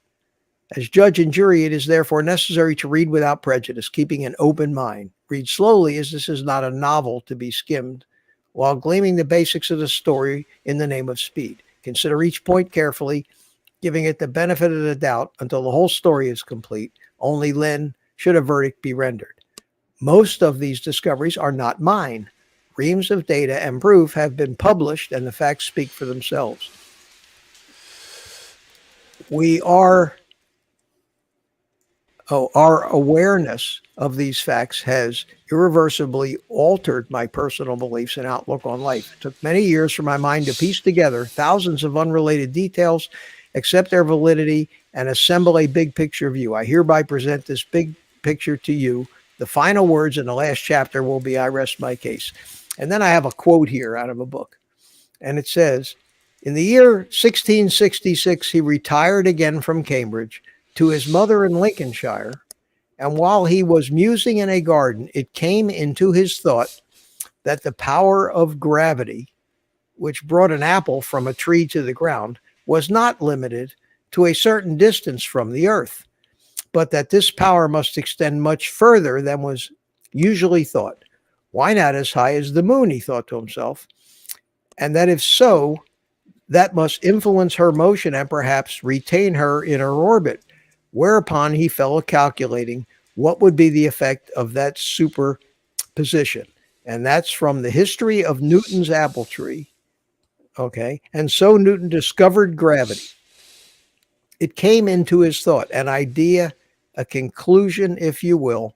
As judge and jury, it is therefore necessary to read without prejudice, keeping an open mind. Read slowly, as this is not a novel to be skimmed, while gleaming the basics of the story in the name of speed. Consider each point carefully, giving it the benefit of the doubt until the whole story is complete. Only Lynn should a verdict be rendered. Most of these discoveries are not mine. Reams of data and proof have been published, and the facts speak for themselves. Our awareness of these facts has irreversibly altered my personal beliefs and outlook on life. It took many years for my mind to piece together thousands of unrelated details, accept their validity, and assemble a big picture view. I hereby present this big picture to you. The final words in the last chapter will be, I rest my case. And then I have a quote here out of a book. And it says, in the year 1666, he retired again from Cambridge to his mother in Lincolnshire. And while he was musing in a garden, it came into his thought that the power of gravity, which brought an apple from a tree to the ground, was not limited to a certain distance from the earth, but that this power must extend much further than was usually thought. Why not as high as the moon, he thought to himself, and that if so, that must influence her motion and perhaps retain her in her orbit. Whereupon he fell calculating what would be the effect of that superposition. And that's from the history of Newton's apple tree. Okay. And so Newton discovered gravity. It came into his thought, an idea, a conclusion, if you will,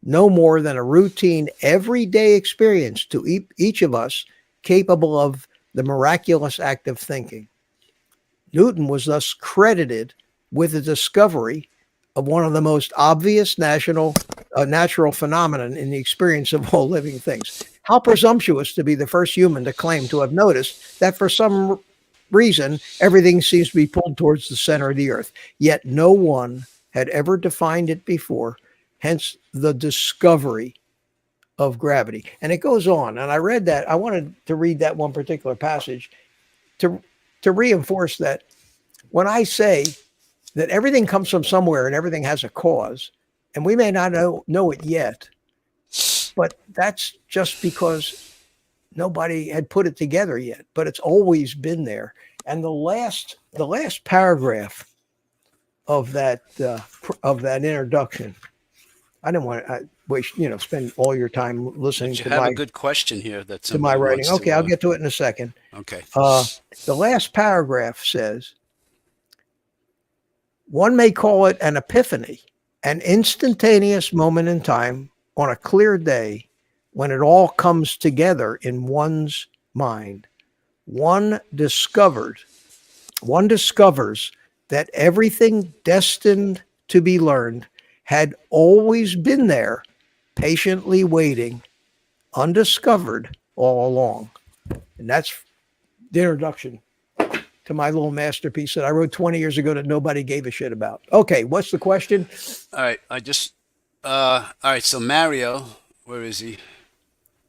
no more than a routine everyday experience to each of us capable of the miraculous act of thinking. Newton was thus credited with the discovery of one of the most obvious natural phenomenon in the experience of all living things. How presumptuous to be the first human to claim to have noticed that for some reason, everything seems to be pulled towards the center of the earth. Yet no one had ever defined it before, hence the discovery of gravity. And it goes on. And I read that. I wanted to read that one particular passage to reinforce that when I say that everything comes from somewhere and everything has a cause, and we may not know it yet, but that's just because nobody had put it together yet, but it's always been there. And the last paragraph of that introduction, I didn't want to waste, spend all your time listening But you to have a good question here that to my somebody writing. wants Okay, to, I'll get to it in a second. Okay. The last paragraph says, one may call it an epiphany, an instantaneous moment in time on a clear day when it all comes together in one's mind. One discovers that everything destined to be learned had always been there, patiently waiting, undiscovered all along. And that's the introduction to my little masterpiece that I wrote 20 years ago that nobody gave a shit about. Okay, what's the question? All right. All right. So Mario, where is he?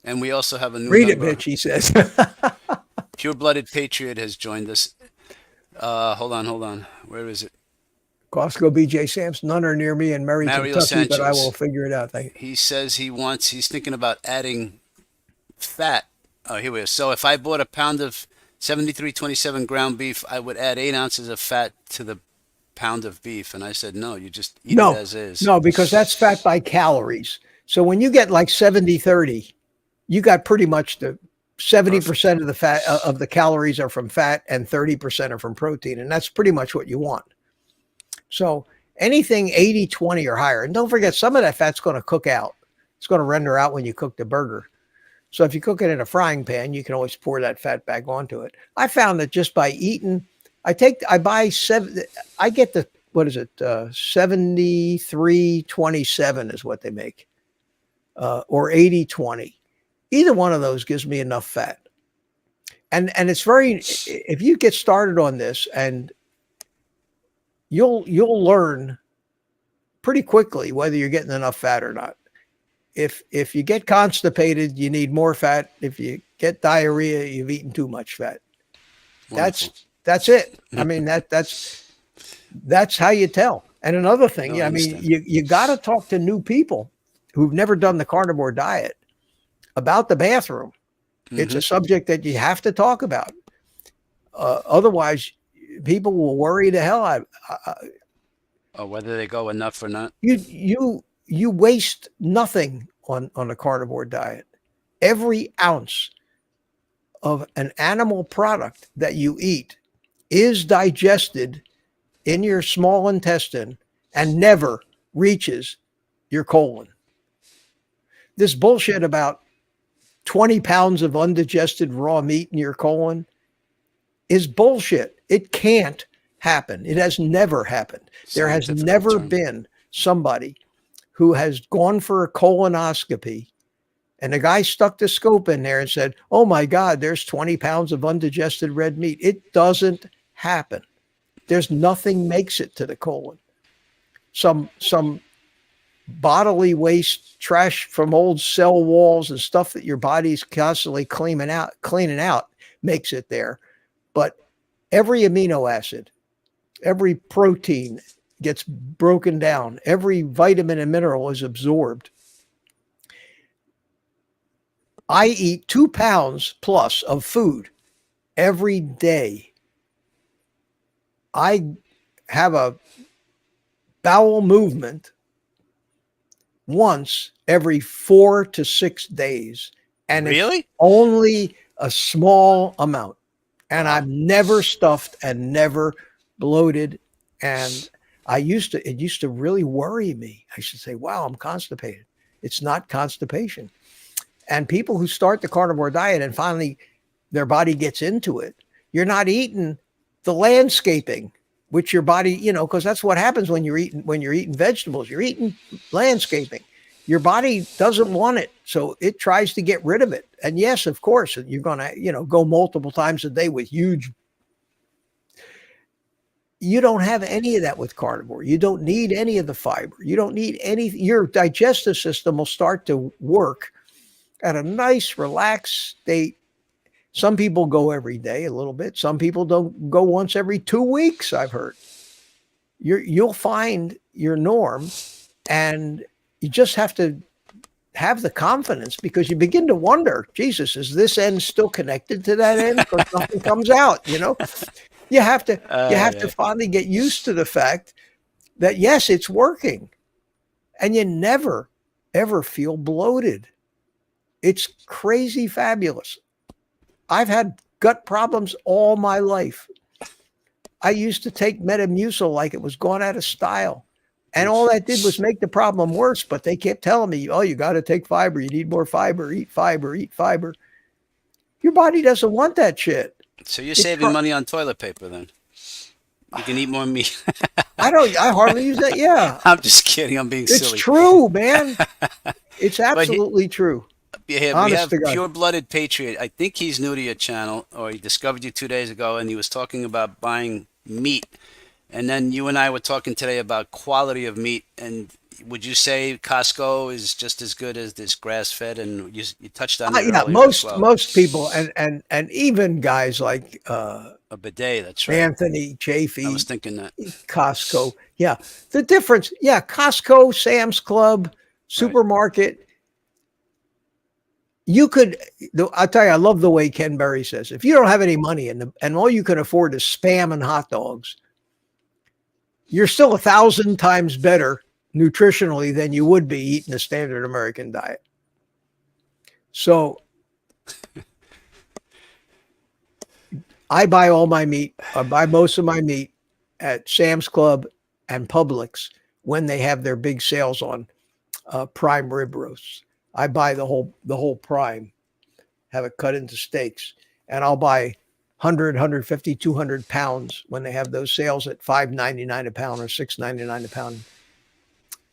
And we also have a new Read it, member. bitch, he says. Pure-blooded Patriot has joined us. Hold on. Where is it? Costco BJ Sampson, none are near me in Murray, Mario Kentucky, but I Sanchez. will figure it out. Thank you. He says he's thinking about adding fat. Oh, here we are. So if I bought a pound of 73.27 ground beef, I would add 8 ounces of fat to the pound of beef. And I said, no, you just eat it as is. No, because that's fat by calories. So when you get like 70-30, you got pretty much the 70% of the fat of the calories are from fat and 30% are from protein. And that's pretty much what you want. So anything 80-20 or higher. And don't forget, some of that fat's going to cook out. It's going to render out when you cook the burger. So if you cook it in a frying pan, you can always pour that fat back onto it. I found that just by eating, I get the, 73-27 is what they make, or 80-20. Either one of those gives me enough fat. And it's if you get started on this, and you'll learn pretty quickly whether you're getting enough fat or not. If you get constipated, you need more fat. If you get diarrhea, you've eaten too much fat. Wonderful. That's it. I mean, that's how you tell. And another thing, No, I mean, understand. you got to talk to new people who've never done the carnivore diet about the bathroom. Mm-hmm. It's a subject that you have to talk about. Otherwise, people will worry the hell out. or whether they go enough or not. You waste nothing on a carnivore diet. Every ounce of an animal product that you eat is digested in your small intestine and never reaches your colon. This bullshit about 20 pounds of undigested raw meat in your colon is bullshit. It can't happen. It has never happened. There has never been somebody who has gone for a colonoscopy and the guy stuck the scope in there and said, oh my God, there's 20 pounds of undigested red meat. It doesn't happen. There's nothing makes it to the colon. Some bodily waste, trash from old cell walls and stuff that your body's constantly cleaning out makes it there. But every amino acid, every protein gets broken down. Every vitamin and mineral is absorbed. I eat 2 pounds plus of food every day. I have a bowel movement once every 4 to 6 days. And Really? it's only a small amount. And I'm never stuffed and never bloated. And it used to really worry me. I should say, wow, I'm constipated. It's not constipation. And people who start the carnivore diet and finally their body gets into it, you're not eating the landscaping, which your body, because that's what happens when you're eating vegetables. You're eating landscaping. Your body doesn't want it, so it tries to get rid of it. And yes, of course, you're going to, go multiple times a day with huge. You don't have any of that with carnivore. You don't need any of the fiber. You don't need any. Your digestive system will start to work at a nice, relaxed state. Some people go every day a little bit. Some people don't go once every 2 weeks, I've heard. You'll find your norm, and you just have to have the confidence, because you begin to wonder, Jesus, is this end still connected to that end? Because nothing comes out, You have to finally get used to the fact that, yes, it's working. And you never, ever feel bloated. It's crazy fabulous. I've had gut problems all my life. I used to take Metamucil like it was gone out of style. And all that did was make the problem worse. But they kept telling me, oh, you got to take fiber. You need more fiber. Eat fiber. Eat fiber. Your body doesn't want that shit. So you're saving money on toilet paper then? You can eat more meat. I hardly use that. Yeah. I'm just kidding. I'm being silly. It's true, man. It's absolutely true. Yeah, we have Pure Blooded Patriot. I think he's new to your channel, or he discovered you 2 days ago, and he was talking about buying meat. And then you and I were talking today about quality of meat. And would you say Costco is just as good as this grass-fed? And you touched on it earlier as well. Most people, and even guys like a bidet. That's right. Anthony Chaffee. I was thinking that Costco. Yeah, the difference. Yeah, Costco, Sam's Club, supermarket. Right. You could, I'll tell you, I love the way Ken Berry says, if you don't have any money and all you can afford is Spam and hot dogs, you're still 1,000 times better nutritionally than you would be eating a standard American diet. So I buy all my meat, I buy most of my meat at Sam's Club and Publix when they have their big sales on prime rib roasts. I buy the whole prime, have it cut into steaks, and I'll buy 100, 150, 200 pounds when they have those sales at $5.99 a pound or $6.99 a pound.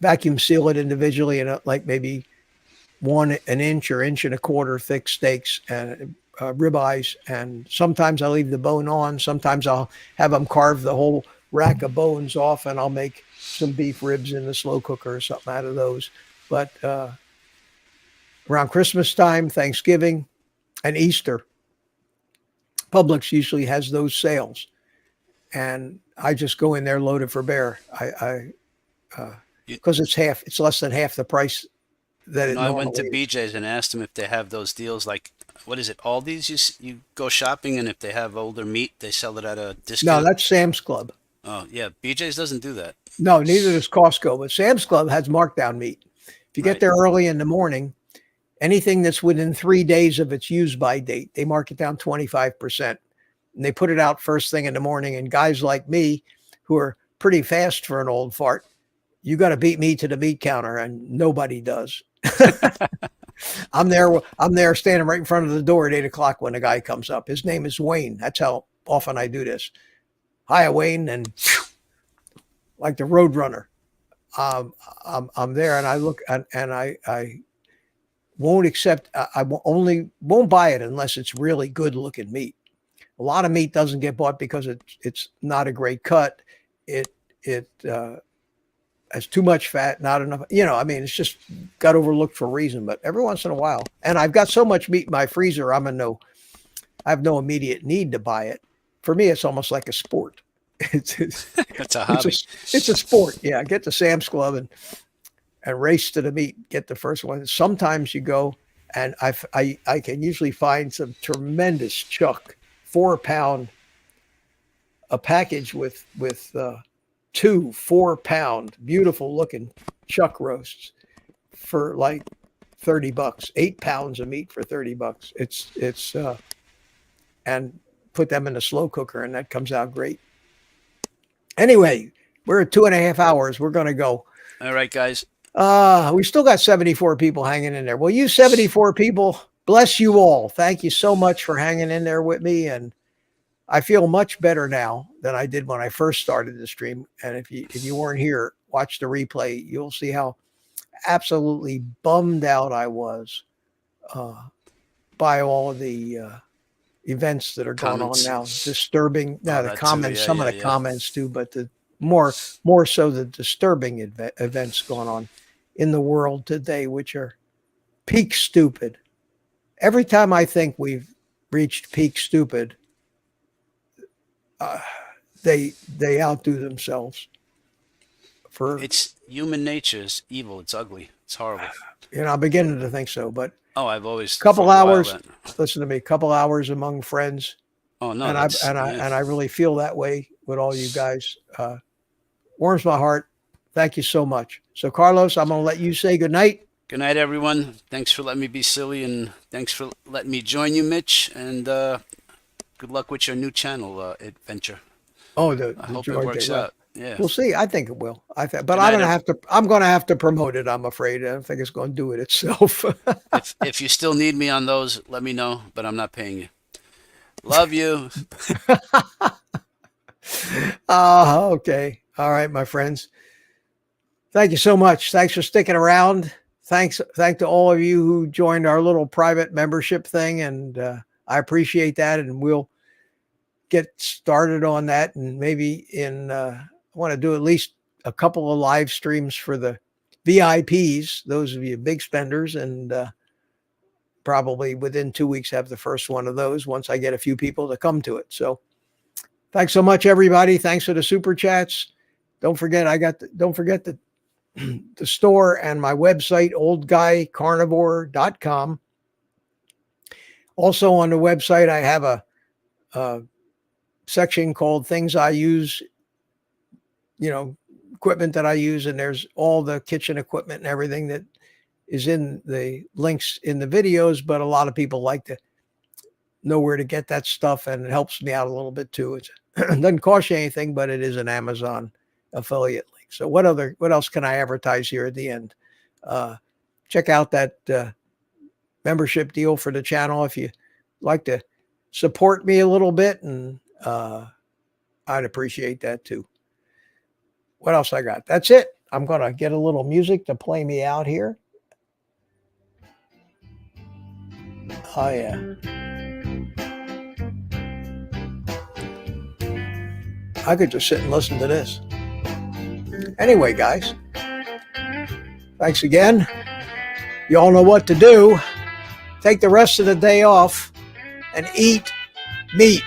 Vacuum seal it individually in like maybe an inch or inch and a quarter thick steaks and ribeyes. And sometimes I leave the bone on. Sometimes I'll have them carve the whole rack of bones off, and I'll make some beef ribs in the slow cooker or something out of those. But around Christmas time, Thanksgiving, and Easter, Publix usually has those sales, and I just go in there loaded for bear. Because it's less than half the price that it normally I went to is. BJ's and asked them if they have those deals, like, what is it, Aldi's? You go shopping, and if they have older meat, they sell it at a discount. No, that's Sam's Club. Oh, yeah. BJ's doesn't do that. No, neither does Costco, but Sam's Club has markdown meat. If you get Right. there early in the morning, anything that's within 3 days of its use by date, they mark it down 25%. And they put it out first thing in the morning. And guys like me, who are pretty fast for an old fart, you got to beat me to the meat counter, and nobody does. I'm there standing right in front of the door at 8 o'clock when the guy comes up. His name is Wayne. That's how often I do this. Hi, Wayne. And like the road runner, I'm there, and I look, and I won't accept, I won't buy it unless it's really good looking meat. A lot of meat doesn't get bought because it's not a great cut. It has too much fat, not enough. I mean, it's just got overlooked for a reason. But every once in a while, and I've got so much meat in my freezer, I have no immediate need to buy it. For me, it's almost like a sport. It's a hobby. It's a sport. Yeah, get to Sam's Club and race to the meat. Get the first one. Sometimes you go, and I can usually find some tremendous chuck, 4-pound, a package with 2 4-pound beautiful looking chuck roasts for like $30. 8 pounds of meat for $30. It's and put them in a slow cooker, and that comes out great. Anyway, we're at 2.5 hours. We're going to go. All right, guys. We still got 74 people hanging in there. Well, you 74 people, bless you all. Thank you so much for hanging in there with me. And I feel much better now than I did when I first started the stream. And if you weren't here, watch the replay. You'll see how absolutely bummed out I was by all of the events that are going on now. Disturbing. Now the comments, some of the comments too, but the more so the disturbing events going on in the world today, which are peak stupid. Every time I think we've reached peak stupid, they outdo themselves. It's human nature. It's evil. It's ugly. It's horrible. I'm beginning to think so. But I've always couple hours. Listen to me. Couple hours among friends. Oh no, and I really feel that way with all you guys. Warms my heart. Thank you so much. So Carlos, I'm going to let you say good night. Good night, everyone. Thanks for letting me be silly, and thanks for letting me join you, Mitch. And good luck with your new channel adventure. Oh, I hope it works out. Yeah, we'll see. I think it will. but I'm going to have to promote it. I'm afraid. I don't think it's going to do it itself. if you still need me on those, let me know. But I'm not paying you. Love you. Okay. All right, my friends. Thank you so much. Thanks for sticking around. Thank to all of you who joined our little private membership thing, and I appreciate that. And we'll get started on that, and maybe I want to do at least a couple of live streams for the VIPs, those of you big spenders, and probably within 2 weeks have the first one of those once I get a few people to come to it. So thanks so much, everybody. Thanks for the super chats. Don't forget the store and my website, oldguycarnivore.com. Also on the website, I have a section called things I use, equipment that I use. And there's all the kitchen equipment and everything that is in the links in the videos. But a lot of people like to know where to get that stuff, and it helps me out a little bit too. It doesn't cost you anything, but it is an Amazon affiliate link. So what else can I advertise here at the end? Check out that membership deal for the channel if you like to support me a little bit, and I'd appreciate that too. What else I got? That's it. I'm going to get a little music to play me out here. Oh yeah. I could just sit and listen to this. Anyway, guys, thanks again. You all know what to do. Take the rest of the day off and eat meat.